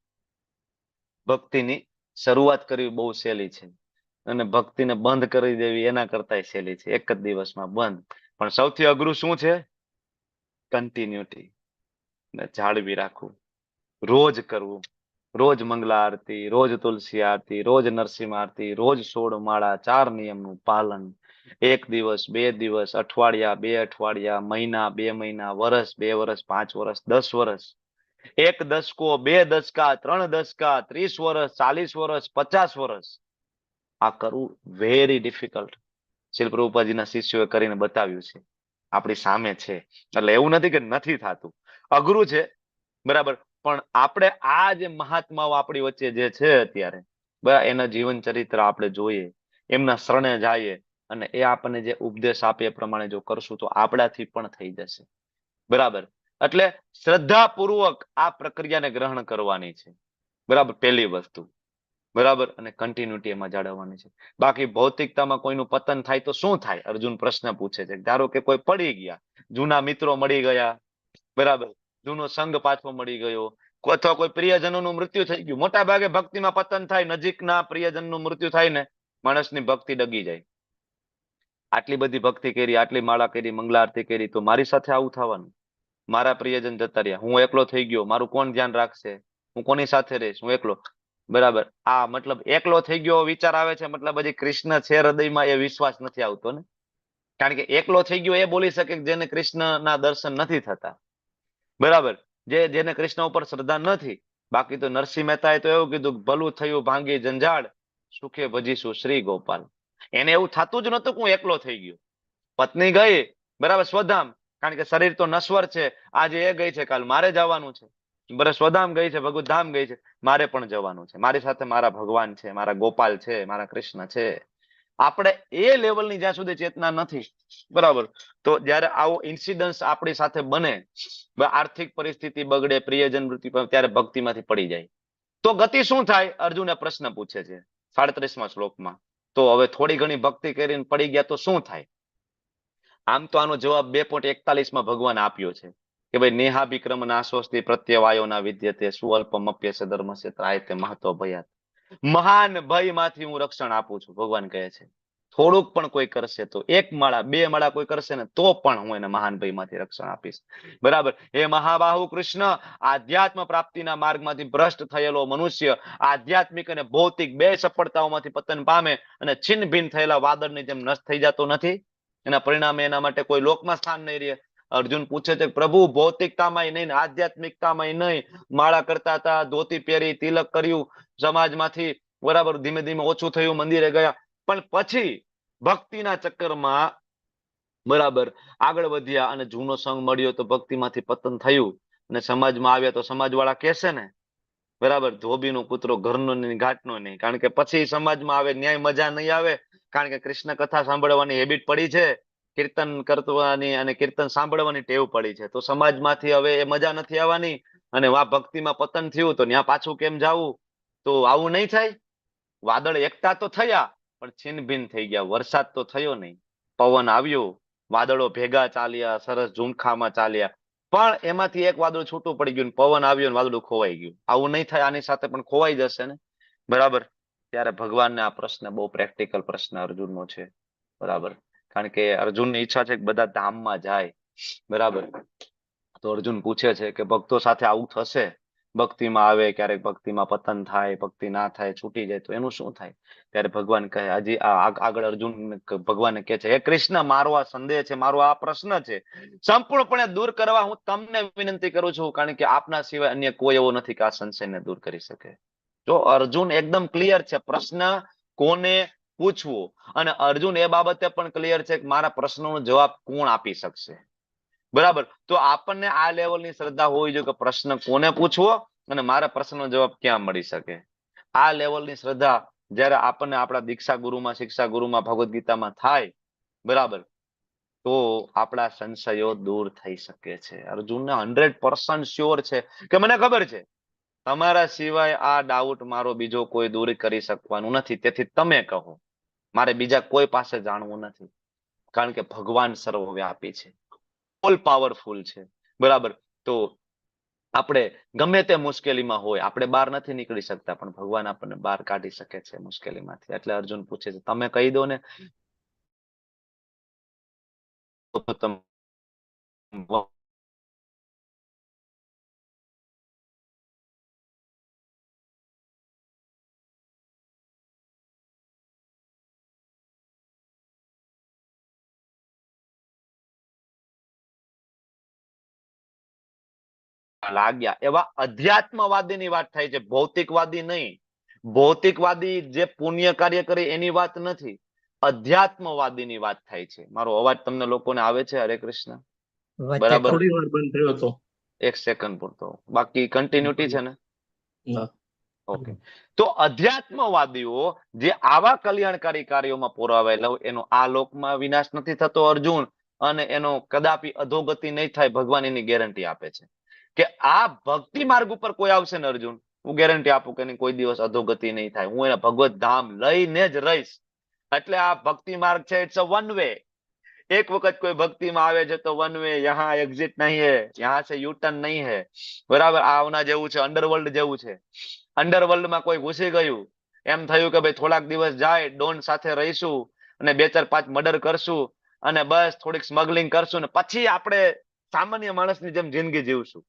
ભક્તિની શરૂઆત કરવી બહુ સહેલી છે અને ભક્તિને બંધ કરી દેવી એના કરતા સહેલી છે. એક જ દિવસમાં બંધ. પણ સૌથી અઘરું શું છે? કન્ટિન્યુટી ને જાળવી રાખવું, રોજ કરવું, રોજ મંગલા આરતી, રોજ તુલસી આરતી, રોજ નરસિંહ આરતી, રોજ 16 માળા, 4 નિયમનું પાલન. 1 દિવસ, 2 દિવસ, અઠવાડિયા, 2 અઠવાડિયા, મહિના, 2 મહિના, વર્ષ, 2 વર્ષ, 5 વર્ષ, 10 વર્ષ, 1 દશકો, 2 દશકા, 3 દશકા, 30 વર્ષ, 40 વર્ષ, 50 વર્ષ. આ કરવું વેરી ડિફિકલ્ટ. શ્રીલ પ્રભુપાદજીના શિષ્યોએ કરીને બતાવ્યું છે, આપણી સામે છે. એટલે એવું નથી કે નથી થતું, અઘરું છે, બરાબર. પણ આપણે આ જે મહાત્માઓ આપણી વચ્ચે જે છે અત્યારે, બરાબર, એના જીવન ચરિત્ર આપણે જોઈએ, એમના શરણે જઈએ અને એ આપણને જે ઉપદેશ આપે એ પ્રમાણે જો કરશું તો આપણાથી પણ થઈ જશે, બરાબર. એટલે શ્રદ્ધાપૂર્વક આ પ્રક્રિયાને ગ્રહણ કરવાની છે, બરાબર, પહેલી વસ્તુ, બરાબર. અને કન્ટિન્યુટી એમાં જાળવવાની છે. બાકી ભૌતિકતામાં કોઈનું પતન થાય તો શું થાય? અર્જુન પ્રશ્ન પૂછે છે. ધારો કે કોઈ પડી ગયા, જૂના મિત્રો મળી ગયા, બરાબર, જૂનો સંઘ પાછો મળી ગયો, અથવા કોઈ પ્રિયજનોનું મૃત્યુ થઈ ગયું. મોટા ભાગે ભક્તિમાં પતન થાય, નજીકના પ્રિયજનનું મૃત્યુ થાય ને માણસની ભક્તિ ડગી જાય. આટલી બધી ભક્તિ કરી, આટલી માળા કરી, મંગલા આરતી કરી, તો મારી સાથે આવું થવાનું? મારા પ્રિયજન જતા રહ્યા, હું એકલો થઈ ગયો, મારું કોણ ધ્યાન રાખશે? હું કોની સાથે રહીશ? હું એકલો, બરાબર. આ મતલબ એકલો થઈ ગયો વિચાર આવે છે, મતલબ હજી કૃષ્ણ છે હૃદયમાં એ વિશ્વાસ નથી આવતો ને. કારણ કે એકલો થઈ ગયો એ બોલી શકે જેને કૃષ્ણના દર્શન નથી થતા, બરાબર, જેને કૃષ્ણ ઉપર શ્રદ્ધા નથી. બાકી તો નરસિંહ મહેતાએ તો એવું કીધું, ભલું થયું ભાંગી જંજાળ, સુખે ભજીશું શ્રી ગોપાલ. એને એવું થતું જ નતું કે હું એકલો થઈ ગયો. પત્ની ગઈ, બરાબર, સ્વધામ, કારણ કે શરીર તો નશ્વર છે. આજે એ ગઈ છે, કાલ મારે જવાનું છે, બરાબર. સ્વધામ ગઈ છે, ભગવત ધામ ગઈ છે, મારે પણ જવાનું છે. મારી સાથે મારા ભગવાન છે, મારા ગોપાલ છે, મારા કૃષ્ણ છે. આપણે એ લેવલની જ્યાં સુધી ચેતના નથી, બરાબર, તો જયારે આવો ઇન્સિડન્સ આપણી સાથે બને, આર્થિક પરિસ્થિતિ બગડે, પ્રિયજન મૃત્યુ, ત્યારે ભક્તિમાંથી પડી જાય તો ગતિ શું થાય? અર્જુને પ્રશ્ન પૂછે છે 37મા શ્લોકમાં. તો હવે થોડી ઘણી ભક્તિ કરીને પડી ગયા તો શું થાય? આમ તો આનો જવાબ 2.41માં ભગવાન આપ્યો છે કે ભાઈ નેહાભિક્રમ નાશોસ્તિ પ્રત્યવાયો ના વિદ્યતે સુઅલ્પમપ્યસે ધર્મસ્ય ત્રાયતે મહત્વ ભયાત. મહાન ભયમાંથી હું રક્ષણ આપું છું, ભગવાન કહે છે. થોડુંક પણ કોઈ કરશે તો, 1 માળા 2 માળા કોઈ કરશે ને તો પણ હું એને મહાન ભયમાંથી રક્ષણ આપીશ, બરાબર. હે મહાબાહુ કૃષ્ણ, આધ્યાત્મ પ્રાપ્તિના માર્ગમાંથી ભ્રષ્ટ થયેલો મનુષ્ય આધ્યાત્મિક અને ભૌતિક 2 સફળતાઓમાંથી પતન પામે અને છિન્ન ભિન્ન થયેલા વાદળની જેમ નષ્ટ થઈ જતો નથી. એના પરિણામે એના માટે કોઈ લોકમાં સ્થાન નહીં રહે. અર્જુન પૂછે છે, પ્રભુ ભૌતિકતામાં નહીં, આધ્યાત્મિકતામાં નહીં, માળા કરતા હતા, ધોતી પહેરી, તિલક કર્યું, સમાજમાંથી, બરાબર, ધીમે ધીમે ઓછું થયું, મંદિરે ગયા, પણ પછી ભક્તિના ચક્કરમાં, બરાબર, આગળ વધ્યા અને જૂનો સંગ મળ્યો તો ભક્તિમાંથી પતન થયું અને સમાજમાં આવ્યા તો સમાજવાળા કહેશે ને, બરાબર, ધોબીનો કૂતરો ઘરનો નહીં ઘાટનો નહીં. કારણ કે પછી સમાજમાં આવે ન્યાય મજા નહીં આવે, કારણ કે કૃષ્ણ કથા સાંભળવાની હેબિટ પડી છે, કીર્તન કરવાની અને કીર્તન સાંભળવાની ટેવ પડી છે, તો સમાજમાંથી હવે એ મજા નથી આવવાની અને વા ભક્તિમાં પતન થયું તો ત્યાં પાછું કેમ જવું? તો આવું નહીં થાય. વાદળ એકતા તો થયા પણ છિન્ન ભિન્ન થઈ ગયા. વરસાદ તો થયો નહીં, પવન આવ્યો, વાદળો ભેગા ચાલ્યા, સરસ ઝુમખામાં ચાલ્યા, પણ એમાંથી એક વાદળ છૂટું પડી ગયું, પવન આવ્યો, વાદળું ખોવાઈ ગયું. આવું નહીં થાય, આની સાથે પણ ખોવાઈ જશે ને, બરાબર. ત્યારે ભગવાનને આ પ્રશ્ન બહુ પ્રેક્ટિકલ પ્રશ્ન અર્જુનનો છે, બરાબર. કારણ કે અર્જુનની ઈચ્છા છે કે બધા ધામમાં જાય, બરાબર. તો અર્જુન પૂછે છે કે ભક્તો સાથે આવું થશે, ભક્તિમાં આવે, ક્યારેક ભક્તિમાં પતન થાય, ભક્તિ ના થાય, છૂટી જાય તો એનું શું થાય? ત્યારે ભગવાન કહે, હજી આગળ અર્જુન ભગવાન કહે છે, હે કૃષ્ણ, મારો આ સંદેહ છે, મારો આ પ્રશ્ન છે, સંપૂર્ણપણે દૂર કરવા હું તમને વિનંતી કરું છું, કારણ કે આપના સિવાય અન્ય કોઈ એવો નથી કે આ સંશયને દૂર કરી શકે. જો અર્જુન એકદમ ક્લિયર છે, પ્રશ્ન કોને પૂછવો, અને અર્જુન એ બાબતે પણ ક્લિયર છે કે મારા પ્રશ્નનો જવાબ કોણ આપી શકશે, બરાબર. તો આપણને આ લેવલની શ્રદ્ધા હોવી જોઈએ કે પ્રશ્ન કોને પૂછવો અને મારા પ્રશ્નનો જવાબ ક્યાં મળી શકે. આ લેવલની શ્રદ્ધા જ્યારે આપણને આપણા દીક્ષા ગુરુમાં, શિક્ષા ગુરુમાં, ભગવદ્ ગીતામાં થાય, બરાબર, તો આપણા સંશયો દૂર થઈ શકે છે. અર્જુનને 100% શ્યોર છે કે મને ખબર છે તમારા સિવાય આ ડાઉટ મારો બીજો કોઈ દૂર કરી શકવાનું નથી, તેથી તમે કહો, મારે બીજા કોઈ પાસે જાણવું નથી. કારણ કે ભગવાન સર્વવ્યાપી છે, ઓલ પાવરફુલ છે. બરાબર. તો આપણે ગમે તે મુશ્કેલીમાં હોય, આપણે બહાર નથી નીકળી શકતા, પણ ભગવાન આપણને બહાર કાઢી શકે છે મુશ્કેલીમાંથી. એટલે અર્જુન પૂછે છે તમે કહી દો ને. તો તમે લાગ્યા. એવા અધ્યાત્મવાદીની વાત થાય છે, ભૌતિકવાદી નહીં. ભૌતિકવાદી જે પુણ્ય કાર્ય કરે એની વાત નથી, અધ્યાત્મવાદીની વાત થાય છે. મારો અવાજ તમને લોકોને આવે છે? હરે કૃષ્ણ. બરાબર. થોડી વાર બંધ થયો હતો. 1 સેકન્ડ પૂરતો, બાકી કન્ટિન્યુટી છે ને? ઓકે. તો અધ્યાત્મવાદીઓ જે આવા કલ્યાણકારી કાર્યોમાં પુરાવેલા હોય એનો આ લોકમાં વિનાશ નથી થતો અર્જુન, અને એનો કદાપી અધોગતિ નહીં થાય, ભગવાન એની ગેરંટી આપે છે કે આ ભક્તિ માર્ગ ઉપર કોઈ આવશે ને અર્જુન, હું ગેરંટી આપું કે કોઈ દિવસ અધોગતિ નહીં થાય. હું એના ભગવત ધામ લઈને જ રહીશ. એટલે આ ભક્તિ માર્ગ છે, ઇટ્સ અ વન વે. એક વખત કોઈ ભક્તિમાં આવે છે તો વન વે, યહાં એક્ઝિટ નહીં હે, યહાં સે યુ ટર્ન નહીં હે. બરાબર. આવના જેવું છે, અંડરવર્લ્ડ જેવું છે. અંડરવર્લ્ડમાં કોઈ ઘૂસી ગયું, એમ થયું કે ભાઈ થોડાક દિવસ જાય, ડોન સાથે રહીશું અને 2 4 5 મર્ડર કરશું અને બસ થોડીક સ્મગલિંગ કરશું ને પછી આપણે સામાન્ય માણસની જેમ જિંદગી જીવશું.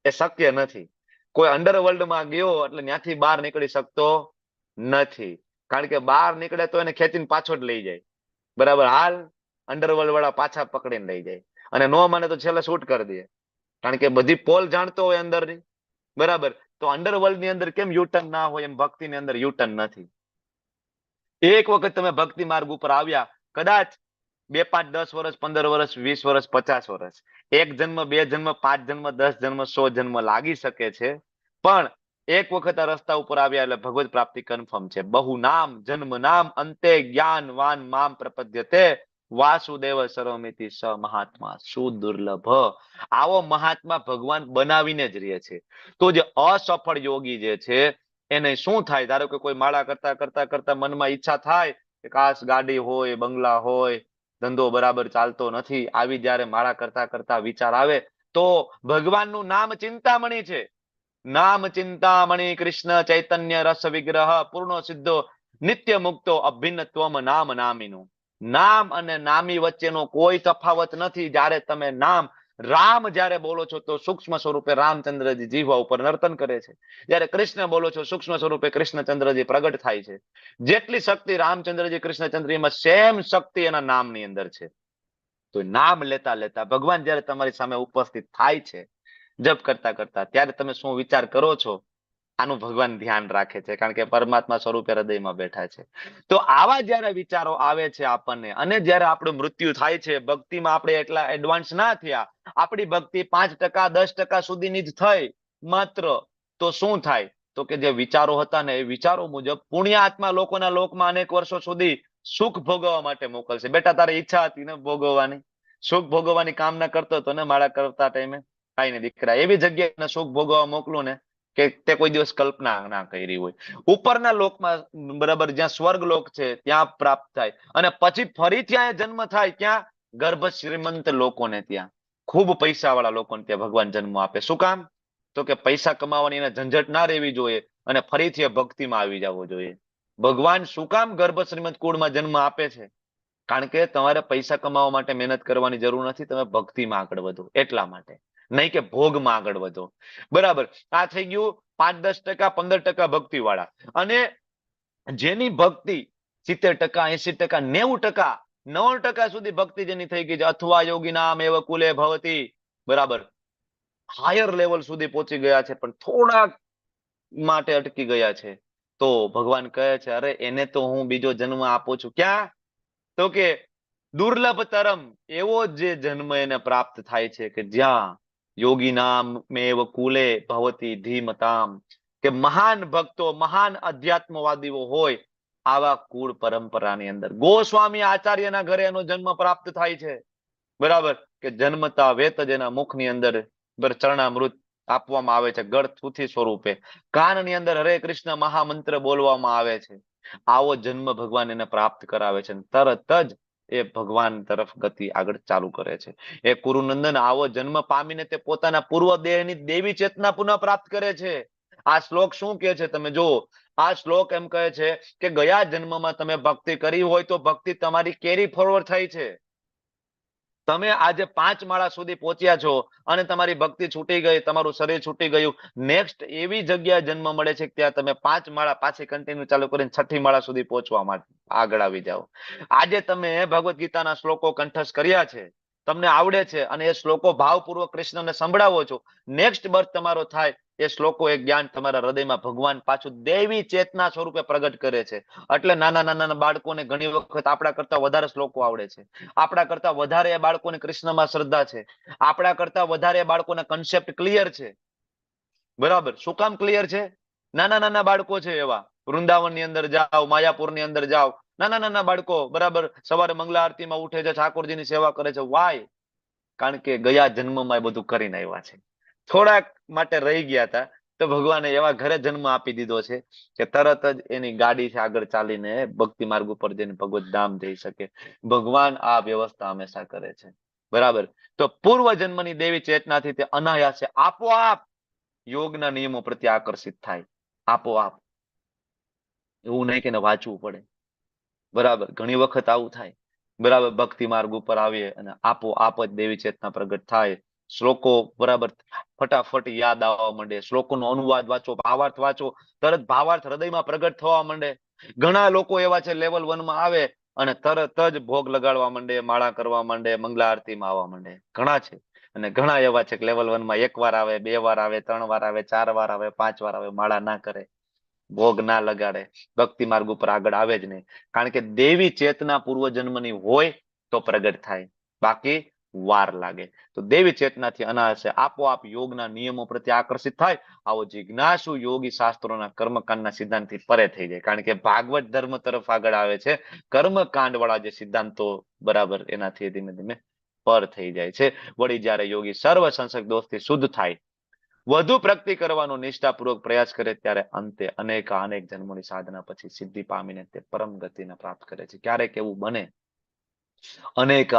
એ શક્ય નથી. કોઈ અંડરવર્લ્ડમાં ગયો એટલે ત્યાંથી બહાર નીકળી શકતો નથી. કારણ કે બહાર નીકળે તો એને ખેંચીને પાછો જ લઈ જાય. બરાબર. હાલ અંડરવર્લ્ડ વાળા પાછા પકડીને લઈ જાય, અને નો માને તો છેલ્લે શૂટ કરી દે. કારણ કે બધી પોલ જાણતો હોય અંદરની. બરાબર. તો અંડરવર્લ્ડ ની અંદર કેમ યુટર્ન ના હોય, એમ ભક્તિની અંદર યુટર્ન નથી. એક વખત તમે ભક્તિ માર્ગ ઉપર આવ્યા, કદાચ 2 5 10 વર્ષ 15 વર્ષ 20 વર્ષ 50 વર્ષ, 1 જન્મ 2 જન્મ 5 જન્મ 10 જન્મ 100 જન્મ લાગી શકે છે, પણ એક વખત આ રસ્તા ઉપર આવ્યા એટલે ભગવત પ્રાપ્તિ કન્ફર્મ છે. બહુ નામ જન્મ નામ અંતે જ્ઞાનવાન મામ પ્રપદ્યતે વાસુદેવ સર્વમિતિ સ મહાત્મા સુદુર્લભ. આવો મહાત્મા ભગવાન બનાવીને જ રહે છે. તો જે અસફળ યોગી જે છે એને શું થાય? ધારો કે કોઈ માળા કરતા કરતા કરતા મનમાં ઈચ્છા થાય કે કાશ ગાડી હોય, બંગલા હોય, ધંધો બરાબર ચાલતો નથી, આવી જયારે માળા કરતા કરતા વિચાર આવે તો ભગવાનનું નામ ચિંતામણી છે. નામ ચિંતામણી કૃષ્ણ ચૈતન્ય રસ વિગ્રહ પૂર્ણો સિદ્ધો નિત્ય મુક્તો અભિન્નત્વમ નામ નામીનું. નામ અને નામી વચ્ચેનો કોઈ તફાવત નથી. જ્યારે તમે નામ રામ જ્યારે બોલો છો તો સૂક્ષ્મ સ્વરૂપે રામચંદ્રજી જીવા ઉપર નર્તન કરે છે. જ્યારે કૃષ્ણ બોલો છો સૂક્ષ્મ સ્વરૂપે કૃષ્ણચંદ્રજી પ્રગટ થાય છે. જેટલી શક્તિ રામચંદ્રજી કૃષ્ણચંદ્ર એમાં સેમ શક્તિ એના નામની અંદર છે. તો નામ લેતા લેતા ભગવાન જ્યારે તમારી સામે ઉપસ્થિત થાય છે જપ કરતા કરતા, ત્યારે તમે શું વિચાર કરો છો આનું ભગવાન ધ્યાન રાખે છે, કારણ કે પરમાત્મા સ્વરૂપે હૃદયમાં બેઠા છે. તો આવા જયારે વિચારો આવે છે આપણને, અને જયારે આપણું મૃત્યુ થાય છે, ભક્તિમાં આપણે એટલા એડવાન્સ ના થયા, આપણી ભક્તિ 5% 10% સુધીની જ થઈ માત્ર, તો શું થાય? તો કે જે વિચારો હતા ને એ વિચારો મુજબ પુણ્યાત્મા લોકોના લોકમાં અનેક વર્ષો સુધી સુખ ભોગવવા માટે મોકલશે. બેટા તારી ઈચ્છા હતી ને ભોગવવાની, સુખ ભોગવવાની કામના કરતો હતો ને માળા કરતા ટાઈમે, કાંઈ નહીં દીકરા, એવી જગ્યાએ સુખ ભોગવવા મોકલું ને કે તે કોઈ દિવસ કલ્પના ના કરી હોય. ઉપરના લોકમાં, બરાબર, જ્યાં સ્વર્ગ લોક છે ત્યાં પ્રાપ્ત થાય, અને પછી ફરી ત્યાં જન્મ થાય, ત્યાં ગર્ભ શ્રીમંત લોકોને, ત્યાં ખૂબ પૈસા વાળા લોકોને ત્યાં ભગવાન જન્મ આપે. શું કામ? તો કે પૈસા કમાવાની એને ઝંઝટ ના રહેવી જોઈએ અને ફરીથી એ ભક્તિમાં આવી જવો જોઈએ. ભગવાન શું કામ ગર્ભ શ્રીમંત કુળમાં જન્મ આપે છે? કારણ કે તમારે પૈસા કમાવા માટે મહેનત કરવાની જરૂર નથી, તમે ભક્તિમાં આગળ વધો એટલા માટે, નહીં કે ભોગમાં આગળ વધો. બરાબર. આ થઈ ગયું 5-10% 15% ભક્તિ વાળા. અને જેની ભક્તિ 70% 80% 90% સુધી ભક્તિ જેની થઈ ગઈ છે, અથવા યોગી નામ એવ કુલે ભવતી, બરાબર, હાયર લેવલ સુધી પહોંચી ગયા છે પણ થોડાક માટે અટકી ગયા છે, તો ભગવાન કહે છે અરે એને તો હું બીજો જન્મ આપું છું. ક્યાં? તો કે દુર્લભતરમ, એવો જે જન્મ એને પ્રાપ્ત થાય છે કે જ્યાં યોગી નામ મેવ કુલે ભવતી ધીમતામ, કે મહાન ભક્તો, મહાન અધ્યાત્મવાદીઓ હોય આવા કુળ પરંપરાની અંદર ગોસ્વામી આચાર્યના ઘરે એનો જન્મ પ્રાપ્ત થાય છે. બરાબર, કે જન્મતા વેત જ એના મુખની અંદર ચરણામૃત આપવામાં આવે છે ગળ થૂથી સ્વરૂપે. કાનની અંદર હરે કૃષ્ણ મહામંત્ર બોલવામાં આવે છે. આવો જન્મ ભગવાન એને પ્રાપ્ત કરાવે છે. તરત જ એ ભગવાન તરફ ગતિ આગળ ચાલુ કરે છે. એ કુરુનંદન આવો જન્મ પામીને તે પોતાના પૂર્વ દેહની દેવી ચેતના પુનઃ પ્રાપ્ત કરે છે. આ શ્લોક શું કહે છે તમે જુઓ. આ શ્લોક એમ કહે છે કે ગયા જન્મમાં તમે ભક્તિ કરી હોય તો ભક્તિ તમારી કેરી ફોરવર્ડ થઈ છે. તમે આજે 5 માળા સુધી પહોંચ્યા છો અને તમારી ભક્તિ છૂટી ગઈ, તમારું શરીર છૂટી ગયું, નેક્સ્ટ એવી જગ્યાએ જન્મ મળે છે કે ત્યાં તમે 5 માળા પાછી કન્ટિન્યુ ચાલુ કરીને 6ઠી માળા સુધી પહોંચવા માટે આગળ આવી જાઓ. આજે તમે ભગવદ્ ગીતાના શ્લોકો કંઠસ્થ કર્યા છે, તમને આવડે છે અને એ શ્લોકો ભાવપૂર્વક કૃષ્ણને સંભળાવો છો. નેક્સ્ટ બર્થ તમારો થાય એ શ્લોકો એ જ્ઞાન તમારા હૃદયમાં ભગવાન પાછું દેવી ચેતના સ્વરૂપે પ્રગટ કરે છે. એટલે નાના નાના બાળકોને ઘણી વખત આપણા કરતા વધારે શ્લોકો આવડે છે. આપણા કરતા વધારે એ બાળકોને કૃષ્ણમાં શ્રદ્ધા છે. આપણા કરતા વધારે બાળકોના કન્સેપ્ટ ક્લિયર છે. બરાબર, શું કામ ક્લિયર છે? નાના નાના બાળકો છે એવા. વૃંદાવનની અંદર જાઓ, માયાપુરની અંદર જાઓ, નાના નાના બાળકો બરાબર સવારે મંગલા આરતીમાં ઉઠે છે, ઠાકોરજીની સેવા કરે છે. વાય? કારણ કે ગયા જન્મમાં એ બધું કરીને આવ્યા છે. થોડાક માટે રહી ગયા હતા તો ભગવાને એવા ઘરે જન્મ આપી દીધો છે કે તરત જ એની ગાડી છે આગળ ચાલીને ભક્તિ માર્ગ ઉપર જઈને ભગવત ધામ જઈ શકે. ભગવાન આ વ્યવસ્થા હંમેશા કરે છે. બરાબર, તો પૂર્વ જન્મની દેવી ચેતનાથી તે અનાયાસે આપોઆપ યોગના નિયમો પ્રત્યે આકર્ષિત થાય. આપોઆપ, એવું નહીં કે વાંચવું પડે. બરાબર, ઘણી વખત આવું થાય. બરાબર, ભક્તિ માર્ગ ઉપર આવીએ અને આપોઆપ જ દેવી ચેતના પ્રગટ થાય. શ્લોકો બરાબર ફટાફટ યાદ આવવા માંડે. શ્લોકોનો અનુવાદ વાંચો, ભાવાર્થ વાંચો, તરત ભાવાર્થ હૃદયમાં પ્રગટ થવા માંડે. ઘણા લોકો એવા છે લેવલ 1 માં આવે અને તરત જ ભોગ લગાડવા માંડે, માળા કરવા માંડે, મંગલા આરતીમાં આવવા માંડે. ઘણા છે. અને ઘણા એવા છે કે લેવલ 1 માં 1 વાર આવે, 2 વાર આવે, 3 વાર આવે, 4 વાર આવે, 5 વાર આવે, માળા ના કરે, ભોગ ના લગાડે, ભક્તિ માર્ગ ઉપર આગળ આવે જ નહીં. કારણ કે દેવી ચેતના પૂર્વજન્મની હોય તો પ્રગટ થાય, બાકી વાર લાગે. તો દેવી ચેતનાથી અનાયાસે આપોઆપ યોગના નિયમો પ્રત્યે આકર્ષિત થાય. આવો જિજ્ઞાસુ યોગી શાસ્ત્રોના કર્મકાંડના સિદ્ધાંતથી પરે થઈ જાય. કારણ કે ભાગવત ધર્મ તરફ આગળ આવે છે. કર્મકાંડ વાળા જે સિદ્ધાંતો બરાબર એનાથી ધીમે ધીમે પર થઈ જાય છે. વળી જ્યારે યોગી સર્વ સંસર્ગ દોષથી શુદ્ધ થાય, વધુ પ્રગતિ કરવાનો નિષ્ઠાપૂર્વક પ્રયાસ કરે, ત્યારે અંતે અનેક જન્મોની સાધના પછી સિદ્ધિ પામીને તે પરમ ગતિને પ્રાપ્ત કરે છે. ક્યારેક એવું બને અનેક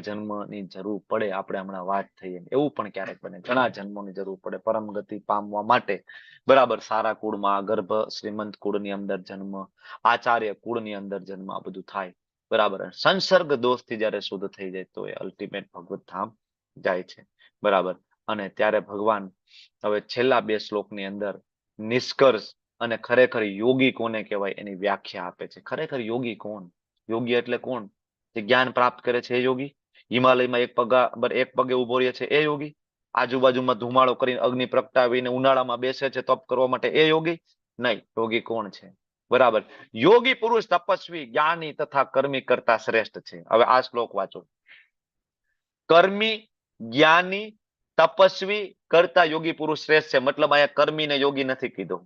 જન્મની જરૂર પડે, આપણે હમણાં વાત થઈ એવું પણ ક્યારેક બને, ઘણા જન્મોની જરૂર પડે પરમ ગતિ પામવા માટે. બરાબર, સારા કુળમાં, ગર્ભ શ્રીમંત કુળની અંદર જન્મ, આચાર્ય કુળની અંદર જન્મ, આ બધું થાય. બરાબર, સંસર્ગ દોષથી જયારે શુદ્ધ થઈ જાય તો એ અલ્ટિમેટ ભગવત ધામ જાય છે. બરાબર, અને ત્યારે ભગવાન હવે છેલ્લા 2 શ્લોકની અંદર નિષ્કર્ષ અને ખરેખર યોગી કોને કહેવાય એની વ્યાખ્યા આપે છે. ખરેખર યોગી કોણ? યોગી એટલે કોણ? જે જ્ઞાન પ્રાપ્ત કરે છે એ યોગી? હિમાલયમાં એક પગે ઉભો રહે છે એ યોગી? આજુબાજુમાં ધુમાડો કરીને અગ્નિ પ્રગટાવીને ઉનાળામાં બેસે છે તપ કરવા માટે એ યોગી? નહીં. યોગી કોણ છે? બરાબર, યોગી પુરુષ તપસ્વી, જ્ઞાની તથા કર્મી કરતા શ્રેષ્ઠ છે. હવે આ શ્લોક વાંચો. કર્મી, જ્ઞાની, તપસ્વી કરતા યોગી પુરુષ શ્રેષ્ઠ છે. મતલબ અહીંયા કર્મી ને યોગી નથી કીધો.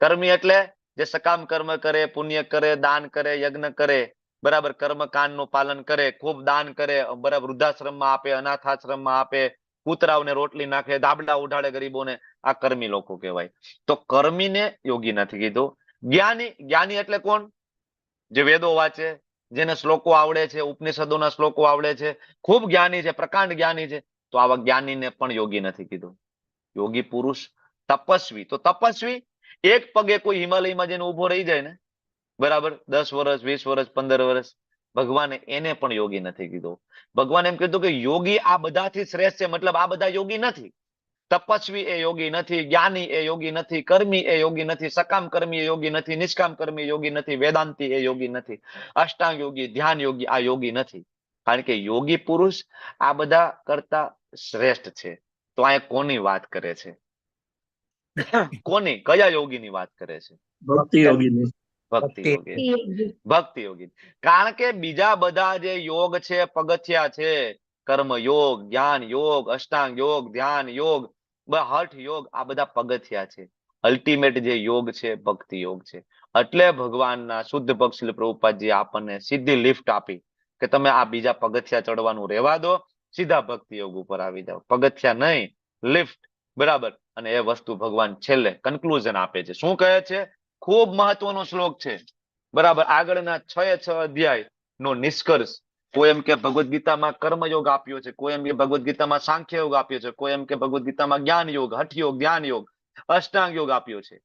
કર્મી એટલે જે સકામ કર્મ કરે, પુણ્ય કરે, દાન કરે, યજ્ઞ કરે, બરાબર, કર્મકાંડ નું પાલન કરે, ખૂબ દાન કરે, બરાબર, વૃદ્ધાશ્રમમાં આપે, અનાથાશ્રમમાં આપે, કૂતરાઓને રોટલી નાખે, ધાબળા ઉડાડે ગરીબોને, આ કર્મી લોકો કહેવાય. તો કર્મીને યોગી નથી કીધું. જ્ઞાની એટલે કોણ? જે વેદો વાંચે, જેને શ્લોકો આવડે છે, ઉપનિષદોના શ્લોકો આવડે છે, ખૂબ જ્ઞાની છે, પ્રકાંડ જ્ઞાની છે, તો આવા જ્ઞાનીને પણ યોગી નથી કીધું. યોગી પુરુષ તપસ્વી. તો તપસ્વી એક પગે કોઈ હિમાલયમાં જઈને ઉભો રહી જાય ને, બરાબર, 10 વર્ષ, 20 વર્ષ, 15 વર્ષ, ભગવાને એને પણ યોગી નથી કીધો. ભગવાન એમ કીધું કે યોગી આ બધાથી શ્રેષ્ઠ છે. મતલબ આ બધા યોગી નથી. તપસ્વી એ યોગી નથી, જ્ઞાની એ યોગી નથી, કર્મી એ યોગી નથી, સકામ કર્મી એ યોગી નથી, નિષ્કામ કર્મી યોગી નથી, વેદાંતી એ યોગી નથી, અષ્ટાંગ યોગી, ધ્યાન યોગી આ યોગી નથી. કારણ કે યોગી પુરુષ આ બધા કરતા શ્રેષ્ઠ છે. તો અહીંયા કોની વાત કરે છે? કોની, કયા યોગીની વાત કરે છે? ભક્તિ યોગીની. ભક્તિ યોગી. કારણ કે બીજા બધા જે યોગ છે, પગથિયા છે, કર્મ યોગ, જ્ઞાન યોગ, અષ્ટાંગ યોગ, ધ્યાન યોગ, હઠ યોગ, આ બધા પગથિયા છે. અલ્ટિમેટ જે યોગ છે ભક્તિ યોગ છે. એટલે ભગવાનના શુદ્ધ ભક્ત શ્રીલ પ્રભુપાદજી આપણને સીધી લિફ્ટ આપી કે તમે આ બીજા પગથિયા ચડવાનું રહેવા દો, સીધા ભક્તિ યોગ ઉપર આવી જાઓ, પગથિયા નહીં, લિફ્ટ. બરાબર. અને એ વસ્તુ ભગવાન છેલ્લે કન્ક્લુઝન આપે છે. શું કહે છે? ખૂબ મહત્વનો શ્લોક છે. બરાબર. આગળના 6 અધ્યાય નો નિષ્કર્ષ. કોઈ એમ કે ભગવદ્ ગીતામાં કર્મયોગ આપ્યો છે, કોઈ એમ કે ભગવદ્ ગીતામાં સાંખ્ય યોગ આપ્યો છે, કોઈ એમ કે ભગવદ્ ગીતામાં જ્ઞાન યોગ, હઠ યોગ, ધ્યાન યોગ, અષ્ટાંગ યોગ આપ્યો છે.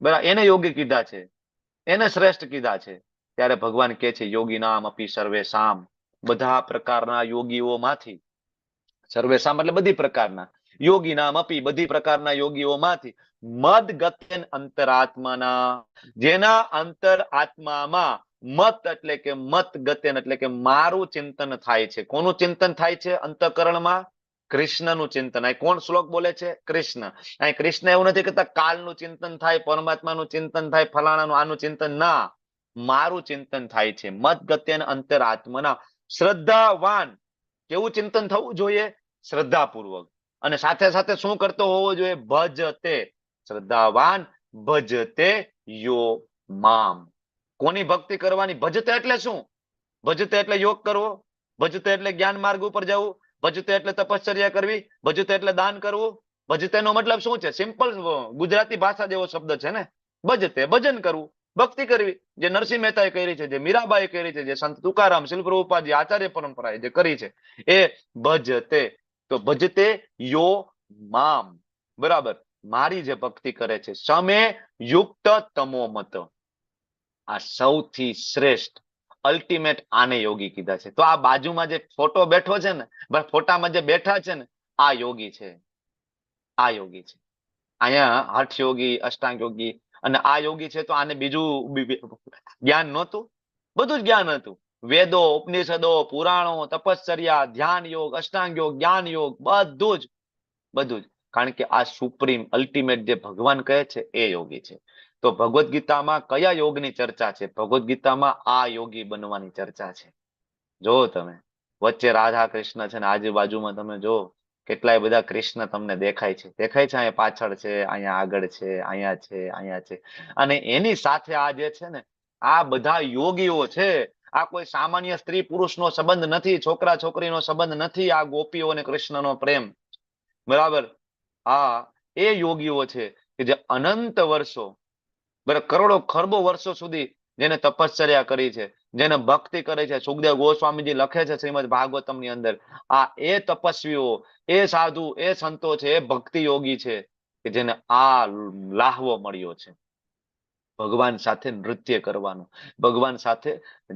બરાબર. એને યોગી કીધા છે, એને શ્રેષ્ઠ કીધા છે. ત્યારે ભગવાન કહે છે યોગીનામ અપી સર્વેશામ, બધા પ્રકારના યોગીઓમાંથી, સર્વેશામ એટલે બધી પ્રકારના, યોગીનામ અપી બધી પ્રકારના યોગીઓમાંથી, મદ ગતેન અંતરાત્માના, જેના અંતર આત્મામાં મત એટલે કે મત ગતેન એટલે કે મારું ચિંતન થાય છે. કોનું ચિંતન થાય છે? અંતઃકરણમાં કૃષ્ણનું ચિંતન. અહીં કોણ શ્લોક બોલે છે? કૃષ્ણ. અહીં કૃષ્ણ એવું નથી કહેતા કાલનું ચિંતન થાય, પરમાત્માનું ચિંતન થાય, ફલાણાનું આનું ચિંતન. ના, મારું ચિંતન થાય છે. મત ગત્યન અંતરાત્મના, શ્રદ્ધાવાન. કેવું ચિંતન થવું જોઈએ? શ્રદ્ધાપૂર્વક. અને સાથે સાથે શું કરતો હોવો જોઈએ? ભજતે. શ્રદ્ધાવાન ભજતે યો મામ. કોની ભક્તિ કરવાની? ભજતે એટલે શું? ભજતે એટલે યોગ કરવો, ભજતે એટલે જ્ઞાન માર્ગ ઉપર જવું, ભજતે એટલે તપશ્ચર્યા કરવી, ભજતે એટલે દાન કરવું. ભજતેનો મતલબ શું છે? સિમ્પલ ગુજરાતી ભાષા જેવો શબ્દ છે ને. ભજતે ભજન કરવું, ભક્તિ કરવી. જે નરસિંહ મહેતાએ કરી છે, જે મીરાબાઈએ કરી છે, જે સંત તુકારામ, શીલ પ્રભુપાદજી, આચાર્ય પરંપરાએ જે કરી છે, એ ભજતે. તો ભજતે યો મામ. બરાબર. મારી જે ભક્તિ કરે છે. સમે યુક્ત તમો મત. આ સૌથી શ્રેષ્ઠ અલ્ટિમેટ આને યોગી કીધા છે. તો આ બાજુમાં જે ફોટો બેઠો છે ને, ફોટામાં જે બેઠા છે ને, આ યોગી છે. આ યોગી છે. અહીંયા હઠ યોગી, અષ્ટાંગ યોગી અને આ યોગી છે. તો આને બીજું જ્ઞાન નહોતું? બધું જ જ્ઞાન હતું. વેદો, ઉપનિષદો, પુરાણો, તપશ્ચર્યા, ધ્યાન યોગ, અષ્ટાંગ યોગ, જ્ઞાન યોગ, બધું જ. કારણ કે આ સુપ્રીમ અલ્ટિમેટ જે ભગવાન કહે છે એ યોગી છે. તો ભગવદ્ ગીતામાં કયા યોગની ચર્ચા છે? ભગવદ્ ગીતામાં આ યોગી બનવાની ચર્ચા છે. જો તમે વચ્ચે રાધા કૃષ્ણ છે ને આજુબાજુમાં તમે જો કેટલાય બધા કૃષ્ણ તમને દેખાય છે. અહીંયા પાછળ છે, અહીંયા આગળ છે, અહીંયા છે, અહીંયા છે. અને એની સાથે આ જે છે ને, આ બધા યોગીઓ છે. આ કોઈ સામાન્ય સ્ત્રી પુરુષનો સંબંધ નથી, છોકરા છોકરીનો સંબંધ નથી. આ ગોપીઓ અને કૃષ્ણનો પ્રેમ. બરાબર. આ એ યોગીઓ છે કે જે અનંત વર્ષો, બરાબર, કરોડો ખરબો વર્ષો સુધી જેને તપશ્ચર્યા કરી છે, જેને ભક્તિ કરે છે. સુખદેવ ગોસ્વામીજી લખે છે શ્રીમદ ભાગવતમની અંદર, આ એ તપસ્વીઓ, એ સાધુ, એ સંતો છે, એ ભક્તિ યોગી છે કે જેને આ લાહવો મળ્યો છે. ભગવાન સાથે નૃત્ય કરવાનું, ભગવાન સાથે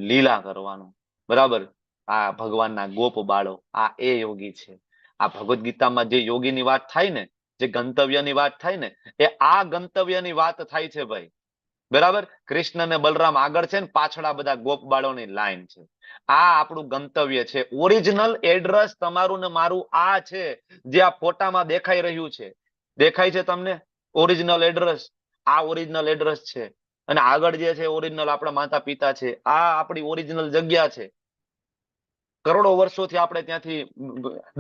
લીલા કરવાનું. બરાબર. આ ભગવાનના ગોપ બાળો, આ એ યોગી છે. આ ભગવદ્ ગીતામાં જે યોગીની વાત થાય ને, જે ગંતવ્યની વાત થાય ને, એ આ ગંતવ્યની વાત થાય છે ભાઈ. બરાબર. કૃષ્ણ ને બલરામ આગળ છે ને પાછળ આ બધા ગોપ બાળોની લાઈન છે. આ આપણું ગંતવ્ય છે. ઓરિજિનલ એડ્રેસ તમારું ને મારું આ છે, જે આ ફોટામાં દેખાઈ રહ્યું છે. દેખાય છે તમને ઓરિજિનલ એડ્રેસ? આ ઓરિજિનલ એડ્રેસ છે. અને આગળ જે છે ઓરિજિનલ આપણા માતા પિતા છે. આ આપણી ઓરિજિનલ જગ્યા છે. કરોડો વર્ષોથી આપણે ત્યાંથી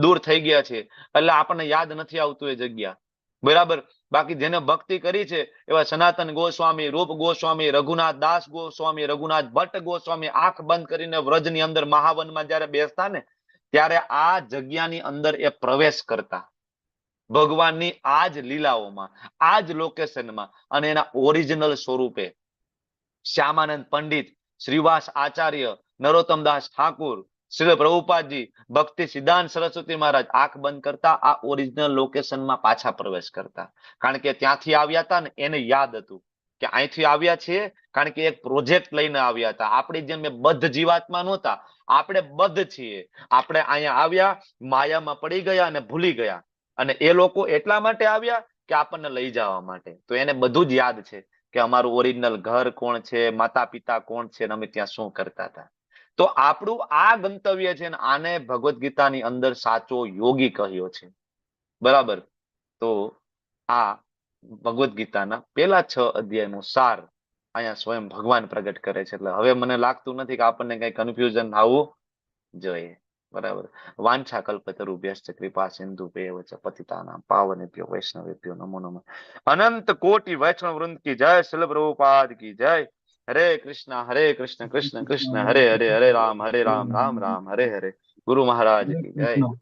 દૂર થઈ ગયા છે એટલે આપણને યાદ નથી આવતું એ જગ્યા. બરાબર. બાકી જેને ભક્તિ કરી છે એવા સનાતન ગોસ્વામી, રૂપ ગોસ્વામી, રઘુનાથ દાસ ગોસ્વામી, રઘુનાથ ભટ્ટ ગોસ્વામી આંખ બંધ કરીને વ્રજની અંદર મહાવનમાં જયારે બેસતા ને, ત્યારે આ જગ્યાની અંદર એ પ્રવેશ કરતા ભગવાનની આ જ લીલાઓમાં, આ જ લોકેશનમાં અને એના ઓરિજિનલ સ્વરૂપે. શ્યામાનંદ પંડિત, શ્રીવાસ આચાર્ય, નરોત્તમદાસ ઠાકુર, શ્રી પ્રભુપાદજી, ભક્તિ સિદ્ધાંત સરસ્વતી મહારાજ આંખ બંધ કરતા આ ઓરિજિનલ લોકેશનમાં પાછા પ્રવેશ કરતા. કારણ કે ત્યાંથી આવ્યા હતા ને એને યાદ હતું કે અહીંથી આવ્યા છીએ કારણ કે એક પ્રોજેક્ટ લઈને આવ્યા હતા. આપણી જેમ બદ્ધ જીવાત્મા નહોતા, આપણે બદ્ધ છીએ. આપણે અહીંયા આવ્યા, માયામાં પડી ગયા અને ભૂલી ગયા. અને એ લોકો એટલા માટે આવ્યા કે આપણને લઈ જવા માટે. તો એને બધું જ યાદ છે કે અમારું ઓરિજિનલ ઘર કોણ છે, માતા પિતા કોણ છે, અમે ત્યાં શું કરતા હતા. તો આપણું આ ગંતવ્ય છે ને આને ભગવદ્ ગીતાની અંદર સાચો યોગી કહ્યો છે. બરાબર. તો આ ભગવદ્ ગીતાના પેલા 6 અધ્યાયનો સાર અહીંયા સ્વયં ભગવાન પ્રગટ કરે છે. એટલે હવે મને લાગતું નથી કે આપણને કઈ કન્ફ્યુઝન આવવું જોઈએ. બરાબર. વાંછા કલ્પતરુભ્યશ્ચ કૃપા સિંધુભ્યૈવ ચ પતિતાનાં પાવનેભ્યો વૈષ્ણવેભ્યો નમો નમઃ. અનંત કોટિ વૈષ્ણવ વૃંદ કી જય. શીલ પ્રભુપાદ કી જય. હરે કૃષ્ણ કૃષ્ણ કૃષ્ણ હરે હરે, હરે રામ રામ રામ હરે હરે. ગુરુ મહારાજ કી જય.